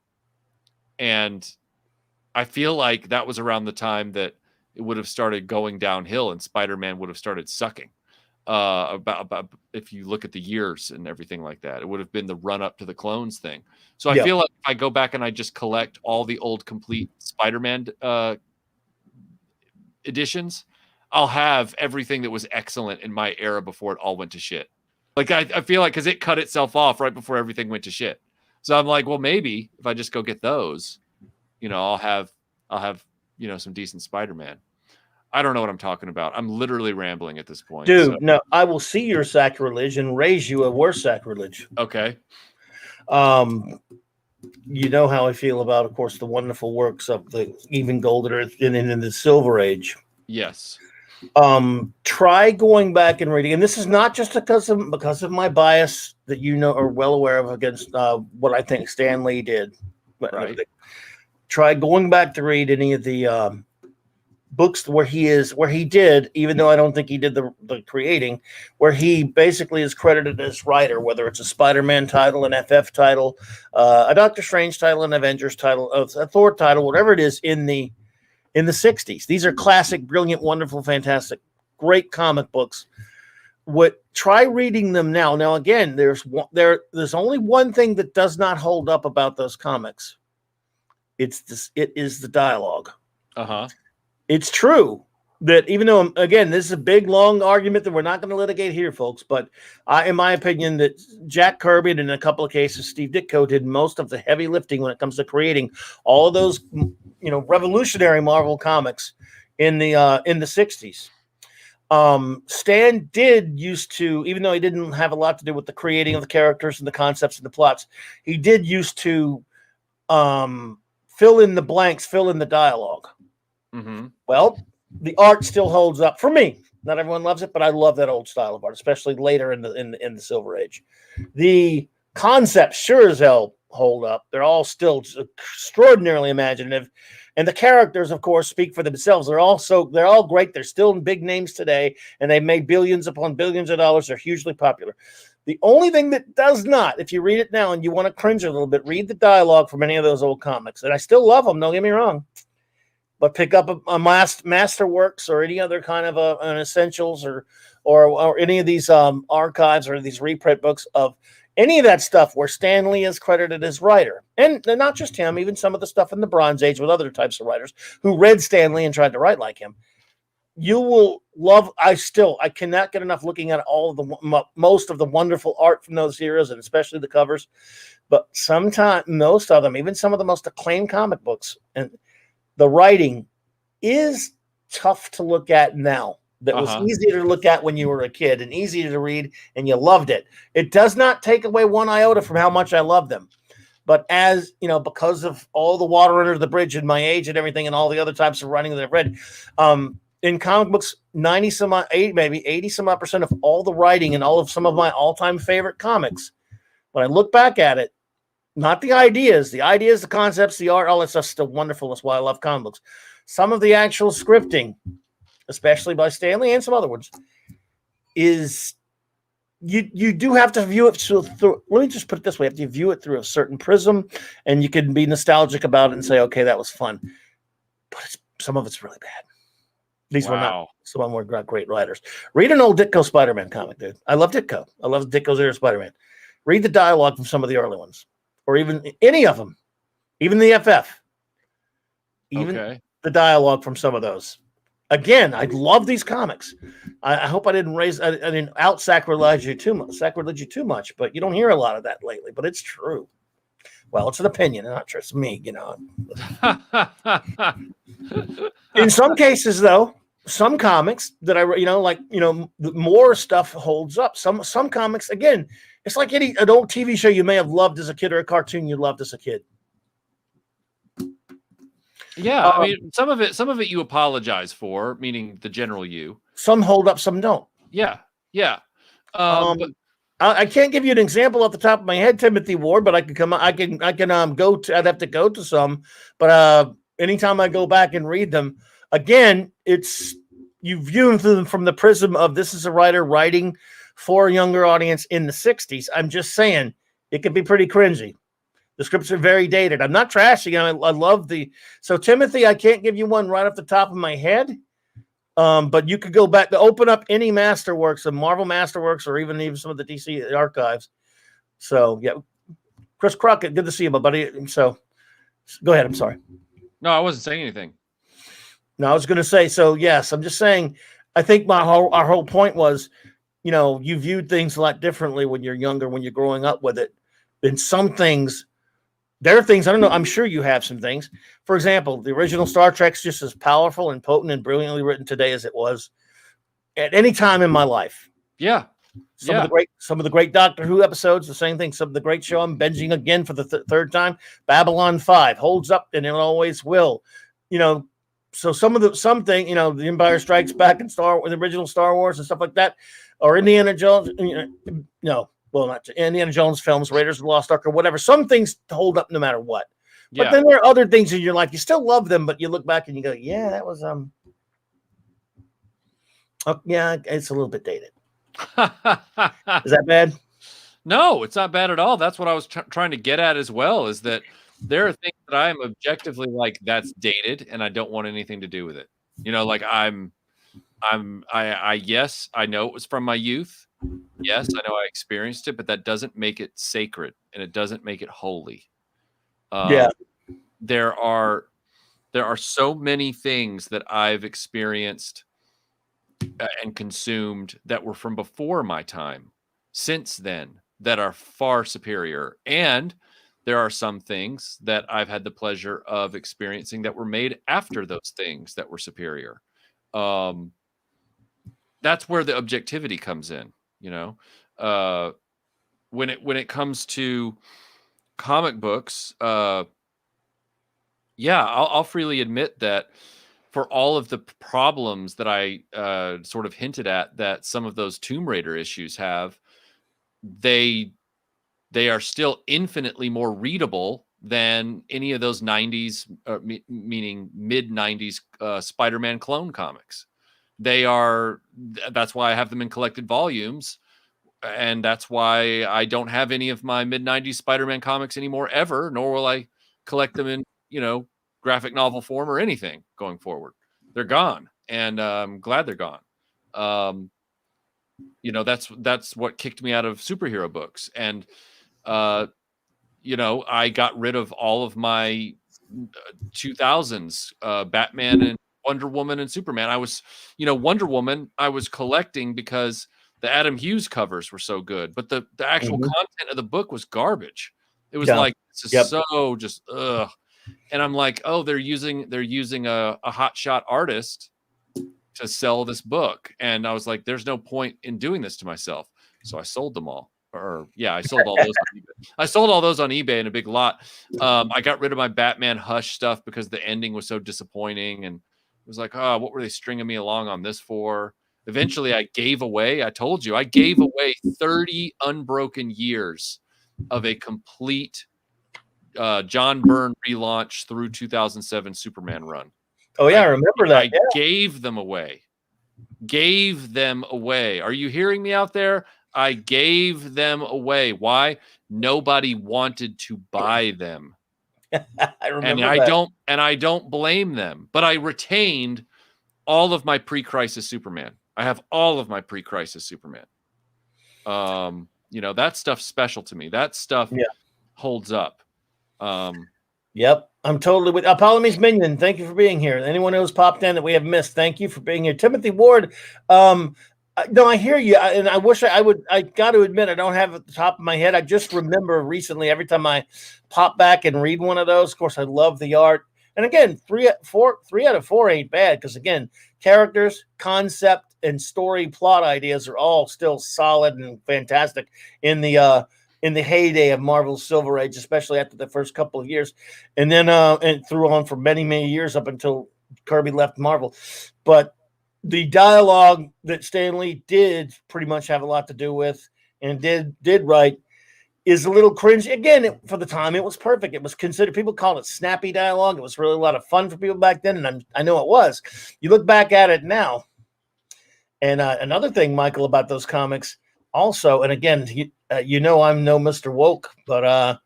Speaker 2: And I feel like that was around the time that it would have started going downhill and Spider-Man would have started sucking. About if you look at the years and everything like that, it would have been the run up to the clones thing. So I feel like if I go back and I just collect all the old complete Spider-Man editions, I'll have everything that was excellent in my era before it all went to shit. Like I feel like, because it cut itself off right before everything went to shit. So I'm like, well, maybe if I just go get those, I'll have some decent Spider-Man. I don't know what I'm talking about. I'm literally rambling at this point.
Speaker 1: Dude,
Speaker 2: so.
Speaker 1: No, I will see your sacrilege and raise you a worse sacrilege.
Speaker 2: Okay.
Speaker 1: You know how I feel about, of course, the wonderful works of the even Golden Earth and in the Silver Age.
Speaker 2: Yes.
Speaker 1: Try going back and reading, and this is not just because of my bias that are well aware of against what I think Stan Lee did.
Speaker 2: Right.
Speaker 1: Try going back to read any of the books where he did, even though I don't think he did the creating, where he basically is credited as writer, whether it's a Spider-Man title, an FF title, a Doctor Strange title, an Avengers title, a Thor title, whatever it is in the 60s. These are classic, brilliant, wonderful, fantastic, great comic books. Try reading them now. Now, again, there's only one thing that does not hold up about those comics. It is the dialogue.
Speaker 2: Uh-huh.
Speaker 1: It's true that, even though, again, this is a big, long argument that we're not going to litigate here, folks, but in my opinion, that Jack Kirby and in a couple of cases, Steve Ditko did most of the heavy lifting when it comes to creating all of those, revolutionary Marvel comics in the 60s. Stan did used to, even though he didn't have a lot to do with the creating of the characters and the concepts and the plots, he did used to fill in the blanks, fill in the dialogue.
Speaker 2: Mm-hmm.
Speaker 1: Well, the art still holds up for me. Not everyone loves it, but I love that old style of art, especially later in the Silver Age. The concepts sure as hell hold up. They're all still extraordinarily imaginative, and the characters, of course, speak for themselves. They're all great. They're still big names today, and they've made billions upon billions of dollars. They're hugely popular. The only thing that does not, if you read it now and you want to cringe a little bit, read the dialogue from any of those old comics. And I still love them, don't get me wrong. But pick up a Masterworks or any other kind of an Essentials or any of these archives or these reprint books of any of that stuff where Stan Lee is credited as writer. And not just him, even some of the stuff in the Bronze Age with other types of writers who read Stan Lee and tried to write like him. You will love. I cannot get enough looking at all of the most of the wonderful art from those eras, and especially the covers. But sometimes most of them, even some of the most acclaimed comic books, and the writing is tough to look at now. That was easier to look at when you were a kid and easier to read, and you loved it. It does not take away one iota from how much I love them. But as you know, because of all the water under the bridge and my age and everything, and all the other types of writing that I've read, in comic books, 80 some odd % of all the writing and all of some of my all-time favorite comics, when I look back at it, not the ideas, the concepts, the art, all that stuff's still wonderful. That's why I love comic books. Some of the actual scripting, especially by Stan Lee and some other ones, is you do have to view it through. Let me just put it this way: you have to view it through a certain prism, and you can be nostalgic about it and say, "Okay, that was fun." But some of it's really bad. These were not. Some of them were great writers. Read an old Ditko Spider-Man comic, dude. I love Ditko. I love Ditko's era Spider-Man. Read the dialogue from some of the early ones, or even any of them, even the FF, even the dialogue from some of those. Again, I love these comics. I hope I didn't out sacrilege you too much, but you don't hear a lot of that lately. But it's true. Well, it's an opinion, not just me, In some cases, though, some comics that more stuff holds up. Some comics, again, it's like an old TV show you may have loved as a kid or a cartoon you loved as a kid.
Speaker 2: Yeah, I mean, some of it you apologize for, meaning the general you.
Speaker 1: Some hold up, some don't.
Speaker 2: Yeah.
Speaker 1: I can't give you an example off the top of my head, Timothy Ward, but I can come. I can go to. I'd have to go to some, but anytime I go back and read them again, it's you view them from the prism of this is a writer writing for a younger audience in the '60s. I'm just saying it can be pretty cringy. The scripts are very dated. I'm not trashing. I love the. So Timothy, I can't give you one right off the top of my head. But you could go back to open up any masterworks, the Marvel masterworks, or even some of the DC archives. So yeah, Chris Crockett, good to see you, my buddy. So go ahead. I'm sorry.
Speaker 2: No, I wasn't saying anything.
Speaker 1: No, I was going to say. So yes, I'm just saying. I think our whole point was, you viewed things a lot differently when you're younger, when you're growing up with it. And some things, there are things I don't know. I'm sure you have some things. For example, the original Star Trek's just as powerful and potent and brilliantly written today as it was at any time in my life.
Speaker 2: Yeah.
Speaker 1: Some of the great Doctor Who episodes, the same thing. Some of the great show I'm binging again for the third time. Babylon 5 holds up and it always will. So something, The Empire Strikes Back and the original Star Wars and stuff like that, or Indiana Jones. No, well, not Indiana Jones films, Raiders of the Lost Ark, or whatever. Some things hold up no matter what. But then there are other things in your life you still love them, but you look back and you go, yeah, that was yeah, it's a little bit dated. Is that bad?
Speaker 2: No, it's not bad at all. That's what I was trying to get at as well, is that there are things that I am objectively like, that's dated and I don't want anything to do with it. Like yes, I know it was from my youth. Yes, I know I experienced it, but that doesn't make it sacred and it doesn't make it holy. There are so many things that I've experienced and consumed that were from before my time, since then, that are far superior. And there are some things that I've had the pleasure of experiencing that were made after those things that were superior. That's where the objectivity comes in, when it comes to comic books. I'll freely admit that for all of the problems that I sort of hinted at that some of those Tomb Raider issues have, they are still infinitely more readable than any of those 90s, meaning mid-90s Spider-Man clone comics. That's why I have them in collected volumes, and that's why I don't have any of my mid-90s Spider-Man comics anymore ever, nor will I collect them in graphic novel form or anything going forward. They're gone, and I'm glad they're gone. That's what kicked me out of superhero books, and I got rid of all of my 2000s Batman and Wonder Woman and Superman. I was, Wonder Woman I was collecting because the Adam Hughes covers were so good, but the actual content of the book was garbage. It was like, this is so just ugh. And I'm like, oh, they're using a hotshot artist to sell this book. And I was like, there's no point in doing this to myself. So I sold them all. I sold all those on eBay. I sold all those on eBay in a big lot. I got rid of my Batman Hush stuff because the ending was so disappointing. And it was like, oh, what were they stringing me along on this for? Eventually I gave away 30 unbroken years of a complete John Byrne relaunch through 2007 Superman run.
Speaker 1: Oh yeah, I remember that.
Speaker 2: I gave them away. Are you hearing me out there? I gave them away. Why? Nobody wanted to buy them.
Speaker 1: I remember that.
Speaker 2: I don't blame them, but I retained all of my pre-crisis Superman. I have all of my pre-crisis Superman. That stuff's special to me. That stuff holds up.
Speaker 1: Yep, I'm totally with Apollome's Minion. Thank you for being here. Anyone who's popped in that we have missed, thank you for being here. Timothy Ward, no, I hear you, and I wish I would. I got to admit, I don't have it at the top of my head. I just remember recently, every time I pop back and read one of those, of course, I love the art. And again, 3 out of 4 ain't bad, because again, characters, concept, and story plot ideas are all still solid and fantastic in the heyday of Marvel's Silver Age, especially after the first couple of years, and then and through on for many, many years up until Kirby left Marvel. But the dialogue that Stan Lee did pretty much have a lot to do with and did right is a little cringe. Again, for the time, it was perfect. It was considered, people called it snappy dialogue. It was really a lot of fun for people back then, and I know it was. You look back at it now, and another thing, Michael, about those comics also, and again, you know I'm no Mr. Woke, but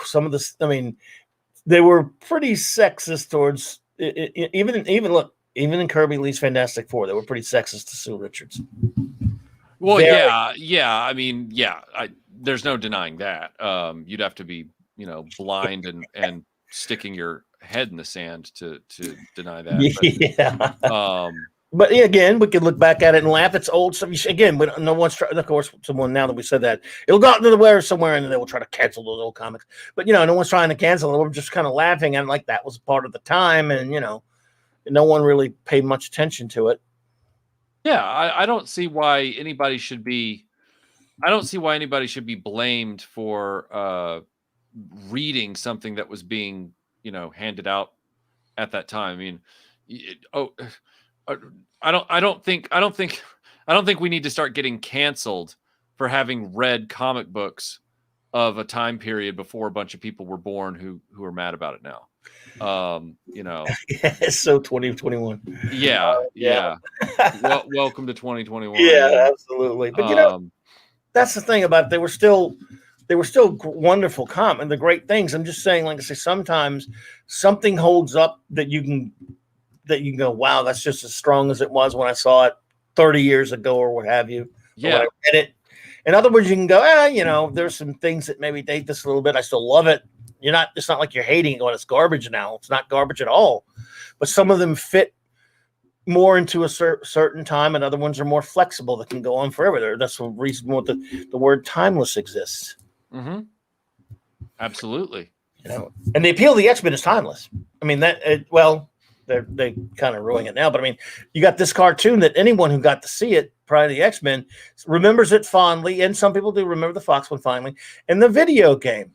Speaker 1: some of this, I mean, they were pretty sexist towards, even in Kirby Lee's Fantastic Four, they were pretty sexist to Sue Richards.
Speaker 2: Well, yeah. I mean, yeah, there's no denying that. You'd have to be, blind and sticking your head in the sand to deny that.
Speaker 1: But again, we can look back at it and laugh. It's old stuff. Again, no one's trying. Of course, someone, now that we said that, it'll go out into the wire somewhere, and they will try to cancel those old comics. But no one's trying to cancel it. We're just kind of laughing, and like that was part of the time, and no one really paid much attention to it.
Speaker 2: Yeah, I don't see why anybody should be. I don't see why anybody should be blamed for reading something that was being, handed out at that time. I mean, I don't think we need to start getting canceled for having read comic books of a time period before a bunch of people were born who are mad about it now.
Speaker 1: So 2021.
Speaker 2: Yeah. Welcome to 2021.
Speaker 1: Yeah, absolutely. But that's the thing about it. They were still wonderful and the great things. I'm just saying, like I say, sometimes something holds up that you can go, wow, that's just as strong as it was when I saw it 30 years ago or what have you.
Speaker 2: Yeah.
Speaker 1: When I read it. In other words, you can go, there's some things that maybe date this a little bit. I still love it. It's not like you're hating it when it's garbage now. It's not garbage at all. But some of them fit more into a certain time, and other ones are more flexible that can go on forever. That's the reason what the word timeless exists.
Speaker 2: Mm-hmm. Absolutely.
Speaker 1: And the appeal of the X-Men is timeless. I mean, they kind of ruining it now, but I mean, you got this cartoon that anyone who got to see it prior to the X-Men remembers it fondly, and some people do remember the Fox one fondly, and the video game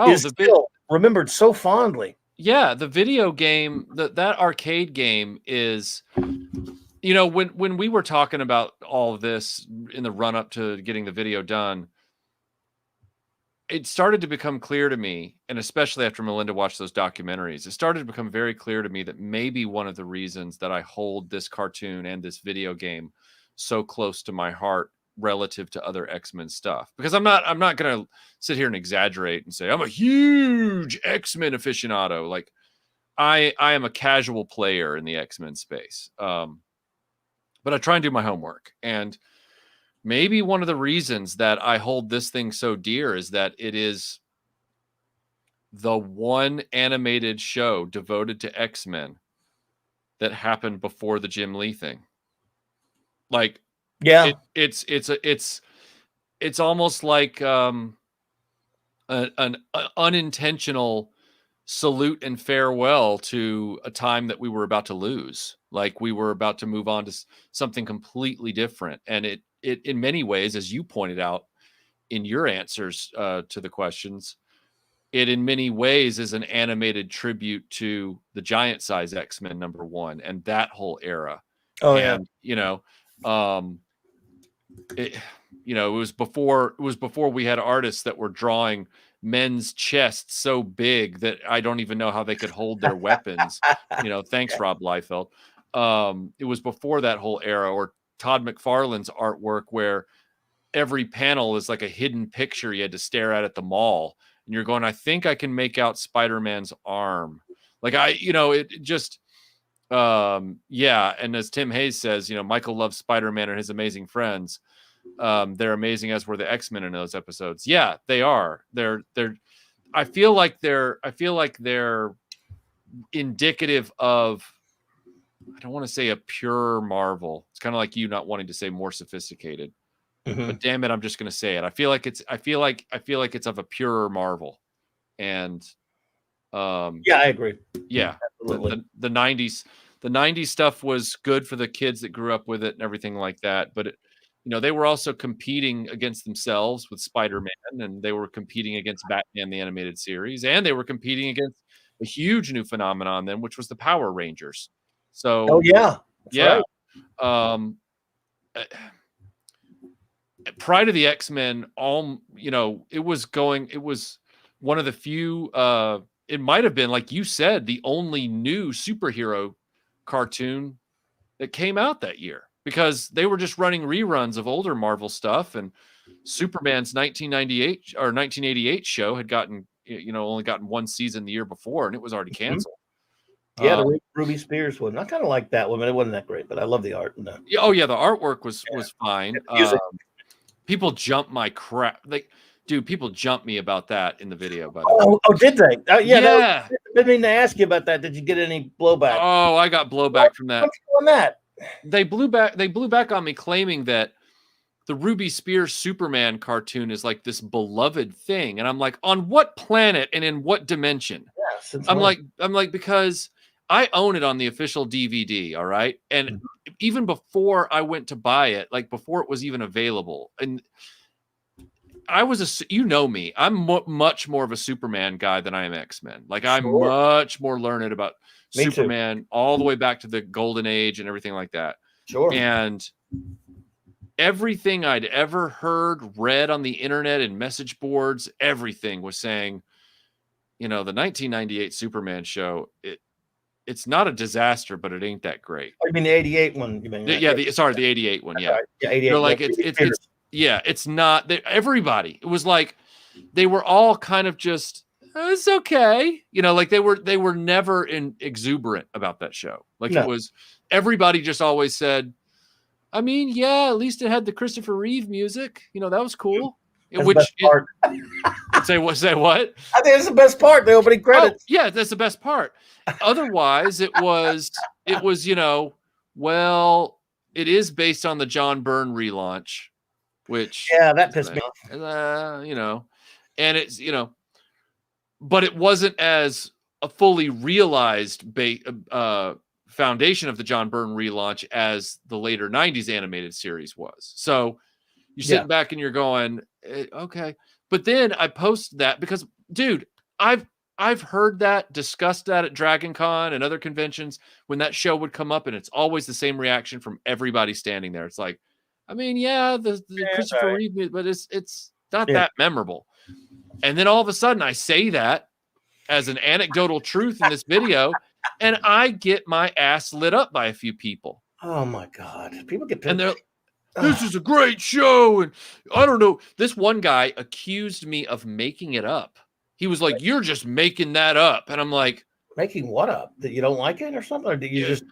Speaker 1: is still remembered so fondly.
Speaker 2: Yeah, the video game, that arcade game is, when we were talking about all of this in the run up to getting the video done, it started to become clear to me, and especially after Melinda watched those documentaries, it started to become very clear to me that maybe one of the reasons that I hold this cartoon and this video game so close to my heart relative to other X-Men stuff, because I'm not going to sit here and exaggerate and say I'm a huge X-Men aficionado. Like I am a casual player in the X-Men space. But I try and do my homework, and maybe one of the reasons that I hold this thing so dear is that it is the one animated show devoted to X-Men that happened before the Jim Lee thing. Like,
Speaker 1: yeah,
Speaker 2: it's almost like an unintentional salute and farewell to a time that we were about to lose. Like we were about to move on to something completely different. And it in many ways, as you pointed out in your answers to the questions, it in many ways is an animated tribute to the Giant Size X-Men #1 and that whole era.
Speaker 1: Oh,
Speaker 2: and, it was before we had artists that were drawing men's chests so big that I don't even know how they could hold their weapons. Thanks, Rob Liefeld. It was before that whole era, or Todd McFarlane's artwork where every panel is like a hidden picture you had to stare at the mall, and you're going, I think I can make out Spider-Man's arm. Like it just, yeah. And as Tim Hayes says, Michael loves Spider-Man and his amazing friends. They're amazing, as were the X-Men in those episodes. Yeah, they are. I feel like they're indicative of, I don't want to say a pure Marvel. It's kind of like you not wanting to say more sophisticated, but damn it, I'm just going to say it. I feel like it's of a purer Marvel. And
Speaker 1: yeah, I agree.
Speaker 2: Yeah, absolutely. The 90s stuff was good for the kids that grew up with it and everything like that, but they were also competing against themselves with Spider-Man, and they were competing against Batman the Animated Series, and they were competing against a huge new phenomenon then, which was the Power Rangers. So
Speaker 1: yeah.
Speaker 2: Yeah.
Speaker 1: Right.
Speaker 2: Pride of the X-Men, all, you know, it was one of the few, it might have been, like you said, the only new superhero cartoon that came out that year, because they were just running reruns of older Marvel stuff, and Superman's 1998 or 1988 show had gotten, you know, only gotten one season the year before, and it was already canceled.
Speaker 1: Yeah, the Ruby Spears one. I kind of like that one, but it wasn't that great. But I love the art. And
Speaker 2: yeah, oh yeah, the artwork was fine. People jump my crap. Like, dude, people jump me about that in the video. By the way.
Speaker 1: Oh, did they?
Speaker 2: Yeah.
Speaker 1: I didn't mean to ask you about that. Did you get any blowback?
Speaker 2: Oh, I got blowback from that.
Speaker 1: On that,
Speaker 2: they blew back on me, claiming that the Ruby Spears Superman cartoon is like this beloved thing, and I'm like, on what planet and in what dimension?
Speaker 1: Yeah,
Speaker 2: I'm like, because I own it on the official DVD, all right? And even before I went to buy it, like before it was even available, and I was you know me, I'm much more of a Superman guy than I am X-Men. Like, I'm much more learned about Superman all the way back to the Golden Age and everything like that.
Speaker 1: Sure.
Speaker 2: And everything I'd ever heard, read on the internet and message boards, everything was saying, you know, the 1998 Superman show, it's not a disaster, but it ain't that great.
Speaker 1: I mean, the 88 one. You mean?
Speaker 2: Yeah, the 88 one. Yeah,
Speaker 1: right. Yeah, 88.
Speaker 2: They're like, it's not. Everybody, it was like they were all kind of just, it's okay, you know, like they were never exuberant about that show. Like, it was, everybody just always said, I mean, yeah, at least it had the Christopher Reeve music. You know, that was cool. Say what?
Speaker 1: I think it's the best part, the opening credits.
Speaker 2: Oh, yeah, that's the best part. Otherwise, it was, you know, well, it is based on the John Byrne relaunch, which,
Speaker 1: that pissed me off.
Speaker 2: You know, and it's, you know, but it wasn't as a fully realized foundation of the John Byrne relaunch as the later 90s animated series was. So you're sitting back and you're going, okay. But then I posted that because, dude, I've heard that, discussed that at Dragon Con and other conventions when that show would come up, and it's always the same reaction from everybody standing there. It's like, I mean, yeah, the Christopher Reeve, but it's not that memorable. And then all of a sudden I say that as an anecdotal truth in this video, and I get my ass lit up by a few people.
Speaker 1: Oh my God. People get pissed.
Speaker 2: And they're, this is a great show. And I don't know. This one guy accused me of making it up. He was like, you're just making that up. And I'm like,
Speaker 1: making what up? That you don't like it or something? Or did you just...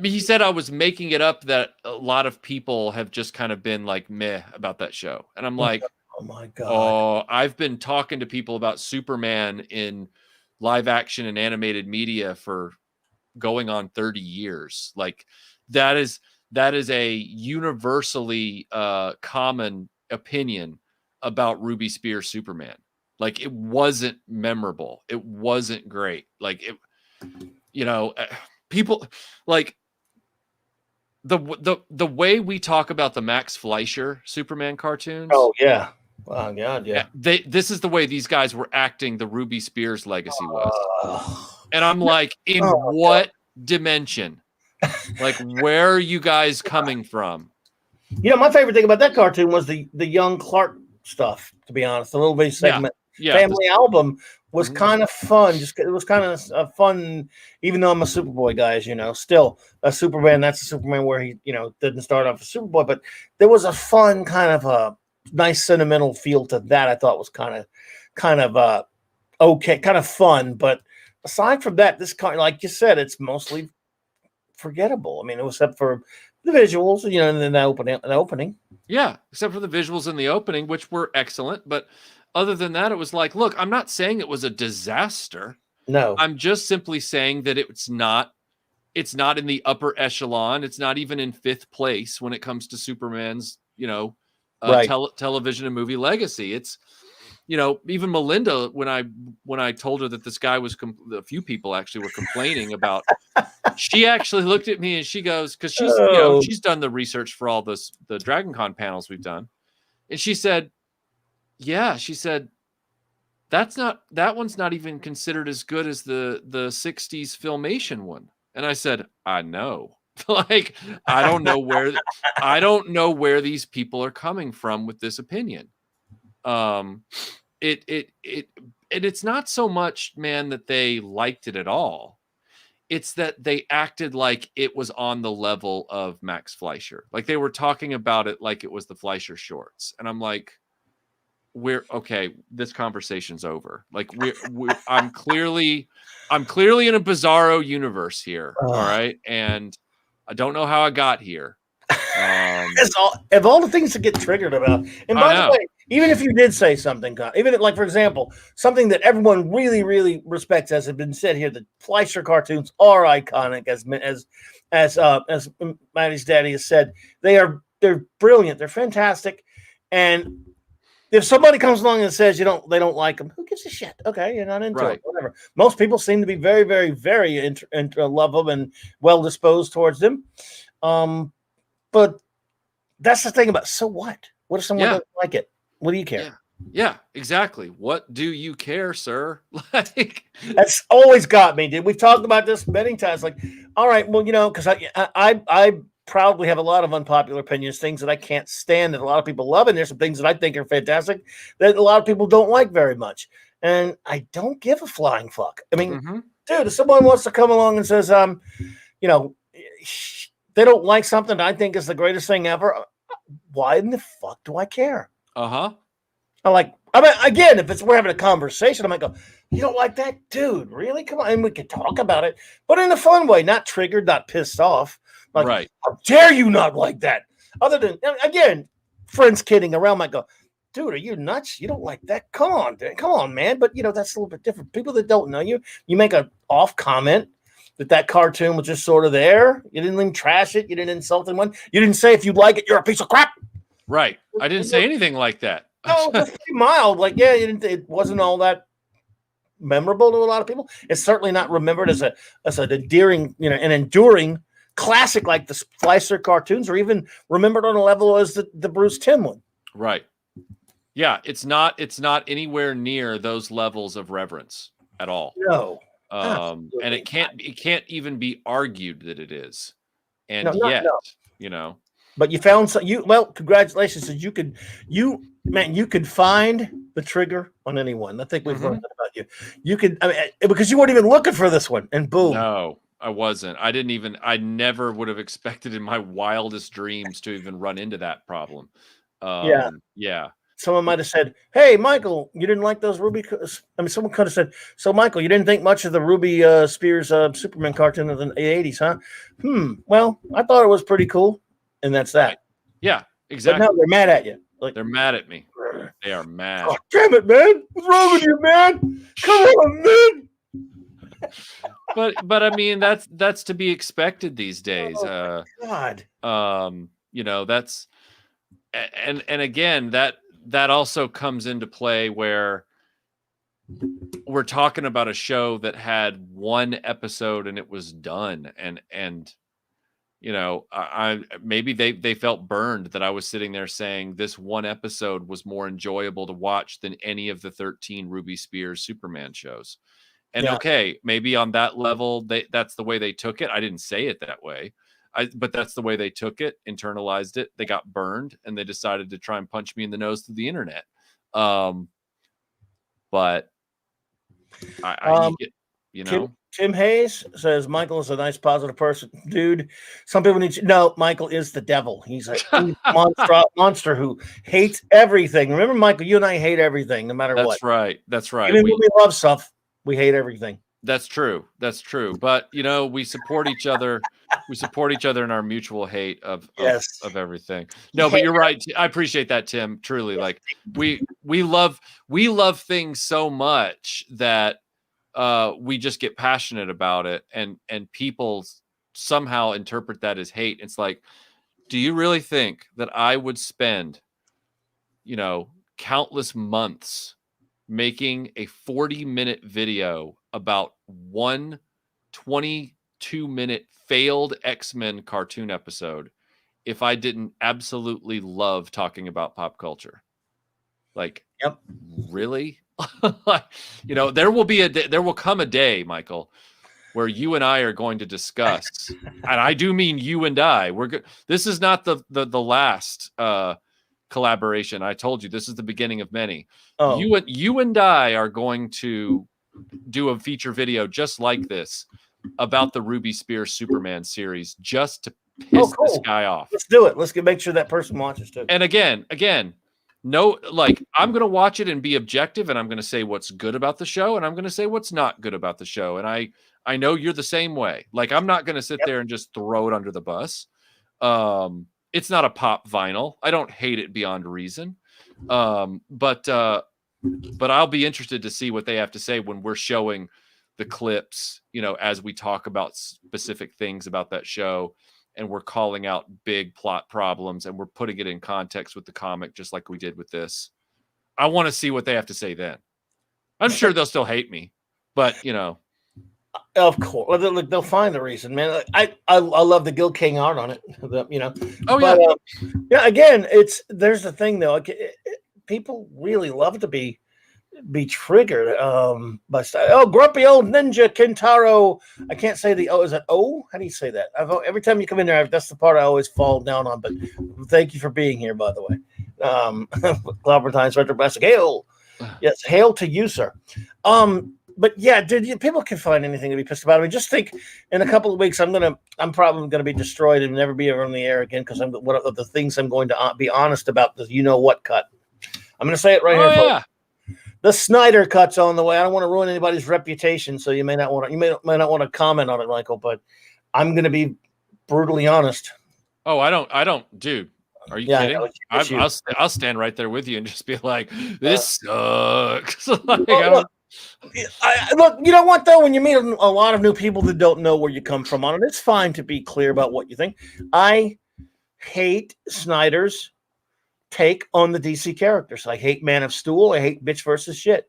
Speaker 2: He said I was making it up, that a lot of people have just kind of been like meh about that show. And I'm like,
Speaker 1: oh my God.
Speaker 2: Oh, I've been talking to people about Superman in live action and animated media for going on 30 years. Like, that is a universally common opinion about Ruby Spears Superman. Like, it wasn't memorable. It wasn't great. Like, it, you know, people like the way we talk about the Max Fleischer Superman cartoons.
Speaker 1: Oh yeah. Oh God, yeah.
Speaker 2: This is the way these guys were acting the Ruby Spears legacy was. And I'm like, in what dimension? Like, where are you guys coming from?
Speaker 1: You know, my favorite thing about that cartoon was the young Clark stuff, to be honest. The little bitty segment family album was kind of fun. It was kind of fun, even though I'm a Superboy guy, as you know. Still, a Superman, that's a Superman where he, you know, didn't start off as Superboy, but there was a fun kind of a nice sentimental feel to that. I thought was kind of okay, kind of fun. But aside from that, this kind, like you said, it's mostly forgettable. I mean, except for the visuals, you know, and then the opening.
Speaker 2: Yeah, except for the visuals in the opening, which were excellent. But other than that, it was like, look, I'm not saying it was a disaster.
Speaker 1: No,
Speaker 2: I'm just simply saying that it's not in the upper echelon. It's not even in 5th place when it comes to Superman's, you know, television and movie legacy. It's, you know, even Melinda, when I told her that this guy was, a few people actually were complaining about, she actually looked at me and she goes, because she's, you know, she's done the research for all the Dragon Con panels we've done. And she said, yeah, she said, that one's not even considered as good as the 60s Filmation one. And I said, I know. Like, I don't know where these people are coming from with this opinion. It's not so much, man, that they liked it at all. It's that they acted like it was on the level of Max Fleischer. Like they were talking about it like it was the Fleischer shorts. And I'm like, we're okay, this conversation's over. Like I'm clearly in a bizarro universe here. All right. And I don't know how I got here.
Speaker 1: Of all the things to get triggered about. And by the way, even if you did say something, even like, for example, something that everyone really, really respects, as has been said here, the Fleischer cartoons are iconic, as Maddie's daddy has said. They're brilliant. They're fantastic. And if somebody comes along and says they don't like them, who gives a shit? Okay, you're not into it, whatever. Most people seem to be very, very, very love them and well disposed towards them. But that's the thing about, so what? What if someone doesn't like it? What do you care?
Speaker 2: Yeah, exactly. What do you care, sir? Like,
Speaker 1: that's always got me, dude. We've talked about this many times. Like, all right, well, because I proudly have a lot of unpopular opinions, things that I can't stand that a lot of people love, and there's some things that I think are fantastic that a lot of people don't like very much. And I don't give a flying fuck. I mean, dude, if someone wants to come along and says, they don't like something I think is the greatest thing ever, why in the fuck do I care? I mean, again, if we're having a conversation, I might go, you don't like that? Dude, really? Come on. And we can talk about it, but in a fun way, not triggered, not pissed off. Like, how dare you not like that? Other than, again, friends kidding around might go, dude, are you nuts? You don't like that? Come on, man. But, that's a little bit different. People that don't know you, you make an off comment that cartoon was just sort of there. You didn't even trash it. You didn't insult anyone. You didn't say, if you like it, you're a piece of crap.
Speaker 2: Right. I didn't say anything like that.
Speaker 1: No, it's pretty mild. Like, yeah, it wasn't all that memorable to a lot of people. It's certainly not remembered as an endearing, an enduring classic like the Fleischer cartoons, or even remembered on a level as the Bruce Timm one.
Speaker 2: Right. Yeah, it's not anywhere near those levels of reverence at all.
Speaker 1: No.
Speaker 2: And it can't even be argued that it is. And but you found congratulations, that you could find the trigger on anyone. I think we've learned that about you. You could, because you weren't even looking for this one, and boom. No, I wasn't. I never would have expected in my wildest dreams to even run into that problem. Yeah.
Speaker 1: Someone might have said, hey, Michael, you didn't like those Ruby. Someone could have said, so Michael, you didn't think much of the Ruby Spears Superman cartoon of the 80s, huh? Well, I thought it was pretty cool. And that's that.
Speaker 2: Right. Yeah, exactly.
Speaker 1: But now they're mad at you. Like,
Speaker 2: they're mad at me. They are mad.
Speaker 1: Oh, damn it, man. What's wrong with you, man? Come on, man.
Speaker 2: But I mean, that's to be expected these days.
Speaker 1: Oh, God.
Speaker 2: That's, and again, that also comes into play where we're talking about a show that had one episode and it was done, and I maybe they felt burned that I was sitting there saying this one episode was more enjoyable to watch than any of the 13 Ruby Spears Superman shows. And okay, maybe on that level, that's the way they took it. I didn't say it that way. But that's the way they took it, internalized it. They got burned, and they decided to try and punch me in the nose through the internet. But I
Speaker 1: Tim Hayes says Michael is a nice, positive person, dude. Some people need to know Michael is the devil. He's a monster who hates everything. Remember, Michael, you and I hate everything, no matter what.
Speaker 2: That's right.
Speaker 1: Even when we love stuff, we hate everything.
Speaker 2: That's true. But we support each other. We support each other in our mutual hate of everything. No, but you're right. I appreciate that, Tim. Truly, like we love things so much that we just get passionate about it, and people somehow interpret that as hate. It's like, do you really think that I would spend, countless months making a 40-minute video about one 22-minute failed X-Men cartoon episode if I didn't absolutely love talking about pop culture? Like, really? There will come a day, Michael, where you and I are going to discuss, and I do mean you and I. We're good. This is not the last collaboration. I told you this is the beginning of many.
Speaker 1: Oh,
Speaker 2: You and I are going to do a feature video just like this about the Ruby Spears Superman series, just to piss this
Speaker 1: cool.
Speaker 2: guy off.
Speaker 1: Let's do it. Let's make sure that person watches too.
Speaker 2: And again, no, like, I'm going to watch it and be objective, and I'm going to say what's good about the show, and I'm going to say what's not good about the show. And I know you're the same way. Like, I'm not going to sit there and just throw it under the bus. It's not a pop vinyl. I don't hate it beyond reason. But I'll be interested to see what they have to say when we're showing the clips, you know, as we talk about specific things about that show, and we're calling out big plot problems, and we're putting it in context with the comic, just like we did with this. I want to see what they have to say then. I'm sure they'll still hate me, but you know,
Speaker 1: of course, well, they'll find the reason, man. I love the Gil King art on it, you know.
Speaker 2: Oh
Speaker 1: but,
Speaker 2: yeah,
Speaker 1: yeah. Again, there's the thing though. People really love to be triggered by grumpy old ninja Kintaro. I can't say the O. Is it O? How do you say that? Every time you come in there, that's the part I always fall down on. But thank you for being here, by the way. Clobbeirn Times RETROBLASTING. Hail, yes, hail to you, sir. But yeah, people can find anything to be pissed about. I mean, just think, in a couple of weeks, I'm probably gonna be destroyed and never be on the air again, because one of the things I'm going to be honest about, the you know what cut. I'm gonna say it right here.
Speaker 2: yeah.
Speaker 1: Folks. The Snyder cut's on the way. I don't want to ruin anybody's reputation, so you may not want to comment on it, Michael. But I'm going to be brutally honest.
Speaker 2: Oh, I don't, dude. Are you kidding? I'll stand right there with you and just be like, "This sucks." Like,
Speaker 1: look, you know what though? When you meet a lot of new people that don't know where you come from on it, it's fine to be clear about what you think. I hate Snyder's take on the DC characters. I hate Man of Steel. I hate Bitch versus Shit.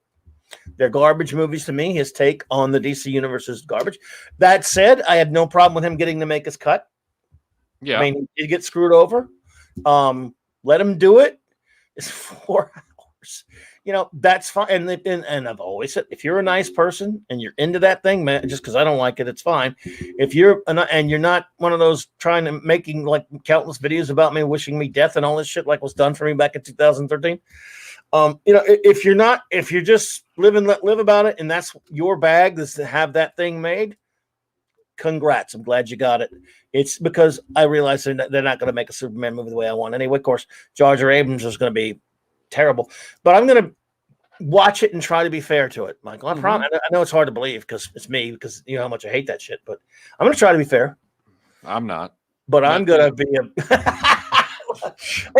Speaker 1: They're garbage movies to me. His take on the DC universe is garbage. That said, I had no problem with him getting to make his cut.
Speaker 2: Yeah,
Speaker 1: I mean, he get screwed over. Let him do it. It's 4 hours. You know, that's fine. And I've always said, if you're a nice person and you're into that thing, man, just because I don't like it, it's fine. If you're not one of those making like countless videos about me, wishing me death and all this shit like was done for me back in 2013. You know, if you're just live and let live about it, and that's your bag, is to have that thing made. Congrats. I'm glad you got it. It's because I realize they're not going to make a Superman movie the way I want. Anyway, of course, Jar Jar Abrams is going to be terrible, but I'm going to watch it and try to be fair to it, Michael. I promise. I know it's hard to believe because it's me, because you know how much I hate that shit, but I'm going to try to be fair.
Speaker 2: I'm not.
Speaker 1: But I'm going to be in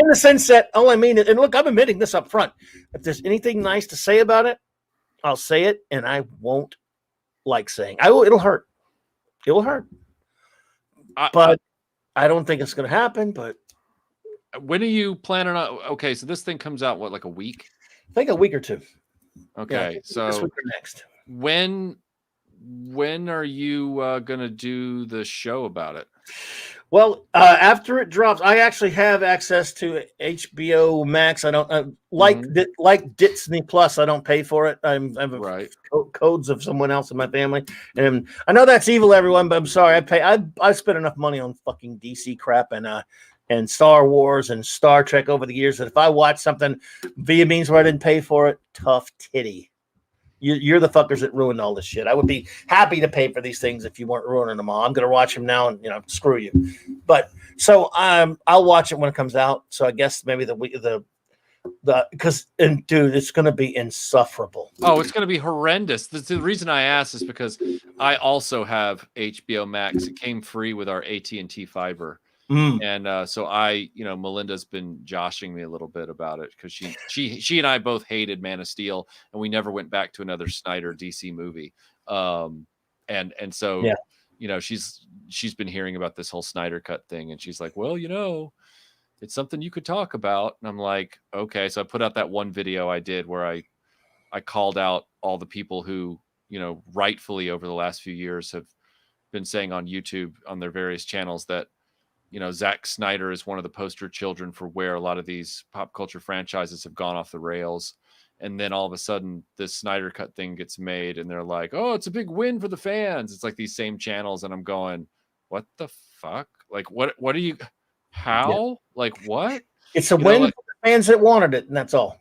Speaker 1: the sense that all I mean is, and look, I'm admitting this up front. If there's anything nice to say about it, I'll say it, and I won't like saying. It'll hurt. It will hurt. But I don't think it's going to happen. But
Speaker 2: when are you planning on? Okay, so this thing comes out what, like a week?
Speaker 1: I think a week or two.
Speaker 2: Okay,
Speaker 1: yeah,
Speaker 2: so
Speaker 1: this week or next.
Speaker 2: When are you going to do the show about it?
Speaker 1: Well, after it drops, I actually have access to HBO Max. I don't like Disney Plus. I don't pay for it. I have codes of someone else in my family, and I know that's evil, everyone. But I'm sorry. I spent enough money on fucking DC crap and Star Wars and Star Trek over the years that if I watch something via means where I didn't pay for it, tough titty. You're the fuckers that ruined all this shit. I would be happy to pay for these things if you weren't ruining them all. I'm going to watch them now, and screw you. But so I'll watch it when it comes out. So I guess maybe dude, it's going to be insufferable.
Speaker 2: Oh, it's going to be horrendous. The reason I asked is because I also have HBO Max. It came free with our AT&T fiber. And so Melinda's been joshing me a little bit about it because she and I both hated Man of Steel, and we never went back to another Snyder DC movie. And so she's been hearing about this whole Snyder cut thing, and she's like, well, it's something you could talk about. And I'm like, okay. So I put out that one video I did where I called out all the people who rightfully over the last few years have been saying on YouTube on their various channels that Zack Snyder is one of the poster children for where a lot of these pop culture franchises have gone off the rails. And then all of a sudden this Snyder Cut thing gets made and they're like, oh, it's a big win for the fans. It's like these same channels. And I'm going, what the fuck? Like, what are you, how? Like, what?
Speaker 1: It's a win for the fans that wanted it, and that's all.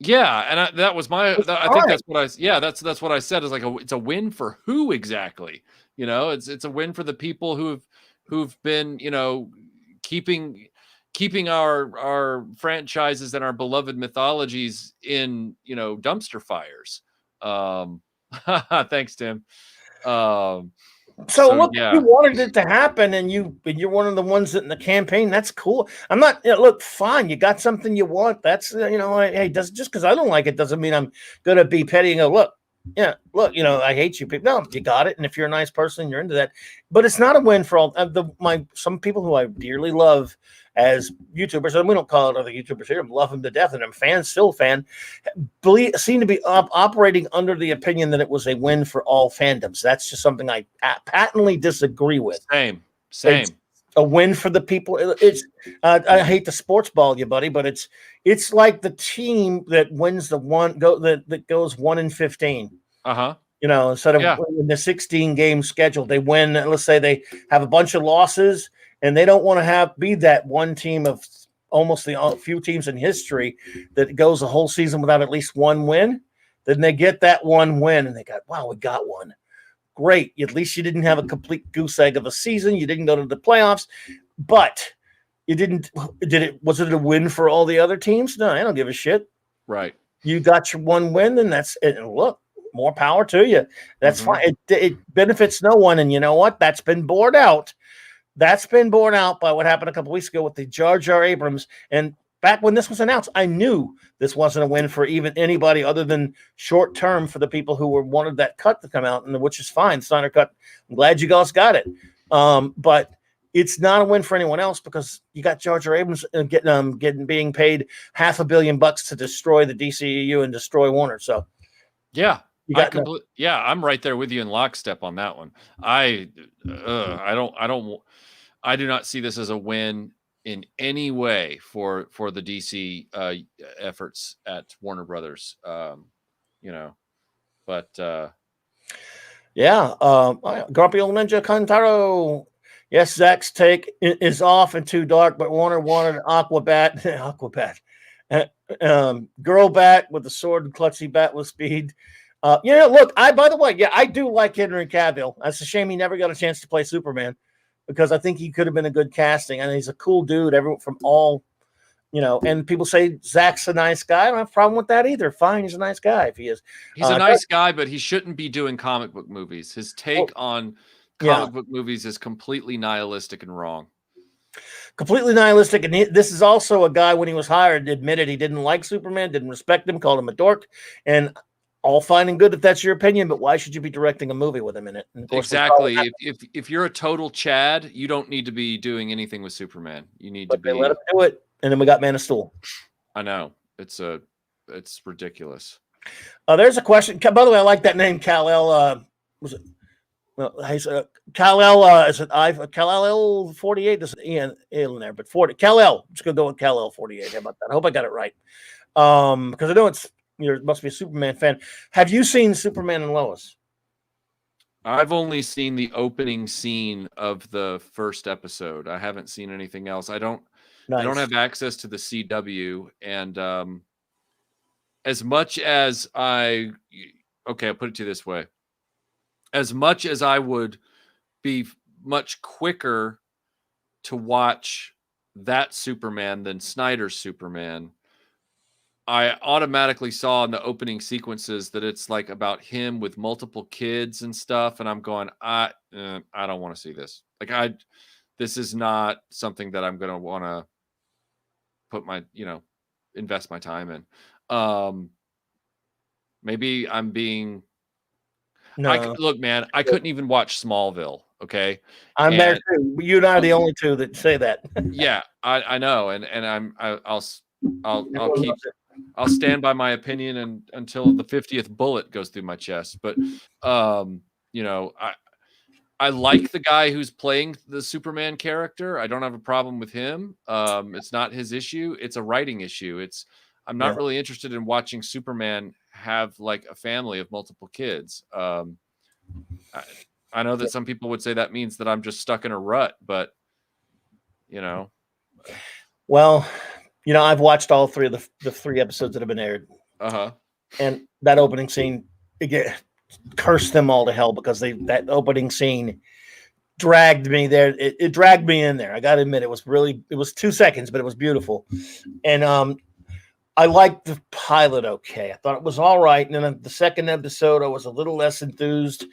Speaker 2: Yeah, and that was my. I think that's what I. Yeah, that's what I said. Is like it's a win for who exactly? You know, it's a win for the people who've been keeping our franchises and our beloved mythologies in dumpster fires. Thanks, Tim.
Speaker 1: So look,
Speaker 2: yeah.
Speaker 1: you wanted it to happen, and you're one of the ones that in the campaign. That's cool. I'm not. Look, fine. You got something you want. That's hey, just because I don't like it doesn't mean I'm gonna be petty and go, look, I hate you people. No, you got it. And if you're a nice person, you're into that. But it's not a win for all some people who I dearly love as YouTubers, and we don't call it other YouTubers here. I love them to death, and I'm still a fan. Seem to be operating under the opinion that it was a win for all fandoms. That's just something I patently disagree with.
Speaker 2: Same.
Speaker 1: It's a win for the people. It's I hate to sports ball you, buddy, but it's like the team that wins that goes 1-15. Instead of in the 16 game schedule, they win. Let's say they have a bunch of losses. And they don't want to be that one team of almost the few teams in history that goes a whole season without at least one win. Then they get that one win, and they wow, we got one. Great. At least you didn't have a complete goose egg of a season. You didn't go to the playoffs, but you didn't. Was it a win for all the other teams? No, I don't give a shit.
Speaker 2: Right.
Speaker 1: You got your one win, then that's it. And look, more power to you. That's fine. It benefits no one, and you know what? That's been borne out. That's been borne out by what happened a couple weeks ago with the Jar Jar Abrams. And back when this was announced, I knew this wasn't a win for even anybody other than short term for the people who wanted that cut to come out, and which is fine. Snyder Cut. I'm glad you guys got it. But it's not a win for anyone else because you got Jar Jar Abrams being paid $500 million to destroy the DCEU and destroy Warner. So
Speaker 2: yeah. I'm right there with you in lockstep on that one. I do not see this as a win in any way for the DC efforts at Warner Brothers. But
Speaker 1: Grumpy Old Ninja Kantaro. Yes, Zach's take is off and too dark, but Warner wanted Aquabat, girl bat with the sword and klutzy bat with speed. Look, by the way, I do like Henry Cavill. That's a shame he never got a chance to play Superman because I think he could have been a good casting. And he's a cool dude. Everyone from and people say Zach's a nice guy. I don't have a problem with that either. Fine, he's a nice guy if he is.
Speaker 2: He's a nice guy, but he shouldn't be doing comic book movies. His take on comic book movies is completely nihilistic and wrong.
Speaker 1: Completely nihilistic. And this is also a guy, when he was hired, admitted he didn't like Superman, didn't respect him, called him a dork. And all fine and good if that's your opinion, but why should you be directing a movie with him in it?
Speaker 2: Exactly. If you're a total Chad, you don't need to be doing anything with Superman. You need to be.
Speaker 1: They let him do it, and then we got Man of Steel.
Speaker 2: I know it's ridiculous.
Speaker 1: There's a question. By the way, I like that name, Kal-El. Was it? Well, Kal-El. Is it Kal-El 48? There's an Ian in there, but 40. Kal-El. Just gonna go with Kal-El 48. How about that? I hope I got it right. Because I know you must be a Superman fan. Have you seen Superman and Lois?
Speaker 2: I've only seen the opening scene of the first episode. I haven't seen anything else. I don't have access to the CW, and as much as I'll put it to you this way. As much as I would be much quicker to watch that Superman than Snyder's Superman, I automatically saw in the opening sequences that it's like about him with multiple kids and stuff. And I'm going, I don't want to see this. This is not something that I'm going to want to put my, invest my time in. Maybe I'm being, look, man, I couldn't even watch Smallville. Okay.
Speaker 1: I'm there too. You and I are the only two that say that.
Speaker 2: Yeah, I know. And I'll stand by my opinion until the 50th bullet goes through my chest. But, I like the guy who's playing the Superman character. I don't have a problem with him. It's not his issue. It's a writing issue. I'm not really interested in watching Superman have like a family of multiple kids. I know that some people would say that means that I'm just stuck in a rut, but you know.
Speaker 1: Well, I've watched all three of the 3 episodes that have been aired. And that opening scene, again, curse them all to hell, because that opening scene dragged me there. It dragged me in there. I got to admit, it was 2 seconds, but it was beautiful. And I liked the pilot. Okay, I thought it was all right. And then the second episode, I was a little less enthused.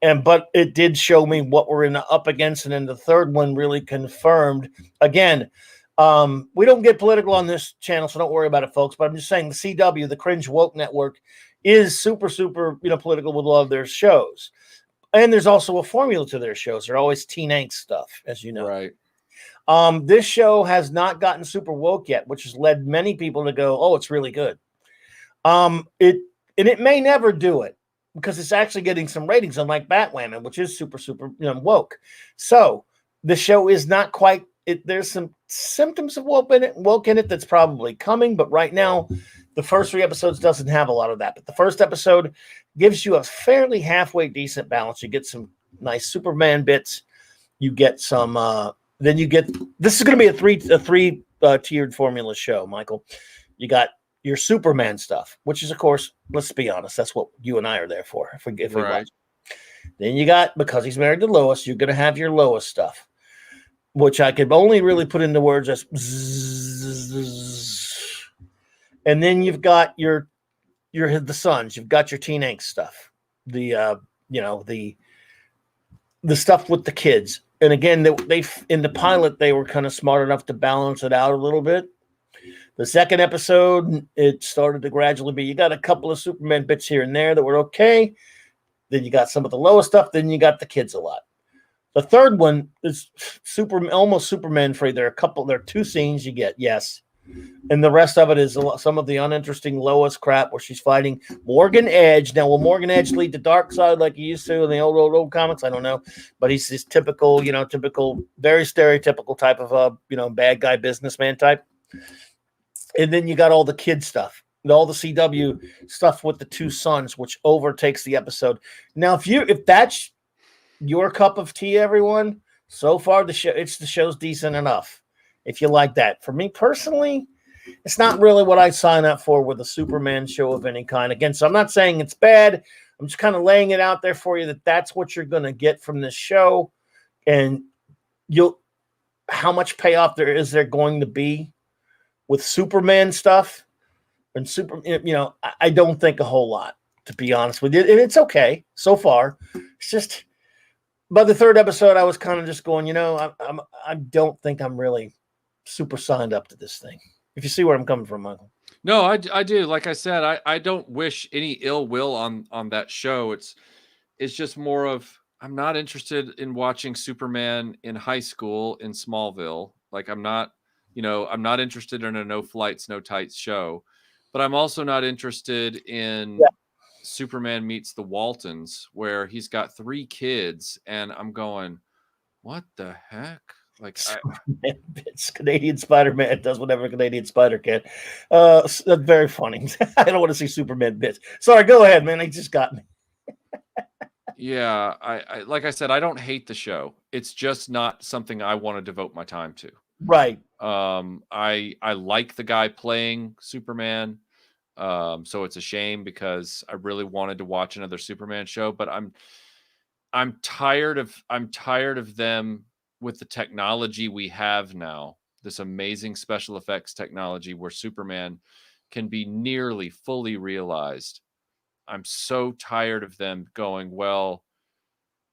Speaker 1: But it did show me what we're up against. And then the third one really confirmed. Again, we don't get political on this channel, so don't worry about it, folks. But I'm just saying the CW, the Cringe Woke Network, is super, super, political with all of their shows. And there's also a formula to their shows. They're always teen angst stuff, as you know.
Speaker 2: Right.
Speaker 1: This show has not gotten super woke yet, which has led many people to go, "Oh, it's really good." It may never do it, because it's actually getting some ratings, unlike Batwoman, which is super, super woke. So the show is not quite. There's some symptoms of woke in it that's probably coming, but right now, the first 3 episodes doesn't have a lot of that. But the first episode gives you a fairly halfway decent balance. You get some nice Superman bits. You get some. Then you get. This is going to be a three tiered formula show, Michael. You got your Superman stuff, which is, of course, let's be honest, that's what you and I are there for. If we watch. Then you got, because he's married to Lois, you're going to have your Lois stuff, which I could only really put into words as bzzz. And then you've got the sons. You've got your teen angst stuff, the stuff with the kids. And again, they in the pilot, they were kind of smart enough to balance it out a little bit. The second episode, it started to gradually be, you got a couple of Superman bits here and there that were okay. Then you got some of the Lois stuff. Then you got the kids a lot. The third one is almost Superman free. There are 2 scenes you get, yes. And the rest of it is some of the uninteresting Lois crap where she's fighting Morgan Edge. Now, will Morgan Edge lead to dark side like he used to in the old comics? I don't know. But he's this typical, very stereotypical type of, bad guy businessman type. And then you got all the kid stuff, all the CW stuff with the 2 sons, which overtakes the episode. Now, if that's your cup of tea, everyone, so far the show's decent enough. If you like that. For me personally, it's not really what I sign up for with a Superman show of any kind. Again, so I'm not saying it's bad. I'm just kind of laying it out there for you that that's what you're going to get from this show. And how much payoff is there going to be with Superman stuff and I don't think a whole lot, to be honest with you. And it's okay so far. It's just by the 3rd episode, I was kind of just going, I don't think I'm really super signed up to this thing. If you see where I'm coming from, Michael.
Speaker 2: No, I do. Like I said, I don't wish any ill will on that show. It's just more of, I'm not interested in watching Superman in high school in Smallville. Like I'm not interested in a no flights, no tights show, but I'm also not interested in Superman meets the Waltons, where he's got 3 kids, and I'm going, what the heck? Like,
Speaker 1: it's Canadian Spider-Man does whatever Canadian Spider can. That's very funny. I don't want to see Superman bits. Sorry, go ahead, man. He just got me.
Speaker 2: Yeah, I like I said, I don't hate the show. It's just not something I want to devote my time to.
Speaker 1: Right.
Speaker 2: I like the guy playing Superman. So it's a shame because I really wanted to watch another Superman show, but I'm tired of them with the technology we have now, this amazing special effects technology where Superman can be nearly fully realized. I'm so tired of them going, well,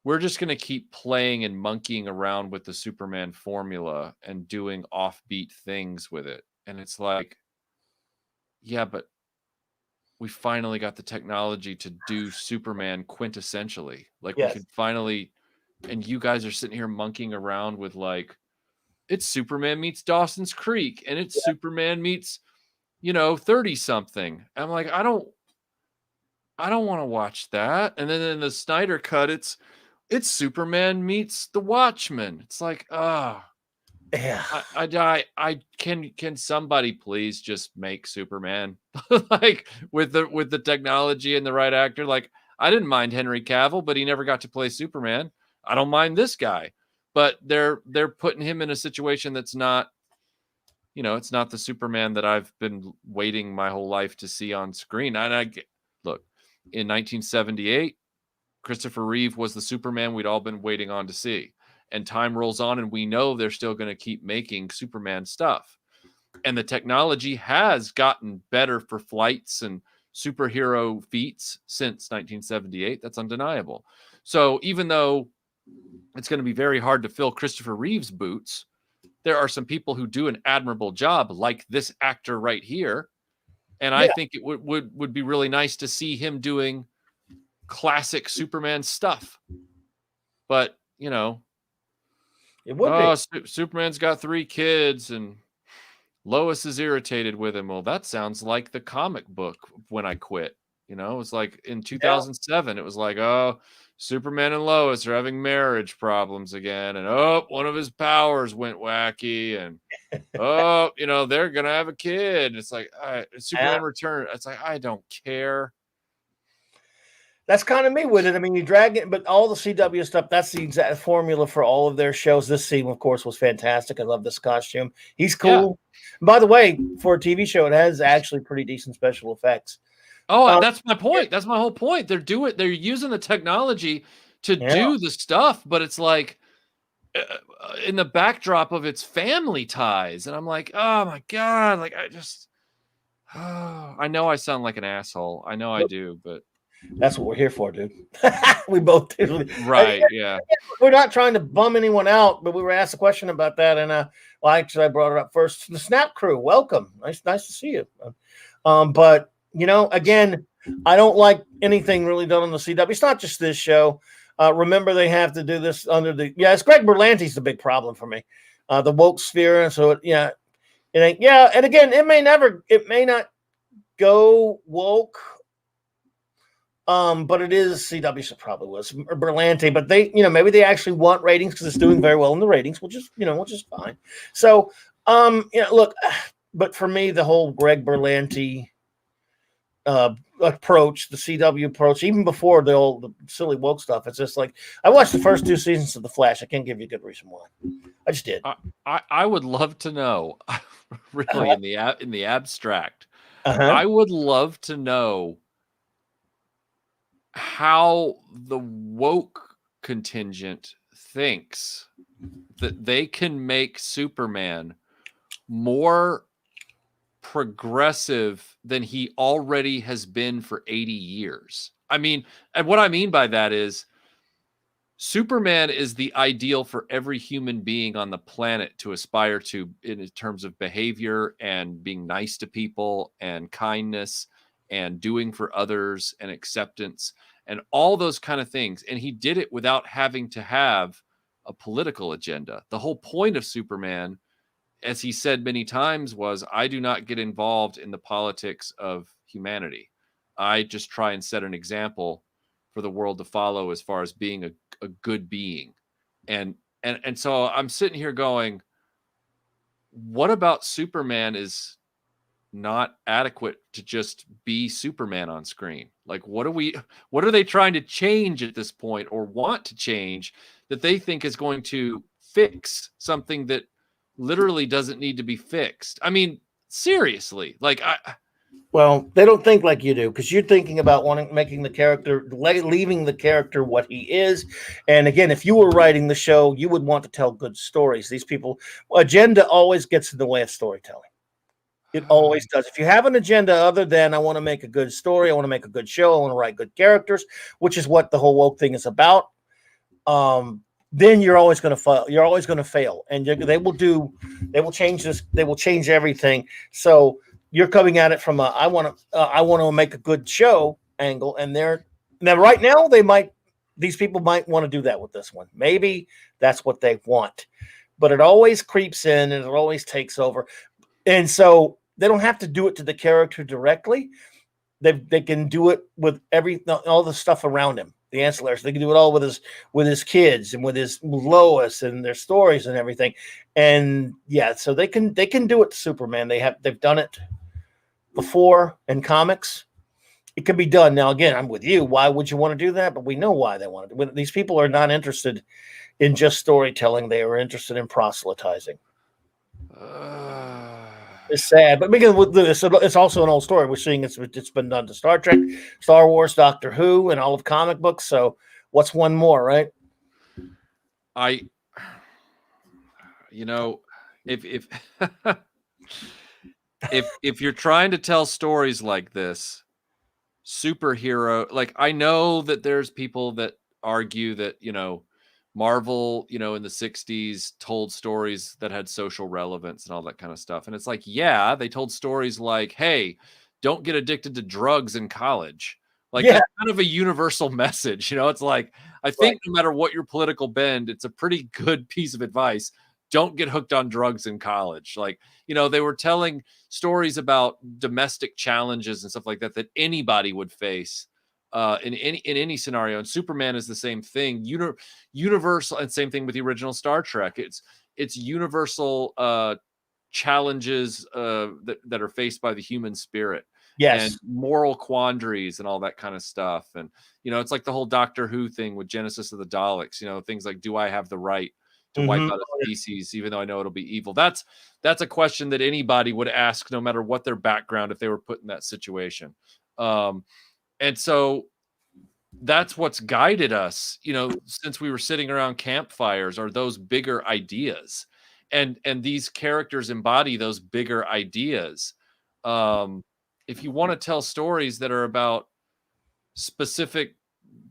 Speaker 2: we're just going to keep playing and monkeying around with the Superman formula and doing offbeat things with it. And it's like, yeah, but we finally got the technology to do Superman quintessentially. Like we could finally, and you guys are sitting here monkeying around with like, it's Superman meets Dawson's Creek and it's Superman meets, 30 something. I'm like, I don't want to watch that. And then in the Snyder cut, it's Superman meets the Watchmen. It's like,
Speaker 1: Yeah.
Speaker 2: I can somebody please just make Superman like with the technology and the right actor? Like, I didn't mind Henry Cavill, but he never got to play Superman. I don't mind this guy, but they're putting him in a situation that's not, it's not the Superman that I've been waiting my whole life to see on screen. And look, in 1978, Christopher Reeve was the Superman we'd all been waiting on to see. And time rolls on, and we know they're still going to keep making Superman stuff. And the technology has gotten better for flights and superhero feats since 1978. That's undeniable. So even though it's going to be very hard to fill Christopher Reeve's boots, there are some people who do an admirable job, like this actor right here. And I think it would be really nice to see him doing classic Superman stuff. But,
Speaker 1: it would be.
Speaker 2: Superman's got 3 kids and Lois is irritated with him. Well, that sounds like the comic book When I Quit. It was like in 2007, it was like, oh, Superman and Lois are having marriage problems again. And one of his powers went wacky. And they're going to have a kid. It's like, Superman Return. It's like, I don't care.
Speaker 1: That's kind of me with it. I mean, you drag it, but all the CW stuff, that's the exact formula for all of their shows. This scene, of course, was fantastic. I love this costume. He's cool. Yeah. By the way, for a TV show, it has actually pretty decent special effects.
Speaker 2: Oh, that's my point. That's my whole point. They're using the technology to do the stuff, but it's like in the backdrop of its family ties. And I'm like, oh my God. Like, I know I sound like an asshole. I know I do, but
Speaker 1: that's what we're here for, dude. We both do.
Speaker 2: Right. Yeah.
Speaker 1: We're not trying to bum anyone out, but we were asked a question about that. And actually I brought it up first. The Snap crew, welcome. Nice to see you. But again, I don't like anything really done on the CW. It's not just this show. Remember, they have to do this under it's Greg Berlanti's the big problem for me. The woke sphere. And so, and again, it may not go woke. But it is CW, so probably was Berlanti, but they, maybe they actually want ratings because it's doing very well in the ratings, which is fine. So, look, but for me, the whole Greg Berlanti approach, the CW approach, even before the silly woke stuff, it's just like I watched the first 2 seasons of The Flash. I can't give you a good reason why. I just did.
Speaker 2: I would love to know, really, in the abstract. I would love to know how the woke contingent thinks that they can make Superman more progressive than he already has been for 80 years. I mean, and what I mean by that is Superman is the ideal for every human being on the planet to aspire to in terms of behavior and being nice to people and kindness and doing for others and acceptance and all those kind of things. And he did it without having to have a political agenda. The whole point of Superman, as he said many times, was, I do not get involved in the politics of humanity. I just try and set an example for the world to follow as far as being a good being. And so I'm sitting here going, what about Superman is not adequate to just be Superman on screen? Like, what are they trying to change at this point or want to change that they think is going to fix something that literally doesn't need to be fixed? I mean, seriously, like
Speaker 1: well, they don't think like you do, because you're thinking about making the character, leaving the character what he is. And again, if you were writing the show, you would want to tell good stories. These people, agenda always gets in the way of storytelling. It always does. If you have an agenda other than I want to make a good story, I want to make a good show, I want to write good characters, which is what the whole woke thing is about, then you're always going to fail. You're always going to fail, and they will change this. They will change everything. So you're coming at it from a I want to make a good show angle, and now right now these people might want to do that with this one. Maybe that's what they want, but it always creeps in and it always takes over, and so they don't have to do it to the character directly. They can do it with all the stuff around him. the ancillaries. They can do it all with his kids and with Lois and their stories and everything. And yeah, so they can do it to Superman. They've done it before in comics. It can be done. Now, again, I'm with you. Why would you want to do that? But we know why they want to do it. These people are not interested in just storytelling. They are interested in proselytizing. It's sad, but because it's also an old story. We're seeing it's been done to Star Trek, Star Wars, Doctor Who, and all of comic books. So what's one more, right?
Speaker 2: If if you're trying to tell stories like this, superhero, like, I know that there's people that argue that, Marvel, in the 60s told stories that had social relevance and all that kind of stuff. And it's like, yeah, they told stories like, hey, don't get addicted to drugs in college. Like, that's kind of a universal message. It's like, I think no matter what your political bend, it's a pretty good piece of advice. Don't get hooked on drugs in college. Like, they were telling stories about domestic challenges and stuff like that anybody would face in any scenario. And Superman is the same thing. Universal, and same thing with the original Star Trek. It's universal challenges that are faced by the human spirit.
Speaker 1: Yes.
Speaker 2: And moral quandaries and all that kind of stuff. And, it's like the whole Doctor Who thing with Genesis of the Daleks, things like, do I have the right to wipe out a species, even though I know it'll be evil? That's a question that anybody would ask, no matter what their background, if they were put in that situation. And so that's what's guided us, since we were sitting around campfires, are those bigger ideas. And these characters embody those bigger ideas. If you want to tell stories that are about specific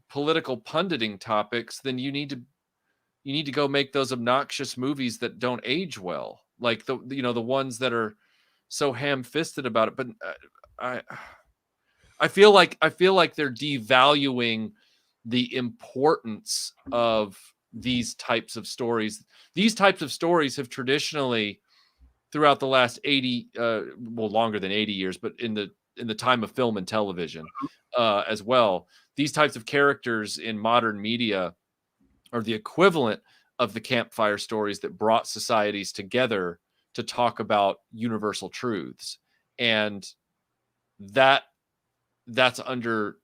Speaker 2: political punditing topics, then you need to go make those obnoxious movies that don't age well, like the ones that are so ham-fisted about it. But I feel like they're devaluing the importance of these types of stories. These types of stories have traditionally, throughout the last 80, longer than 80 years, but in the time of film and television as well, these types of characters in modern media are the equivalent of the campfire stories that brought societies together to talk about universal truths. And that's under,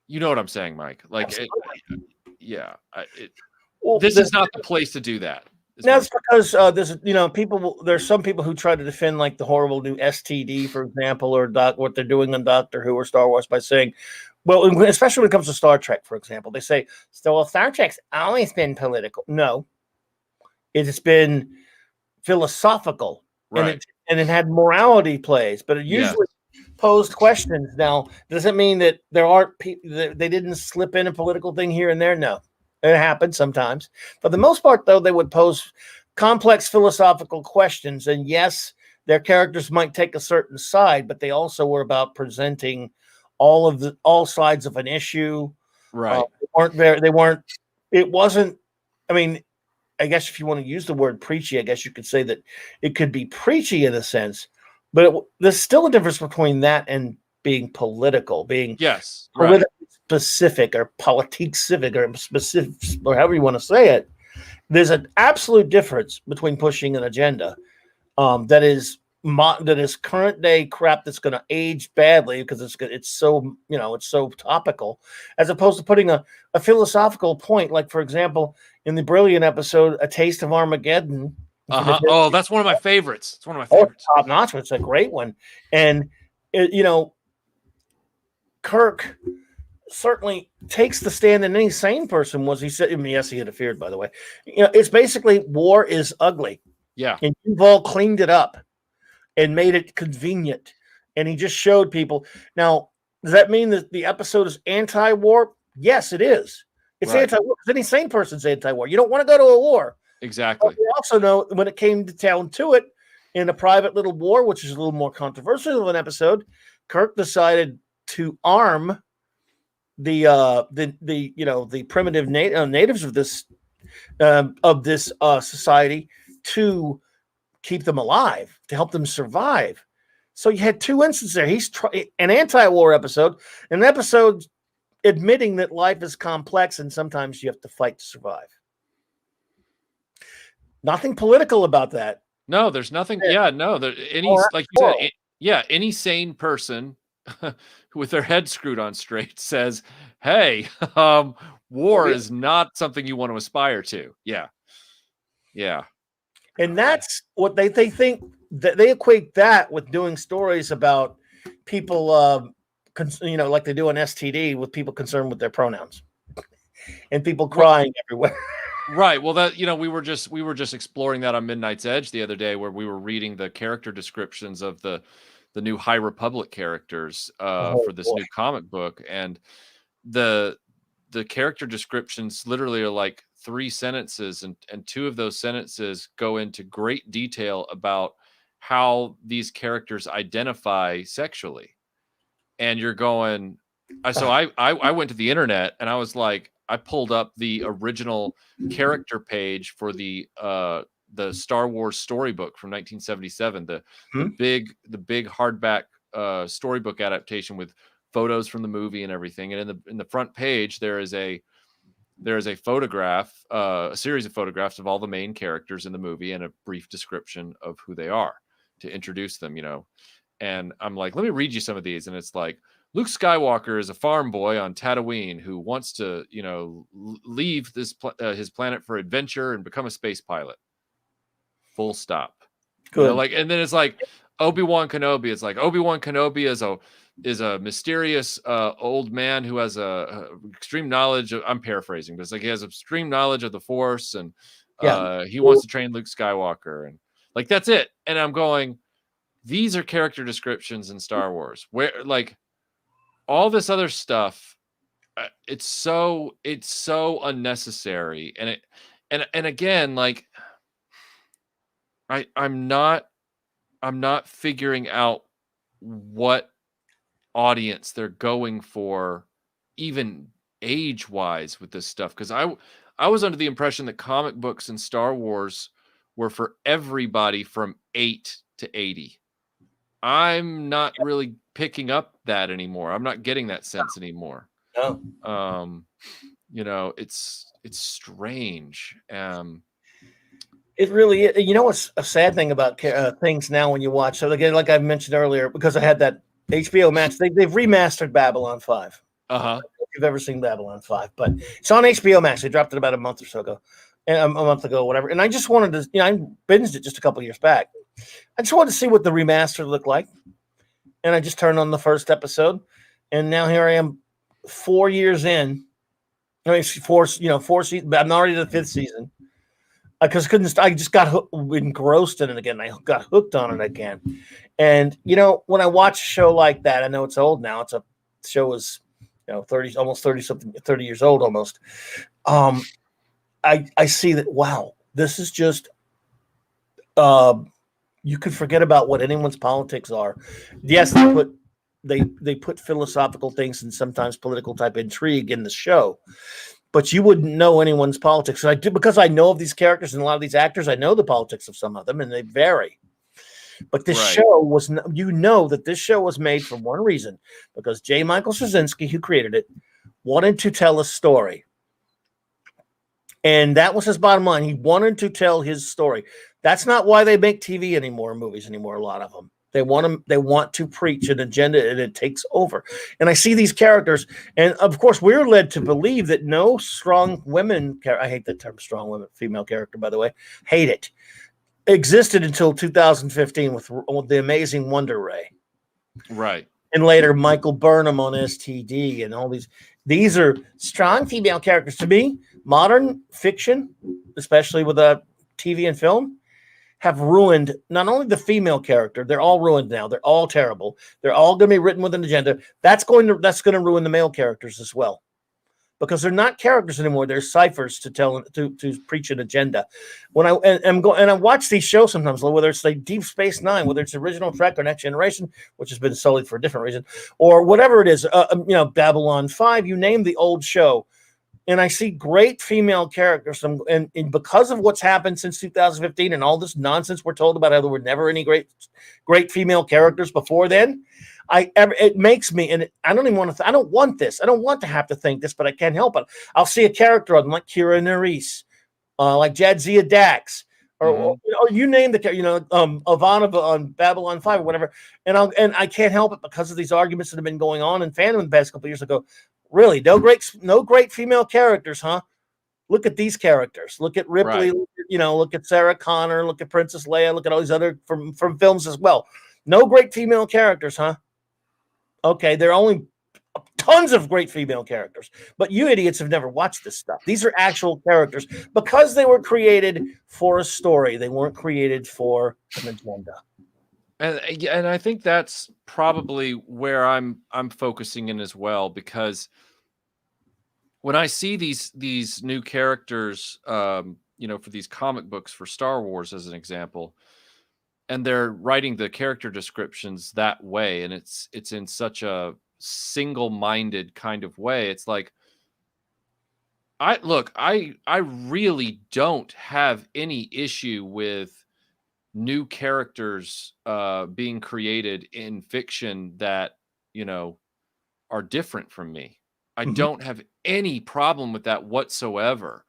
Speaker 2: you know what I'm saying, Mike? Like, this is not the place to do that.
Speaker 1: That's because there's some people who try to defend, like, the horrible new STD, for example, or what they're doing on Doctor Who or Star Wars by saying, well, especially when it comes to Star Trek, for example, they say, well, Star Trek's always been political. No, it's been philosophical, right? And it had morality plays, but it usually posed questions. Now, does it mean that there aren't people that they didn't slip in a political thing here and there? No, it happens sometimes. For the most part, though, they would pose complex philosophical questions, and yes, their characters might take a certain side, but they also were about presenting all sides of an issue.
Speaker 2: Right.
Speaker 1: It wasn't, I mean, I guess if you want to use the word preachy, I guess you could say that it could be preachy in a sense, but there's still a difference between that and being political, being politically specific or politique civic or specific, or however you want to say it. There's an absolute difference between pushing an agenda that is current day crap that's going to age badly because it's so topical, as opposed to putting a philosophical point, like, for example, in the brilliant episode A Taste of Armageddon.
Speaker 2: Oh, that's one of my favorites. It's one of my favorites.
Speaker 1: Top notch. It's a great one. And Kirk certainly takes the stand that any sane person was. He said, yes, he interfered, by the way. It's basically, war is ugly.
Speaker 2: Yeah.
Speaker 1: And you've all cleaned it up and made it convenient. And he just showed people. Now, does that mean that the episode is anti-war? Yes, it is. It's anti-war, because any sane person's anti-war. You don't want to go to a war.
Speaker 2: Exactly.
Speaker 1: But we also know when it came down to it, in a private little war, which is a little more controversial of an episode, Kirk decided to arm the primitive natives of this society to keep them alive, to help them survive. So you had two instances there. He's an anti-war episode, an episode admitting that life is complex and sometimes you have to fight to survive. Nothing political about that.
Speaker 2: No, there's nothing. Yeah, no. Like you said, any sane person with their head screwed on straight says, "Hey, war is not something you want to aspire to." Yeah, yeah.
Speaker 1: And that's what they think, that they equate that with doing stories about people, like they do on STD, with people concerned with their pronouns and people crying everywhere.
Speaker 2: Right. Well, that, we were just exploring that on Midnight's Edge the other day, where we were reading the character descriptions of the new High Republic characters for this new comic book, and the character descriptions literally are like 3 sentences, and 2 of those sentences go into great detail about how these characters identify sexually. And you're going, so I went to the internet and I was like, I pulled up the original character page for the Star Wars storybook from 1977, the big hardback storybook adaptation with photos from the movie and everything. And in the front page there is a photograph, a series of photographs of all the main characters in the movie and a brief description of who they are to introduce them, And I'm like, let me read you some of these, and it's like, Luke Skywalker is a farm boy on Tatooine who wants to, leave this his planet for adventure and become a space pilot. Full stop.
Speaker 1: Good.
Speaker 2: And then it's like Obi-Wan Kenobi. It's like Obi-Wan Kenobi is a mysterious old man who has a extreme knowledge of, I'm paraphrasing, but it's like he has extreme knowledge of the Force, and he wants to train Luke Skywalker, and like that's it. And I'm going, these are character descriptions in Star Wars, where like all this other stuff, it's so unnecessary. And again, like I'm not figuring out what audience they're going for, even age wise, with this stuff, because I was under the impression that comic books and Star Wars were for everybody from 8 to 80. I'm not really picking up that anymore. I'm not getting that sense anymore.
Speaker 1: No.
Speaker 2: It's strange.
Speaker 1: It really is. What's a sad thing about things now when you watch? So again, like I mentioned earlier, because I had that HBO Max, they've remastered Babylon 5. I don't know if you've ever seen Babylon 5, but it's on HBO Max. They dropped it about a month ago, whatever. And I just wanted to, I binged it just a couple of years back. I just wanted to see what the remaster looked like. And I just turned on the first episode, and now here I am 4 years in. I mean, 4 seasons, but I'm already to the 5th season. Because I just got engrossed in it again. I got hooked on it again. And, when I watch a show like that, I know it's old now. The show is, 30 years old almost. I see that, wow, this is just, you could forget about what anyone's politics are. Yes, they put philosophical things and sometimes political type intrigue in the show, but you wouldn't know anyone's politics. And I do, because I know of these characters and a lot of these actors. I know the politics of some of them, and they vary. But this show was, that this show was made for one reason, because J. Michael Straczynski, who created it, wanted to tell a story. And that was his bottom line. He wanted to tell his story. That's not why they make TV anymore, movies anymore, a lot of them. They want to preach an agenda, and it takes over. And I see these characters, and of course, we're led to believe that no strong women, I hate the term strong women, female character, by the way, hate it, existed until 2015 with the amazing Wonder Ray.
Speaker 2: Right.
Speaker 1: And later, Michael Burnham on STD, and all these. These are strong female characters. To me, modern fiction, especially with TV and film, have ruined not only the female character, they're all ruined now. They're all terrible. They're all going to be written with an agenda. That's going to ruin the male characters as well, because they're not characters anymore. They're ciphers to preach an agenda. When I watch these shows sometimes, whether it's like Deep Space Nine, whether it's original Trek or Next Generation, which has been sullied for a different reason, or whatever it is, Babylon 5, you name the old show. and I see great female characters, and because of what's happened since 2015 and all this nonsense we're told about how there were never any great female characters before then, it makes me, and I don't even want to. I don't want this. I don't want to have to think this, but I can't help it. I'll see a character on like Kira Nerys, like Jadzia Dax, or you name the Ivanova on Babylon 5 or whatever, and I can't help it because of these arguments that have been going on in fandom the past couple of years ago. Really, no great female characters, huh? Look at these characters. Look at Ripley.
Speaker 2: Right.
Speaker 1: Look at Sarah Connor. Look at Princess Leia. Look at all these other from films as well. No great female characters, huh? Okay, there are only tons of great female characters, but you idiots have never watched this stuff. These are actual characters because they were created for a story. They weren't created for an agenda.
Speaker 2: And I think that's probably where I'm focusing in as well, because when I see these new characters, for these comic books for Star Wars as an example, and they're writing the character descriptions that way, and it's in such a single-minded kind of way, it's like, I really don't have any issue with new characters being created in fiction that are different from me. I don't have any problem with that whatsoever.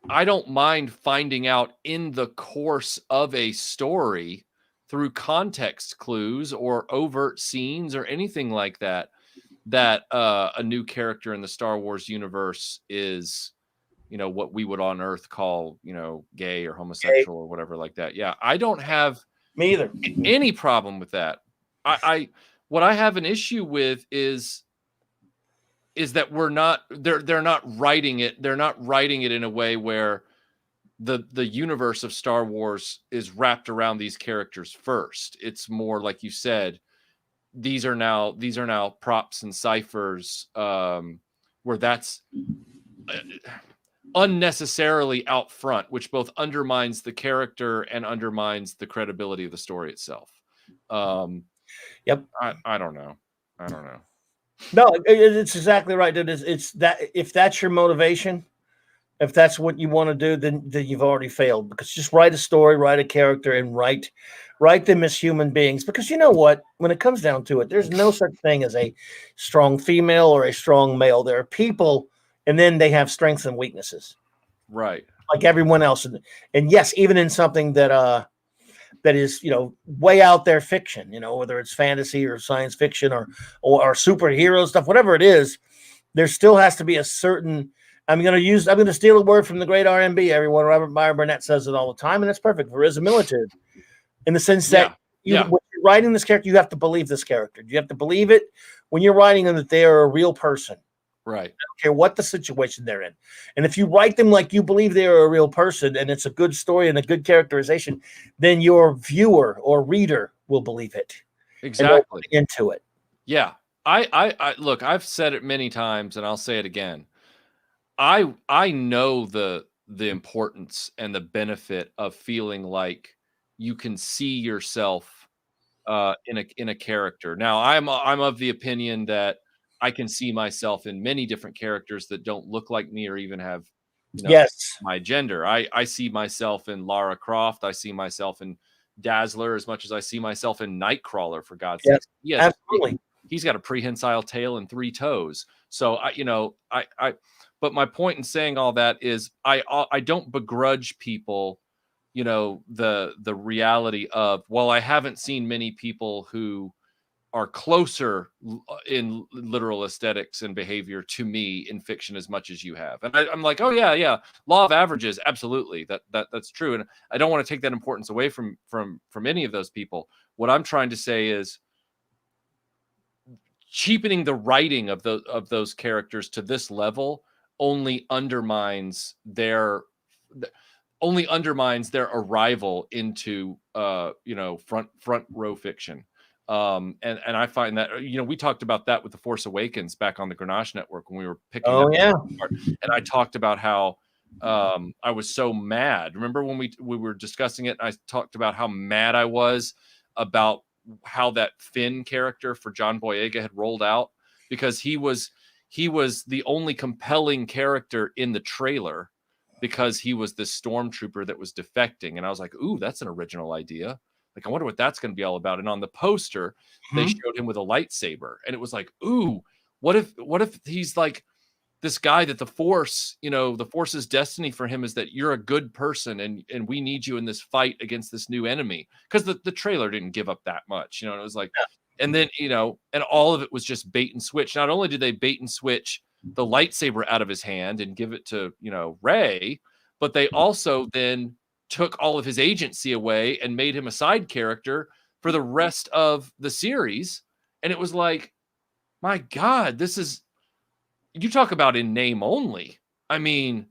Speaker 2: I don't mind finding out in the course of a story through context clues or overt scenes or anything like that a new character in the Star Wars universe is what we would on Earth call, gay or homosexual or whatever like that. Yeah, I don't have
Speaker 1: me either
Speaker 2: any problem with that. What I have an issue with is that they're not writing it. They're not writing it in a way where the universe of Star Wars is wrapped around these characters first. It's more like you said, these are now props and ciphers, where that's unnecessarily out front, which both undermines the character and undermines the credibility of the story itself.
Speaker 1: Yep.
Speaker 2: I don't know.
Speaker 1: No, it's exactly right. It's that if that's your motivation, if that's what you want to do, then you've already failed, because just write a story, write a character, and write them as human beings. Because you know what? When it comes down to it, there's no such thing as a strong female or a strong male. There are people, and then they have strengths and weaknesses,
Speaker 2: right?
Speaker 1: Like everyone else. And yes, even in something that is way out there fiction, whether it's fantasy or science fiction or superhero stuff, whatever it is, there still has to be a certain. I'm going to steal a word from the great R&B. Everyone, Robert Meyer Burnett says it all the time, and it's perfect. Verisimilitude, in the sense that when you're writing this character, you have to believe this character. You have to believe it when you're writing them that they are a real person.
Speaker 2: Right.
Speaker 1: I don't care what the situation they're in. And if you write them like you believe they are a real person and it's a good story and a good characterization, then your viewer or reader will believe it.
Speaker 2: Exactly.
Speaker 1: Into it.
Speaker 2: Yeah. I look, I've said it many times and I'll say it again. I know the importance and the benefit of feeling like you can see yourself in a character. Now, I'm of the opinion that I can see myself in many different characters that don't look like me or even have my gender. I see myself in Lara Croft. I see myself in Dazzler as much as I see myself in Nightcrawler, for God's sake. Yes, absolutely. He's got a prehensile tail and 3 toes. So but my point in saying all that is I don't begrudge people, the reality of, well, I haven't seen many people who are closer in literal aesthetics and behavior to me in fiction as much as you have. And I'm like, oh yeah. Law of averages. Absolutely. That's true. And I don't want to take that importance away from any of those people. What I'm trying to say is cheapening the writing of those characters to this level only undermines their arrival into front row fiction. And I find that we talked about that with The Force Awakens back on the Grenache Network when we were picking apart. And I talked about how I was so mad. Remember when we were discussing it, I talked about how mad I was about how that Finn character for John Boyega had rolled out, because he was he was the only compelling character in the trailer because he was this stormtrooper that was defecting. And I was like, ooh, that's an original idea. Like, I wonder what that's going to be all about. And on the poster, they showed him with a lightsaber. And it was like, ooh, what if he's like this guy that the Force, the Force's destiny for him is that you're a good person and we need you in this fight against this new enemy. Because the trailer didn't give up that much. It was like, and then, and all of it was just bait and switch. Not only did they bait and switch the lightsaber out of his hand and give it to, Rey, but they also then took all of his agency away and made him a side character for the rest of the series. And it was like, my God, this is, you talk about in name only. I mean,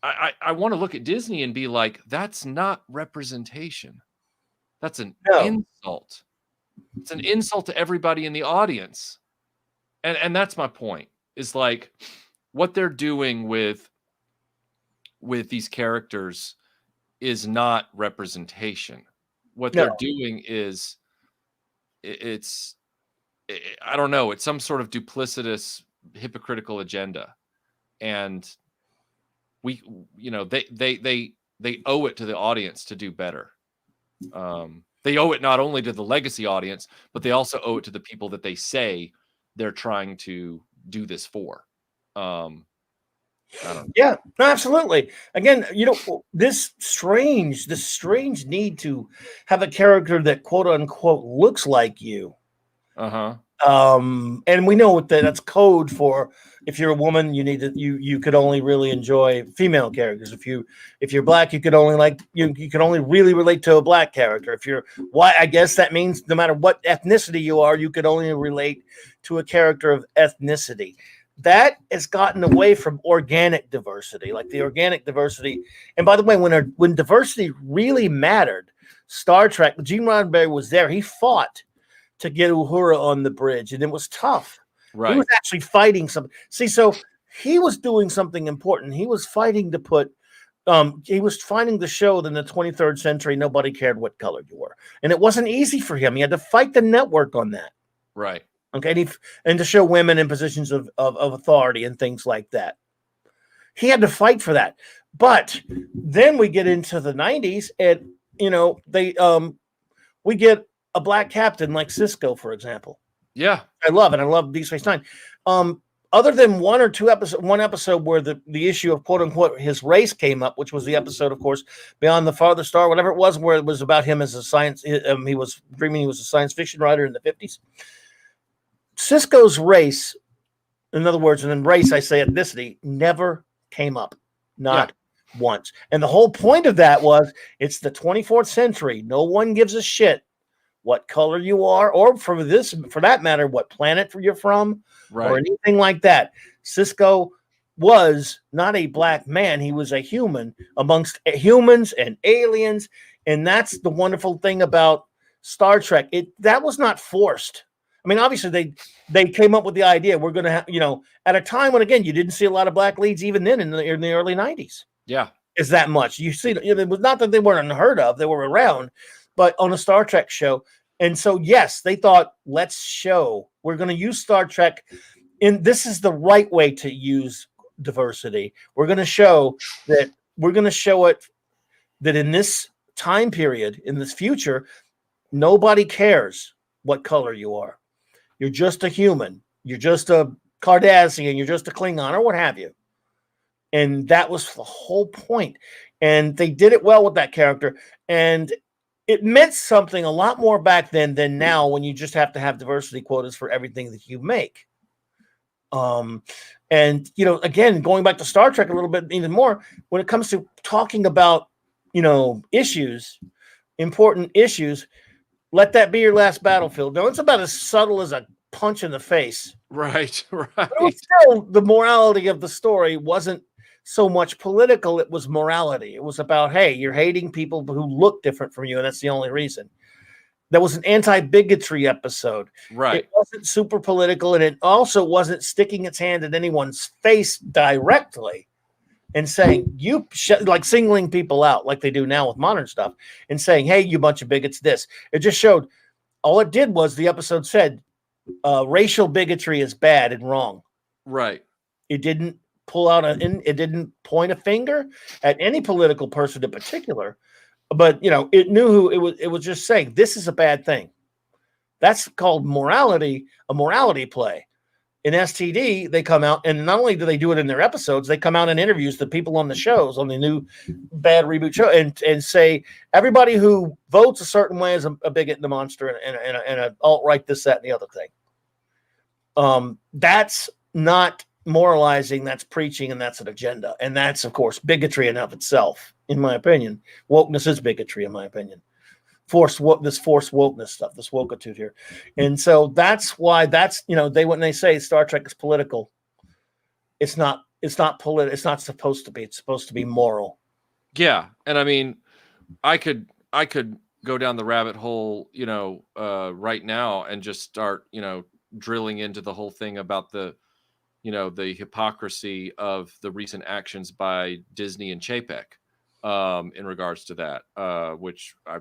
Speaker 2: I want to look at Disney and be like, that's not representation. That's an insult. It's an insult to everybody in the audience. And that's my point, is like what they're doing with these characters is not representation. What they're doing is I don't know, it's some sort of duplicitous, hypocritical agenda. And we, they owe it to the audience to do better. They owe it not only to the legacy audience, but they also owe it to the people that they say they're trying to do this for. I don't know.
Speaker 1: Yeah, absolutely. Again, this strange need to have a character that quote unquote looks like you. And we know that's code for, if you're a woman, you could only really enjoy female characters. If you're black, you could only you can only really relate to a black character. If you're white, I guess that means no matter what ethnicity you are, you could only relate to a character of ethnicity. That has gotten away from organic diversity, like the organic diversity. And by the way, when diversity really mattered, Star Trek, Gene Roddenberry was there. He fought to get Uhura on the bridge, and it was tough. Right. He was actually fighting something. See, so he was doing something important. He was fighting to put, he was fighting to show that in the 23rd century, nobody cared what color you were. And it wasn't easy for him. He had to fight the network on that.
Speaker 2: Right.
Speaker 1: Okay. And to show women in positions of authority and things like that. He had to fight for that. But then we get into the 90s and, we get a black captain like Cisco, for example.
Speaker 2: Yeah.
Speaker 1: I love it. I love Deep Space Nine. Other than one episode where the issue of quote unquote his race came up, which was the episode, of course, Beyond the Farthest Star, whatever it was, where it was about him as a science, he was dreaming he was a science fiction writer in the 50s. Cisco's race, in other words, and in race, I say ethnicity, never came up. Not once. And the whole point of that was it's the 24th century. No one gives a shit what color you are, or for that matter, what planet you're from, or anything like that. Cisco was not a black man. He was a human amongst humans and aliens. And that's the wonderful thing about Star Trek. That was not forced. I mean, obviously they came up with the idea. We're going to have, at a time when, again, you didn't see a lot of black leads even then in the early 90s.
Speaker 2: Yeah.
Speaker 1: Is that much. You see, it was not that they weren't unheard of. They were around, but on a Star Trek show. And so, yes, they thought, let's show. We're going to use Star Trek. And this is the right way to use diversity. We're going to show that that in this time period, in this future, nobody cares what color you are. You're just a human. You're just a Cardassian. You're just a Klingon or what have you. And that was the whole point. And they did it well with that character. And it meant something a lot more back then than now when you just have to have diversity quotas for everything that you make. And, again, going back to Star Trek a little bit even more, when it comes to talking about, issues, important issues, let that be your last battlefield. No, it's about as subtle as a punch in the face.
Speaker 2: Right.
Speaker 1: But still, the morality of the story wasn't so much political. It was morality. It was about, hey, you're hating people who look different from you, and that's the only reason. There was an anti-bigotry episode.
Speaker 2: Right.
Speaker 1: It wasn't super political, and it also wasn't sticking its hand in anyone's face directly and saying, like singling people out like they do now with modern stuff and saying, hey, you bunch of bigots, this. It just showed, all it did was the episode said, racial bigotry is bad and wrong.
Speaker 2: Right.
Speaker 1: It didn't pull out it didn't point a finger at any political person in particular, but it knew who it was. It was just saying this is a bad thing. That's called morality, a morality play. In STD, they come out, and not only do they do it in their episodes, they come out in interviews to people on the shows, on the new bad reboot show, and say everybody who votes a certain way is a bigot and a monster and an alt-right, this, that, and the other thing. That's not moralizing, that's preaching, and that's an agenda. And that's, of course, bigotry in of itself, in my opinion. Wokeness is bigotry, in my opinion. Forced wokeness stuff, this wokeitude here. And so that's why when they say Star Trek is political, it's not political. It's not supposed to be. It's supposed to be moral.
Speaker 2: Yeah. And I mean, I could go down the rabbit hole, right now and just start, drilling into the whole thing about the hypocrisy of the recent actions by Disney and Chapek in regards to that, which I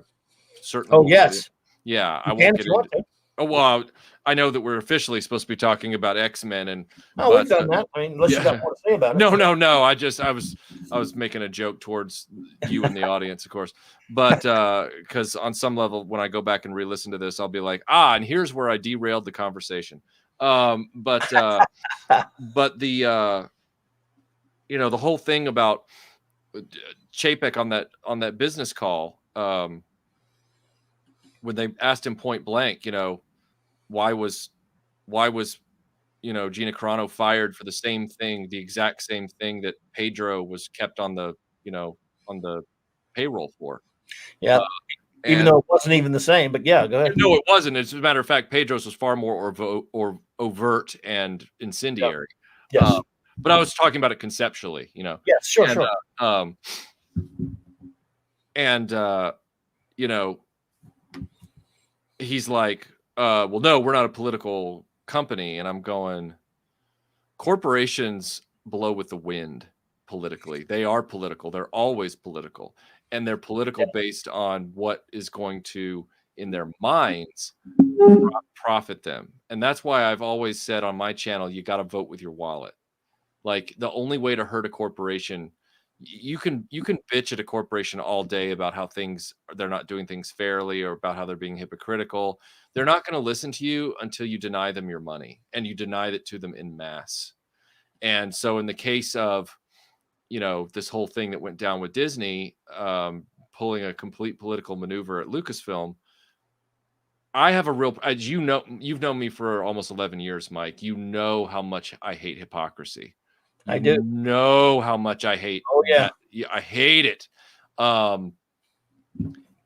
Speaker 2: certainly.
Speaker 1: Oh, yes.
Speaker 2: Yeah, I won't get into. Oh, well, I know that we're officially supposed to be talking about X-Men,
Speaker 1: we've done that. I mean, unless you got more to say about it.
Speaker 2: No. I was making a joke towards you and the audience, of course, but because on some level, when I go back and re-listen to this, I'll be like, and here's where I derailed the conversation. But the the whole thing about Chapek on that business call, when they asked him point blank, why was Gina Carano fired for the exact same thing that Pedro was kept on the payroll for.
Speaker 1: Yeah. Even though it wasn't even the same, but yeah, go ahead.
Speaker 2: No, it wasn't. As a matter of fact, Pedro's was far more overt and incendiary.
Speaker 1: Yep. Yes.
Speaker 2: But I was talking about it conceptually,
Speaker 1: Yes, sure,
Speaker 2: and,
Speaker 1: sure.
Speaker 2: He's like, well, no, we're not a political company. And I'm going, corporations blow with the wind politically. They are political. They're always political. And they're political based on what is going to, in their minds, profit them. And that's why I've always said on my channel, you got to vote with your wallet. Like, the only way to hurt a corporation, you can bitch at a corporation all day about how they're not doing things fairly or about how they're being hypocritical. They're not going to listen to you until you deny them your money, and you deny it to them in mass. And so in the case of, this whole thing that went down with Disney, pulling a complete political maneuver at Lucasfilm, I have a real, as you've known me for almost 11 years, Mike. You know how much I hate hypocrisy.
Speaker 1: I do
Speaker 2: know how much I hate.
Speaker 1: Oh yeah.
Speaker 2: I hate it.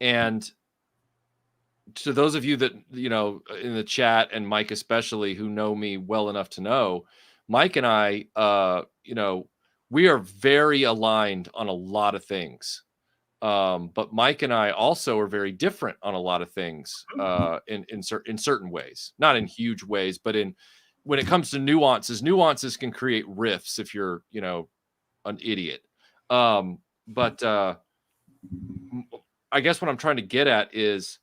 Speaker 2: And to those of you that, in the chat, and Mike especially, who know me well enough to know, Mike and I, we are very aligned on a lot of things. But Mike and I also are very different on a lot of things, in certain ways, not in huge ways, but when it comes to nuances can create rifts if you're, an idiot. But I guess what I'm trying to get at is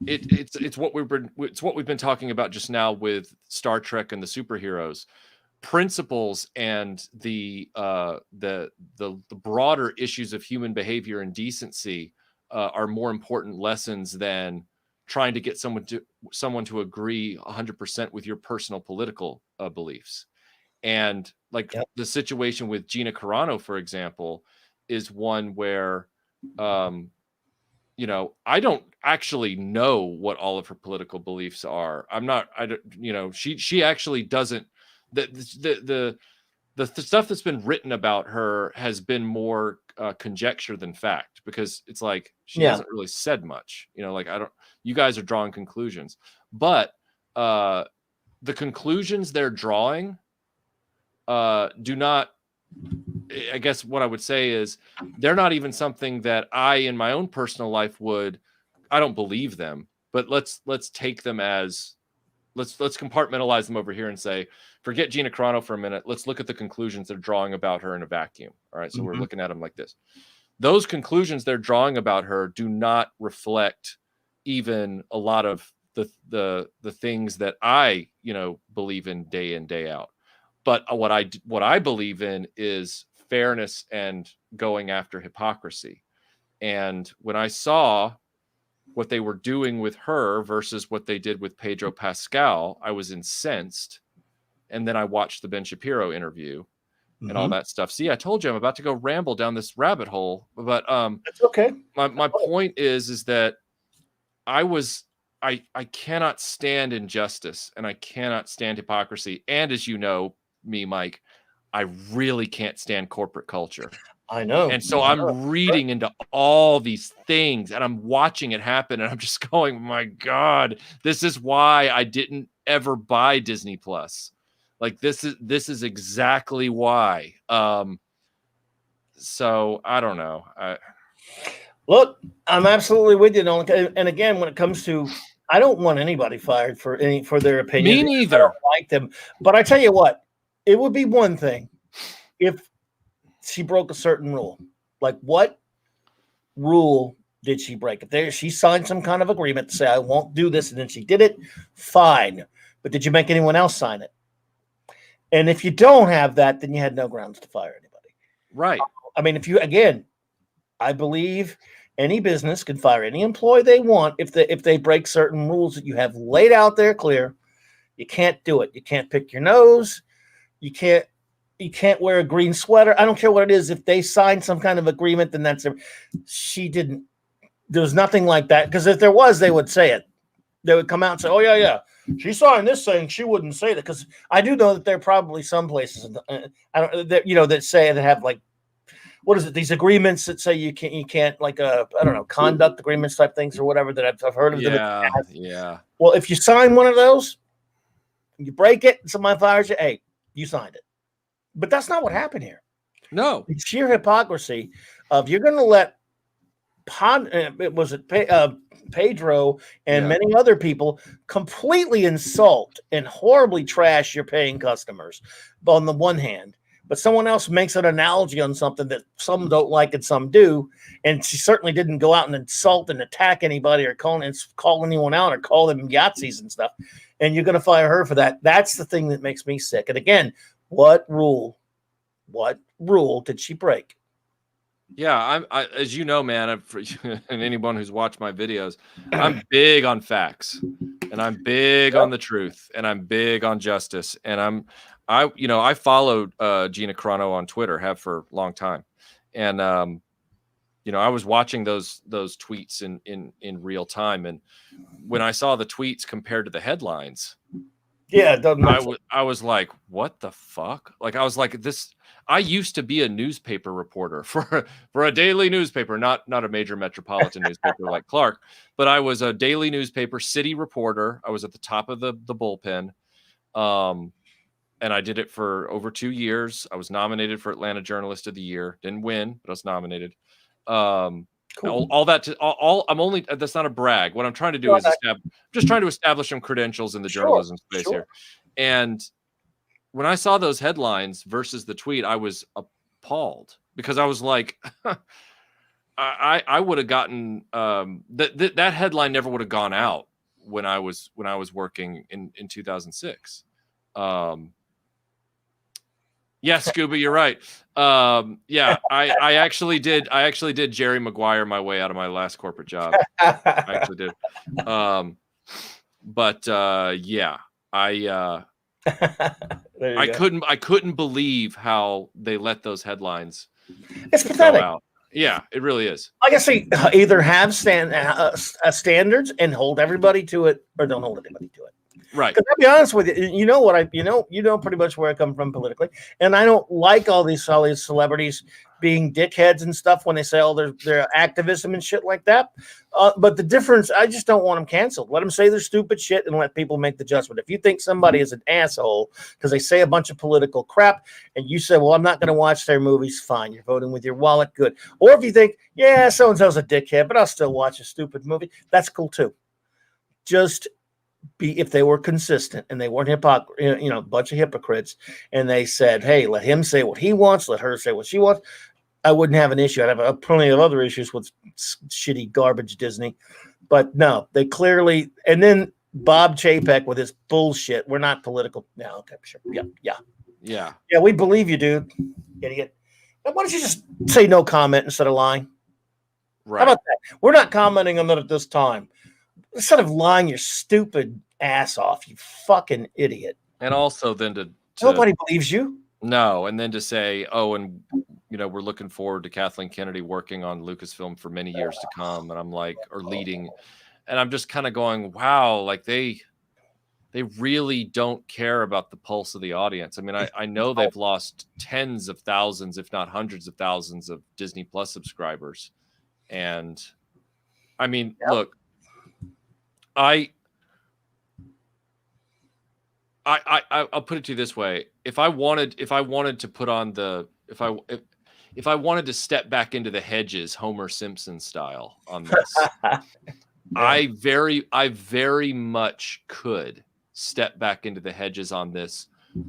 Speaker 2: it's what we've been talking about just now with Star Trek and the superheroes. Principles and the broader issues of human behavior and decency are more important lessons than trying to get someone to agree 100% with your personal political beliefs. And the situation with Gina Carano, for example, is one where I don't actually know what all of her political beliefs are. She actually doesn't. The stuff that's been written about her has been more conjecture than fact, because it's like she hasn't really said much. You guys are drawing conclusions, but the conclusions they're drawing do not. I guess what I would say is they're not even something that I, in my own personal life, I don't believe them, but let's take them as. Let's compartmentalize them over here and say, forget Gina Carano for a minute. Let's look at the conclusions they're drawing about her in a vacuum. All right. So we're looking at them like this. Those conclusions they're drawing about her do not reflect even a lot of the things that I, believe in day out. But what I believe in is fairness and going after hypocrisy. And when I saw what they were doing with her versus what they did with Pedro Pascal, I was incensed. And then I watched the Ben Shapiro interview and all that stuff. See, I told you I'm about to go ramble down this rabbit hole, but
Speaker 1: That's okay.
Speaker 2: My point is that I cannot stand injustice and I cannot stand hypocrisy. And as you know me, Mike, I really can't stand corporate culture.
Speaker 1: I know.
Speaker 2: And so I'm reading into all these things and I'm watching it happen. And I'm just going, my God, this is why I didn't ever buy Disney Plus. Like this is exactly why. So I don't know.
Speaker 1: Look, I'm absolutely with you, Nolan. And again, when it comes to, I don't want anybody fired for their opinion.
Speaker 2: Me neither.
Speaker 1: I don't like them. But I tell you what, it would be one thing if she broke a certain rule. Like, what rule did she break? If she signed some kind of agreement to say, I won't do this, and then she did it, fine. But did you make anyone else sign it? And if you don't have that, then you had no grounds to fire anybody.
Speaker 2: Right.
Speaker 1: I mean, I believe any business can fire any employee they want if they break certain rules that you have laid out there clear. You can't do it. You can't pick your nose. You can't wear a green sweater. I don't care what it is. If they sign some kind of agreement, then that's it. She didn't. There's nothing like that. Because if there was, they would say it. They would come out and say, oh, yeah. She signed this saying she wouldn't say that. Because I do know that there are probably some places that say that have like, what is it? These agreements that say you can't like I don't know, conduct agreements type things or whatever that I've heard of them.
Speaker 2: Yeah.
Speaker 1: Well, if you sign one of those, you break it, and somebody fires you. Hey, you signed it. But that's not what happened here.
Speaker 2: No.
Speaker 1: It's sheer hypocrisy of you're going to let Pedro and many other people completely insult and horribly trash your paying customers on the one hand. But someone else makes an analogy on something that some don't like and some do. And she certainly didn't go out and insult and attack anybody or call anyone out or call them Yahtzees and stuff. And you're going to fire her for that. That's the thing that makes me sick. And again, what rule did she break?
Speaker 2: Yeah, as you know, man, and anyone who's watched my videos, I'm big on facts and I'm big on the truth and I'm big on justice. And I followed Gina Carano on Twitter, have for a long time. And, I was watching those tweets in real time. And when I saw the tweets compared to the headlines, I was like, what the fuck? Like, I was like, I used to be a newspaper reporter for a daily newspaper, not a major metropolitan newspaper like Clark, but I was a daily newspaper city reporter. I was at the top of the bullpen. And I did it for over 2 years. I was nominated for Atlanta Journalist of the Year. Didn't win, but I was nominated. Cool. That's not a brag. What I'm trying to do is just trying to establish some credentials in the journalism space here. And when I saw those headlines versus the tweet, I was appalled because I was like, I would have gotten that headline never would have gone out when I was working in 2006. Yeah, Scuba, you're right. I actually did Jerry Maguire my way out of my last corporate job. I actually did. I couldn't believe how they let those headlines go out. Yeah, it really is.
Speaker 1: Like I say, either have standards and hold everybody to it, or don't hold anybody to it.
Speaker 2: Right.
Speaker 1: Because I'll be honest with you, you know pretty much where I come from politically, and I don't like all these celebrities being dickheads and stuff when they say, their activism and shit like that. But the difference, I just don't want them canceled. Let them say their stupid shit and let people make the judgment. If you think somebody is an asshole because they say a bunch of political crap, and you say, well, I'm not going to watch their movies, fine. You're voting with your wallet, good. Or if you think, yeah, so and so's a dickhead, but I'll still watch a stupid movie, that's cool too. Just if they were consistent and they weren't a bunch of hypocrites, and they said, hey, let him say what he wants, let her say what she wants, I wouldn't have an issue. I'd have plenty of other issues with shitty garbage Disney. But no, they clearly, and then Bob Chapek with his bullshit. We're not political. No, okay, sure. Yeah.
Speaker 2: Yeah.
Speaker 1: Yeah, we believe you, dude. Idiot. Why don't you just say no comment instead of lying?
Speaker 2: Right.
Speaker 1: How about that? We're not commenting on it at this time. Instead of lying your stupid ass off, you fucking idiot.
Speaker 2: And also then to
Speaker 1: Nobody believes you.
Speaker 2: No, and then to say, oh, and we're looking forward to Kathleen Kennedy working on Lucasfilm for many years to come. And I'm like, or leading, and I'm just kind of going, wow, like they really don't care about the pulse of the audience. I mean, I know they've lost tens of thousands, if not hundreds of thousands of Disney Plus subscribers. And I mean, look, I'll put it to you this way. If I wanted to put on if I wanted to step back into the hedges, Homer Simpson style on this, I very much could step back into the hedges on this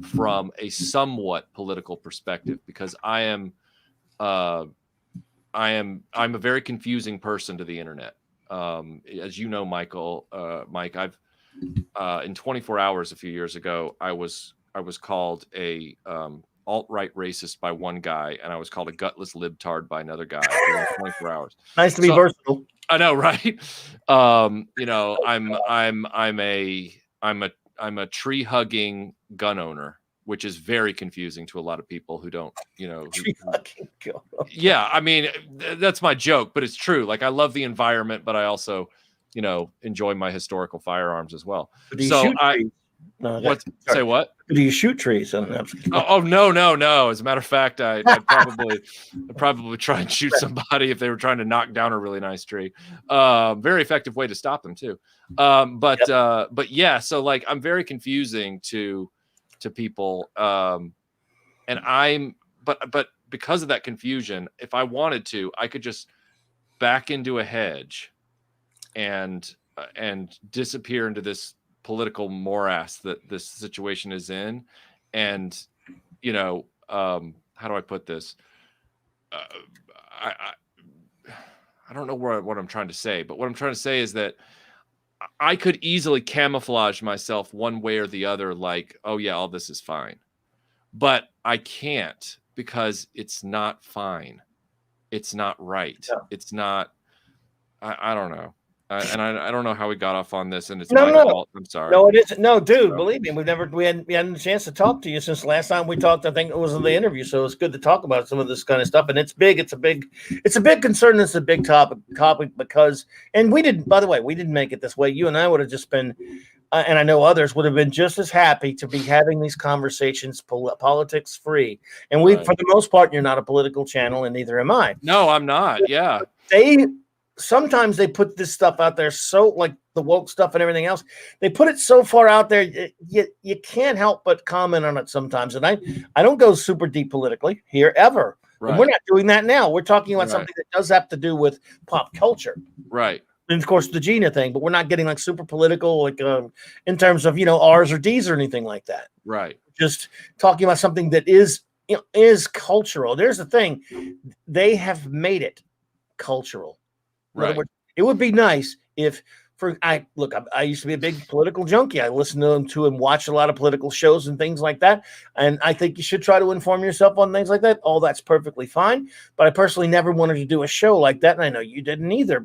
Speaker 2: from a somewhat political perspective, because I'm a very confusing person to the internet. As you know, Mike, I've in 24 hours a few years ago, I was called a alt-right racist by one guy, and I was called a gutless libtard by another guy in 24 hours.
Speaker 1: Nice to be versatile.
Speaker 2: I know, right? I'm a tree hugging gun owner, which is very confusing to a lot of people who don't, yeah, I mean, that's my joke, but it's true. Like, I love the environment, but I also, enjoy my historical firearms as well. So say what?
Speaker 1: Do you shoot trees?
Speaker 2: Oh, no. As a matter of fact, I'd probably try and shoot somebody if they were trying to knock down a really nice tree. Very effective way to stop them too. But yeah, so like, I'm very confusing to people. And but because of that confusion, if I wanted to, I could just back into a hedge and disappear into this political morass that this situation is in. And, how do I put this? I don't know what I'm trying to say, but what I'm trying to say is that I could easily camouflage myself one way or the other, like, oh yeah, all this is fine, but I can't, because it's not fine. It's not right. Yeah. It's not, I don't know. And I don't know how we got off on this, and it's my fault. I'm sorry.
Speaker 1: No, it isn't. No, dude, believe me, we hadn't a chance to talk to you since the last time we talked. I think it was in the interview, so it's good to talk about some of this kind of stuff. And it's big. It's a big concern. It's a big topic because, and we didn't. By the way, we didn't make it this way. You and I would have just been, and I know others would have been just as happy to be having these conversations, politics free. And we, for the most part, you're not a political channel, and neither am I.
Speaker 2: No, I'm not. Yeah,
Speaker 1: Sometimes they put this stuff out there, so like the woke stuff and everything else, they put it so far out there, you can't help but comment on it sometimes. And I don't go super deep politically here ever. Right. And we're not doing that now. We're talking about something that does have to do with pop culture.
Speaker 2: Right.
Speaker 1: And of course the Gina thing, but we're not getting like super political, like in terms of, R's or D's or anything like that.
Speaker 2: Right.
Speaker 1: Just talking about something that is cultural. There's the thing. They have made it cultural. In other words, it would be nice if, I used to be a big political junkie. I listened to and watch a lot of political shows and things like that. And I think you should try to inform yourself on things like that. All that's perfectly fine. But I personally never wanted to do a show like that. And I know you didn't either.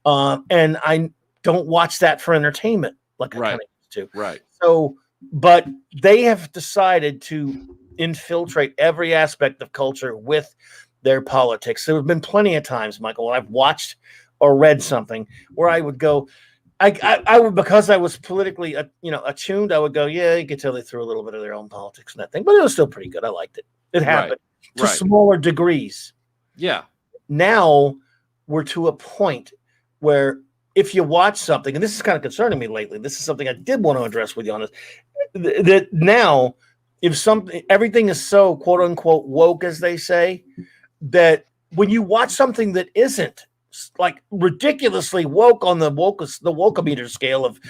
Speaker 1: And I don't watch that for entertainment like I kind of used to.
Speaker 2: Right.
Speaker 1: So, but they have decided to infiltrate every aspect of culture with their politics. There have been plenty of times, Michael, when I've watched or read something where I would go, I would, because I was politically, attuned, I would go, yeah, you could tell they threw a little bit of their own politics in that thing, but it was still pretty good. I liked it. It happened to smaller degrees.
Speaker 2: Yeah.
Speaker 1: Now we're to a point where if you watch something, and this is kind of concerning me lately, this is something I did want to address with you on this, that now if everything is so quote unquote woke, as they say, that when you watch something that isn't like ridiculously woke on the wokeometer scale of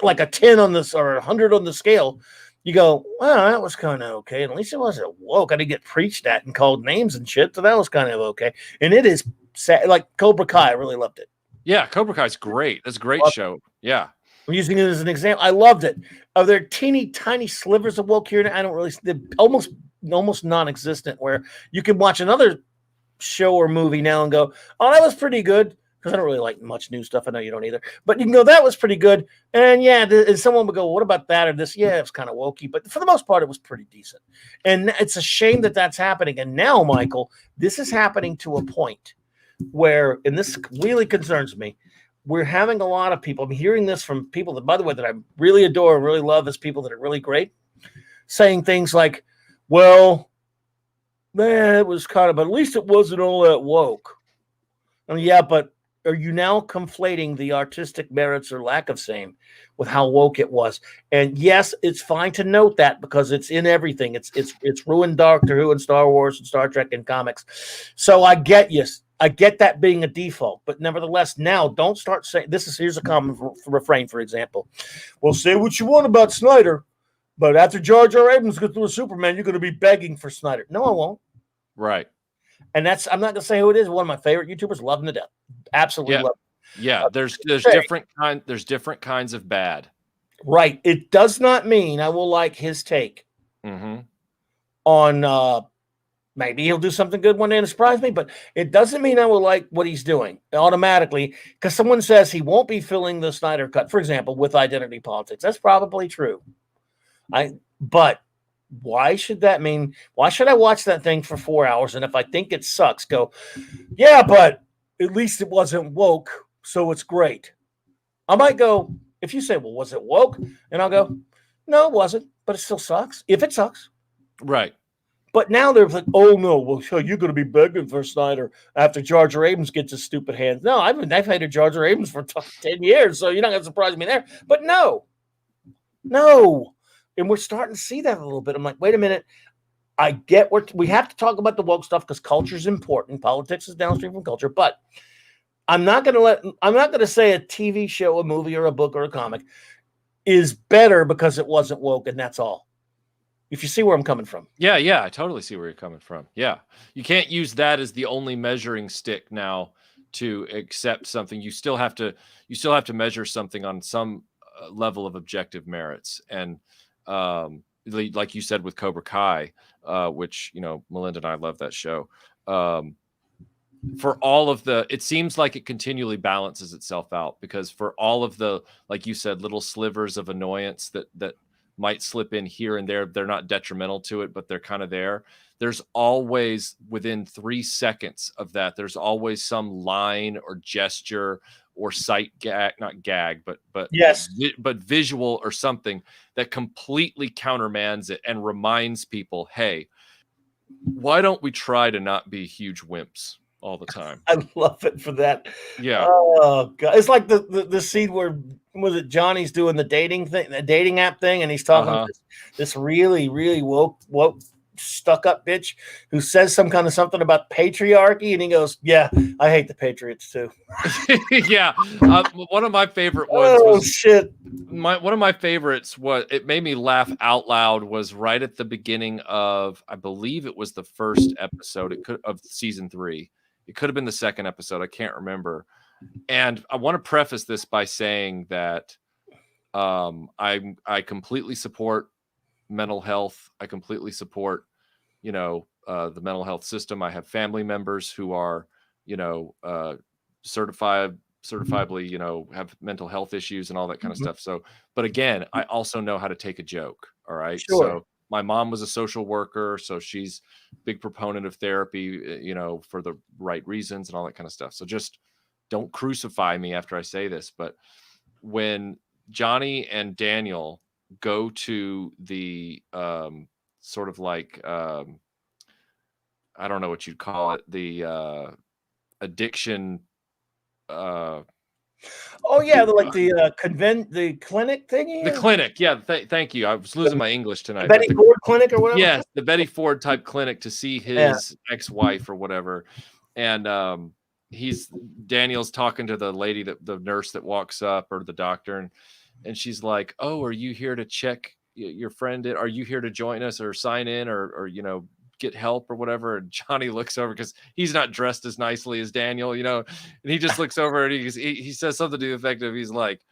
Speaker 1: like a 10 on this or 100 on the scale, you go, well, that was kind of okay. At least it wasn't woke. I didn't get preached at and called names and shit, so that was kind of okay. And it is sad. Like Cobra Kai, I really loved it.
Speaker 2: Yeah, Cobra Kai's great. That's a great show. Yeah.
Speaker 1: I'm using it as an example. I loved it. Are there teeny tiny slivers of woke here? I don't really. They're almost non-existent. Where you can watch another show or movie now and go, "Oh, that was pretty good." Because I don't really like much new stuff. I know you don't either. But you can go, "That was pretty good." And yeah, and someone would go, "What about that or this?" Yeah, it's kind of wokey, but for the most part, it was pretty decent. And it's a shame that that's happening. And now, Michael, this is happening to a point where, and this really concerns me, we're having a lot of people. I'm hearing this from people that, by the way, that I really adore and really love as people that are really great, saying things like, well, man, it was kind of, but at least it wasn't all that woke. I mean, yeah, but are you now conflating the artistic merits or lack of same with how woke it was? And yes, it's fine to note that because it's in everything. It's ruined Doctor Who and Star Wars and Star Trek and comics. So I get you. I get that being a default, but nevertheless, now don't start saying this. Here's a common refrain, for example. Well, say what you want about Snyder, but after Jar Jar Abrams gets through a Superman, you're going to be begging for Snyder. No, I won't.
Speaker 2: Right.
Speaker 1: And I'm not going to say who it is. One of my favorite YouTubers, love him to death. Absolutely love him.
Speaker 2: Yeah, there's different kinds of bad.
Speaker 1: Right. It does not mean I will like his take on maybe he'll do something good one day and surprise me, but it doesn't mean I will like what he's doing automatically because someone says he won't be filling the Snyder Cut, for example, with identity politics. That's probably true. But why should that mean? Why should I watch that thing for 4 hours? And if I think it sucks, go, yeah, but at least it wasn't woke, so it's great. I might go, if you say, well, was it woke? And I'll go, no, it wasn't, but it still sucks. If it sucks.
Speaker 2: Right.
Speaker 1: But now they're like, oh, no, well, you're going to be begging for Snyder after Jar Jar Abrams gets his stupid hands. No, I've hated Jar Jar Abrams for 10 years, so you're not going to surprise me there. But no. And we're starting to see that a little bit. I'm like, wait a minute. I get we have to talk about the woke stuff because culture is important. Politics is downstream from culture. But I'm not going to say a TV show, a movie, or a book or a comic is better because it wasn't woke, and that's all. If you see where I'm coming from.
Speaker 2: Yeah, I totally see where you're coming from. Yeah. You can't use that as the only measuring stick now to accept something. You still have to measure something on some level of objective merits. And like you said with Cobra Kai, which, Melinda and I love that show. For all of it seems like it continually balances itself out because for all of the, like you said, little slivers of annoyance that might slip in here and there, they're not detrimental to it, but they're kind of there. There's always within 3 seconds of that, there's always some line or gesture or sight gag, not gag, but
Speaker 1: yes,
Speaker 2: but visual or something that completely countermands it and reminds people, hey, why don't we try to not be huge wimps all the time?
Speaker 1: I love it for that.
Speaker 2: Yeah.
Speaker 1: Oh God. It's like the scene where was it Johnny's doing the dating thing, the dating app thing, and he's talking to this really, really woke stuck up bitch who says something about patriarchy, and he goes, yeah, I hate the Patriots too.
Speaker 2: Yeah. One of my favorite ones one of my favorites, it made me laugh out loud, was right at the beginning of, I believe it was the first episode of season 3. It could have been the second episode. I can't remember. And I want to preface this by saying that I completely support mental health. I completely support, the mental health system. I have family members who are, certifiably, have mental health issues and all that kind of stuff. So, but again, I also know how to take a joke. All right.
Speaker 1: Sure.
Speaker 2: So my mom was a social worker, so she's a big proponent of therapy, for the right reasons and all that kind of stuff. So just don't crucify me after I say this. But when Johnny and Daniel go to the sort of like, I don't know what you'd call it, the addiction.
Speaker 1: Oh yeah, the clinic thingy.
Speaker 2: The clinic, yeah. Thank you. I was losing my English tonight.
Speaker 1: The Betty Ford clinic or whatever.
Speaker 2: Yes, the Betty Ford type clinic to see his ex-wife or whatever, and Daniel's talking to the lady, the nurse that walks up, or the doctor, and she's like, "Oh, are you here to check your friend? Are you here to join us or sign in or get help or whatever?" And Johnny looks over because he's not dressed as nicely as Daniel, and he just looks over and he says something to the effect of, he's like,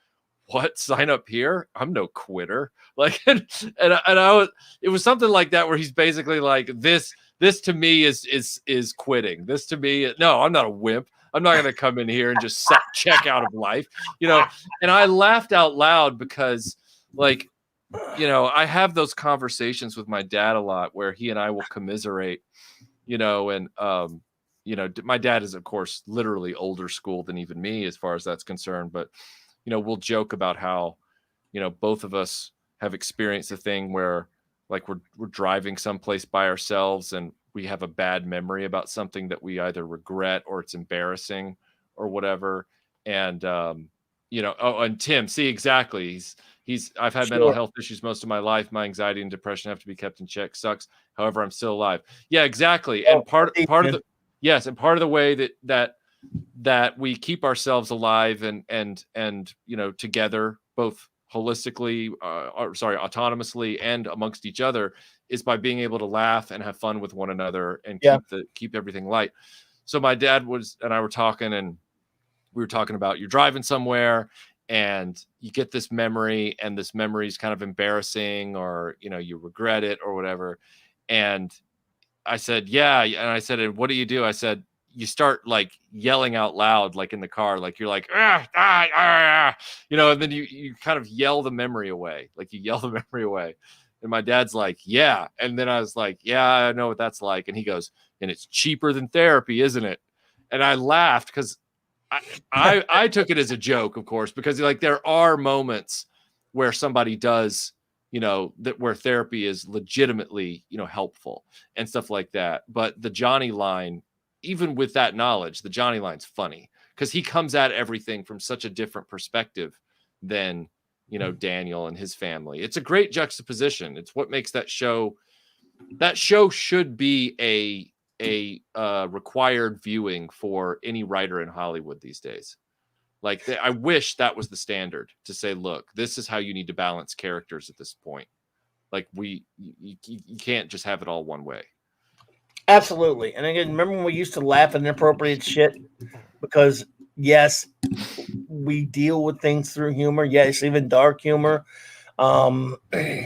Speaker 2: what, sign up here? I'm no quitter. Like, and I was, it was something like that where he's basically like, this to me is quitting. This to me, no, I'm not a wimp. I'm not going to come in here and just check out of life, you know? And I laughed out loud because, like, you know, I have those conversations with my dad a lot where he and I will commiserate, you know, and, you know, my dad is, of course, literally older school than even me as far as that's concerned. But, you know, we'll joke about how, you know, both of us have experienced a thing where, like, we're driving someplace by ourselves and we have a bad memory about something that we either regret or it's embarrassing or whatever. And, you know, oh, and Tim, see, exactly. I've had mental health issues most of my life. My anxiety and depression have to be kept in check. Sucks. However, I'm still alive. Yeah, exactly. And part of the, yes. And part of the way that we keep ourselves alive and, you know, together, both holistically, autonomously and amongst each other, is by being able to laugh and have fun with one another and keep everything light. So my dad and I were talking, and we were talking about, you're driving somewhere and you get this memory, and this memory is kind of embarrassing, or, you know, you regret it or whatever. And I said, yeah. And I said, and what do you do? I said, you start like yelling out loud, like in the car, like you're like, you know, and then you kind of yell the memory away. Like you yell the memory away. And my dad's like, yeah. And then I was like, yeah, I know what that's like. And he goes, and it's cheaper than therapy, isn't it? And I laughed because I took it as a joke, of course, because like there are moments where somebody does, you know, that where therapy is legitimately, you know, helpful and stuff like that. But the Johnny line, even with that knowledge, the Johnny line's funny because he comes at everything from such a different perspective than, you know, Daniel and his family. It's a great juxtaposition. It's what makes that show. That show should be a required viewing for any writer in Hollywood these days. Like, I wish that was the standard, to say, look, this is how you need to balance characters at this point. Like, you can't just have it all one way.
Speaker 1: Absolutely. And again, remember when we used to laugh at inappropriate shit? Because yes, we deal with things through humor. Yes, even dark humor.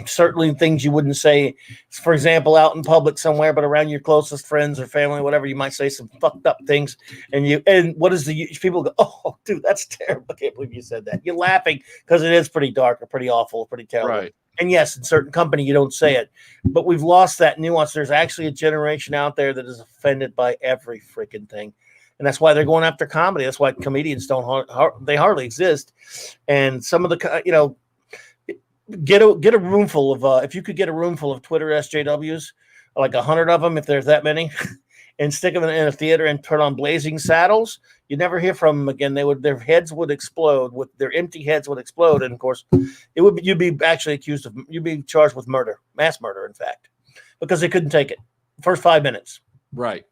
Speaker 1: Certainly things you wouldn't say, for example, out in public somewhere, but around your closest friends or family, whatever, you might say some fucked up things. And what is the people go, oh, dude, that's terrible. I can't believe you said that. You're laughing because it is pretty dark or pretty awful, pretty terrible.
Speaker 2: Right.
Speaker 1: And yes, in certain company, you don't say it, but we've lost that nuance. There's actually a generation out there that is offended by every freaking thing. And that's why they're going after comedy. That's why comedians they hardly exist. And some of the, you know, get a room full of, if you could get a room full of Twitter SJWs, like 100 of them, if there's that many, and stick them in a theater and turn on Blazing Saddles, you'd never hear from them again. Their heads would explode, their empty heads would explode. And of course, you'd be actually you'd be charged with murder, mass murder, in fact, because they couldn't take it. First 5 minutes.
Speaker 2: Right.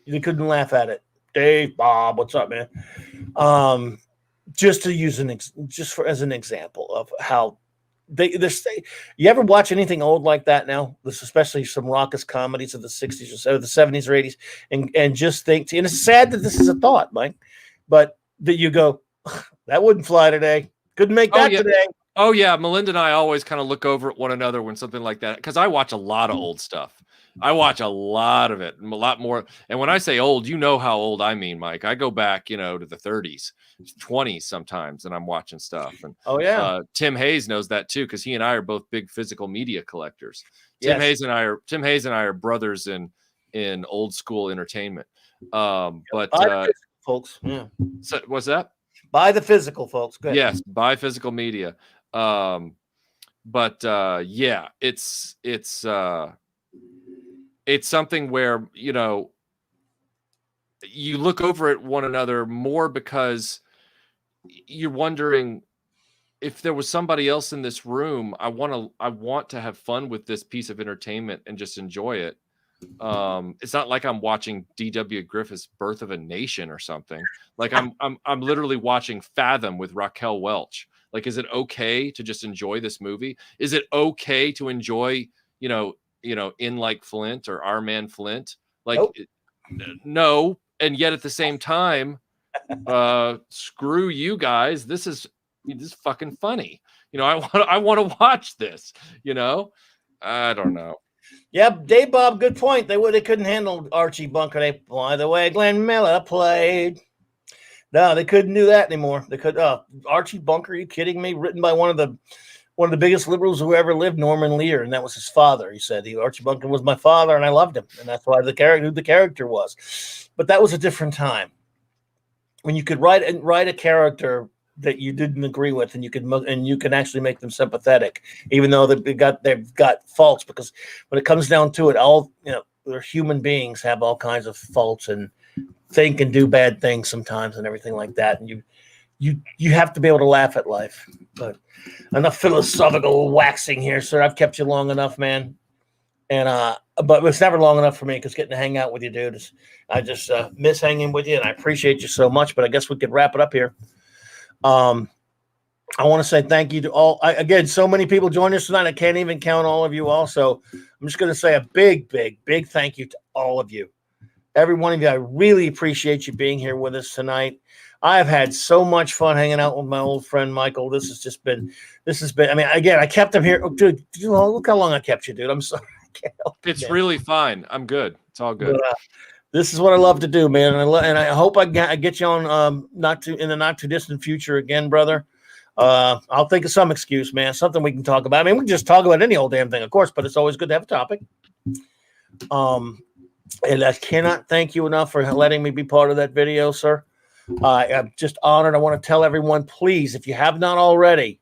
Speaker 1: They couldn't laugh at it. Dave, Bob, what's up, man? Just to use as an example of how you ever watch anything old like that now? This, especially some raucous comedies of the 60s or the 70s or 80s, and just think, and it's sad that this is a thought, Mike, but that you go, that wouldn't fly today. Couldn't make that today.
Speaker 2: Oh yeah, Melinda and I always kind of look over at one another when something like that, because I watch a lot of old stuff. I watch a lot of it, a lot more. And when I say old, you know how old I mean, Mike. I go back, you know, to the 30s, 20s sometimes, and I'm watching stuff. And Tim Hayes knows that too, because he and I are both big physical media collectors. Tim Hayes and I are brothers in old school entertainment. But
Speaker 1: folks, yeah.
Speaker 2: So, what's that?
Speaker 1: Buy the physical, folks. Go ahead.
Speaker 2: Yes, buy physical media. Yeah, it's something where, you know, you look over at one another more because you're wondering, if there was somebody else in this room, I want to have fun with this piece of entertainment and just enjoy it. It's not like I'm watching D.W. Griffith's Birth of a Nation or something. Like I'm literally watching Fathom with Raquel Welch. Like, is it okay to just enjoy this movie? Is it okay to enjoy, you know, In Like Flint or Our Man Flint? Like, no. And yet at the same time, screw you guys. This is this is fucking funny. I want to watch this. I don't know.
Speaker 1: Yep, Dave Bob, good point. They couldn't handle Archie Bunker. By the way, Glenn Miller played. No, they couldn't do that anymore. They could. Archie Bunker? Are you kidding me? Written by one of the biggest liberals who ever lived, Norman Lear, and that was his father. He said Archie Bunker was my father, and I loved him, and that's why the character was. But that was a different time when you could write a character that you didn't agree with, and you can actually make them sympathetic, even though they've got faults. Because when it comes down to it, all they're human beings, have all kinds of faults and think and do bad things sometimes and everything like that. And you have to be able to laugh at life. But enough philosophical waxing here, sir. I've kept you long enough, man. And but it's never long enough for me, because getting to hang out with you, dude, I just miss hanging with you, and I appreciate you so much. But I guess we could wrap it up here. I want to say thank you to all. Again, so many people joined us tonight. I can't even count all of you all. So I'm just going to say a big, big, big thank you to all of you. Every one of you, I really appreciate you being here with us tonight. I have had so much fun hanging out with my old friend Michael. This has been. I mean, again, I kept him here. Oh, dude, look how long I kept you, dude. I'm sorry. I can't help it,
Speaker 2: It's
Speaker 1: man.
Speaker 2: really fine. I'm good. It's all good.
Speaker 1: But, this is what I love to do, man, and I hope I get you on in the not too distant future again, brother. I'll think of some excuse, man, something we can talk about. I mean, we can just talk about any old damn thing, of course, but it's always good to have a topic. And I cannot thank you enough for letting me be part of that video, sir. I'm just honored. I want to tell everyone, please, if you have not already,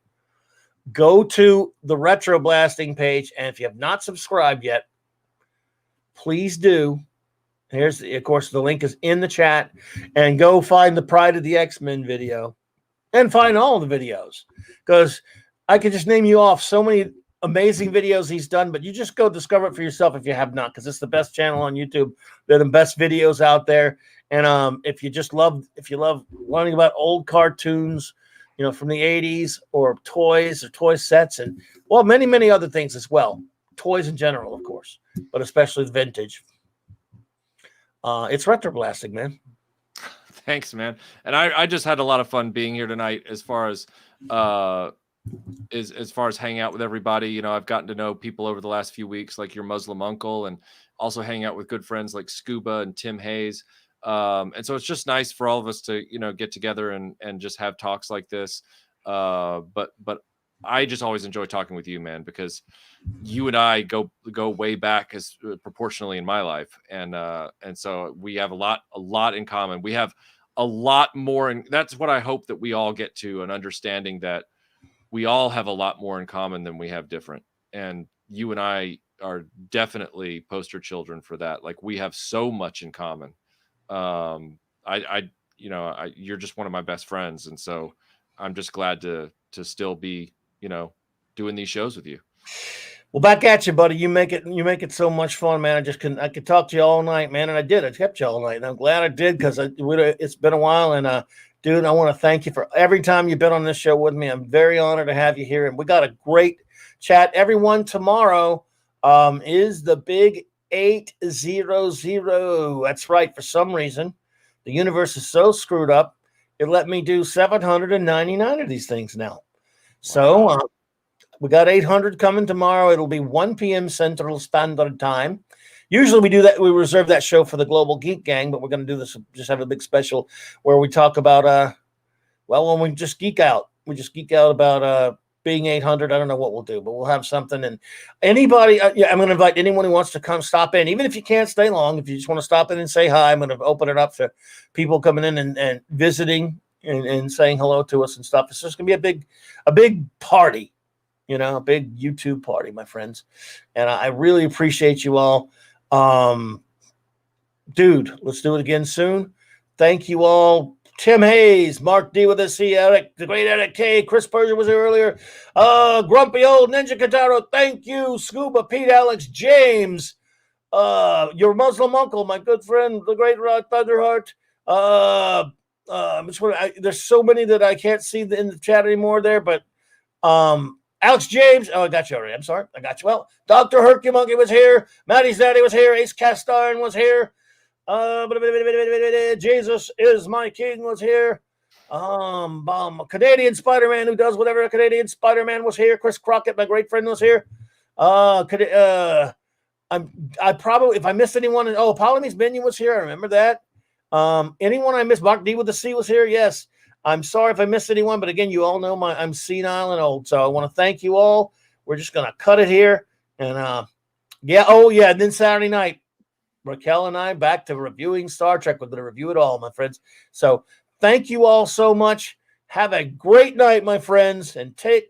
Speaker 1: go to the Retro Blasting page, and if you have not subscribed yet, please do. Of course, the link is in the chat, and go find the Pride of the X-Men video, and find all the videos, because I could just name you off so many amazing videos he's done, but you just go discover it for yourself if you have not, because it's the best channel on YouTube. They're the best videos out there. And if you love learning about old cartoons, from the 80s, or toys or toy sets, and many, many other things as well. Toys in general, of course, but especially the vintage. It's Retro Blasting, man.
Speaker 2: Thanks, man. And I just had a lot of fun being here tonight, as far as hanging out with everybody. I've gotten to know people over the last few weeks, like your Muslim uncle, and also hanging out with good friends like Scuba and Tim Hayes. And so it's just nice for all of us to, get together and just have talks like this. But I just always enjoy talking with you, man, because you and I go way back as proportionally in my life. And so we have a lot in common. We have a lot more. And that's what I hope that we all get to, an understanding that we all have a lot more in common than we have different. And you and I are definitely poster children for that. Like, we have so much in common. You're just one of my best friends. And so I'm just glad to still be, doing these shows with you.
Speaker 1: Well, back at you, buddy. You make it so much fun, man. I could talk to you all night, man. And I did. I kept you all night. And I'm glad I did, because it's been a while. And, dude, I want to thank you for every time you've been on this show with me. I'm very honored to have you here. And we got a great chat. Everyone, tomorrow is the big 800. That's right. For some reason, the universe is so screwed up, it let me do 799 of these things now. So we got 800 coming tomorrow. It'll be 1 p.m. Central Standard Time. Usually we do that. We reserve that show for the Global Geek Gang, but we're going to do this. Just have a big special where we talk about, when we just geek out. We just geek out about being 800. I don't know what we'll do, but we'll have something. And anybody, I'm going to invite anyone who wants to come stop in, even if you can't stay long. If you just want to stop in and say hi, I'm going to open it up to people coming in and visiting and saying hello to us and stuff. It's just going to be a big party, a big YouTube party, my friends. And I really appreciate you all. Dude, let's do it again soon. Thank you all. Tim Hayes, Mark D with us, Eric, the great Eric K, Chris Persia was here earlier. Grumpy old Ninja Kataro, thank you. Scuba, Pete, Alex, James, your Muslim uncle, my good friend, the great Rod Thunderheart. There's so many that I can't see in the chat anymore there, but Alex James, I got you already. I'm sorry, I got you. Well, Dr. Hercumonkey was here. Maddie's Daddy was here. Ace Cast Iron was here. Jesus is my King was here. Canadian Spider-Man who does whatever a Canadian Spider-Man was here. Chris Crockett, my great friend, was here. I probably, if I missed anyone, Polymies Minion was here. I remember that. Anyone I missed, Mark D with the C was here. Yes. I'm sorry if I missed anyone, but again, you all know I'm senile and old. So I want to thank you all. We're just going to cut it here. And and then Saturday night, Raquel and I back to reviewing Star Trek. We're going to review it all, my friends. So thank you all so much. Have a great night, my friends, and take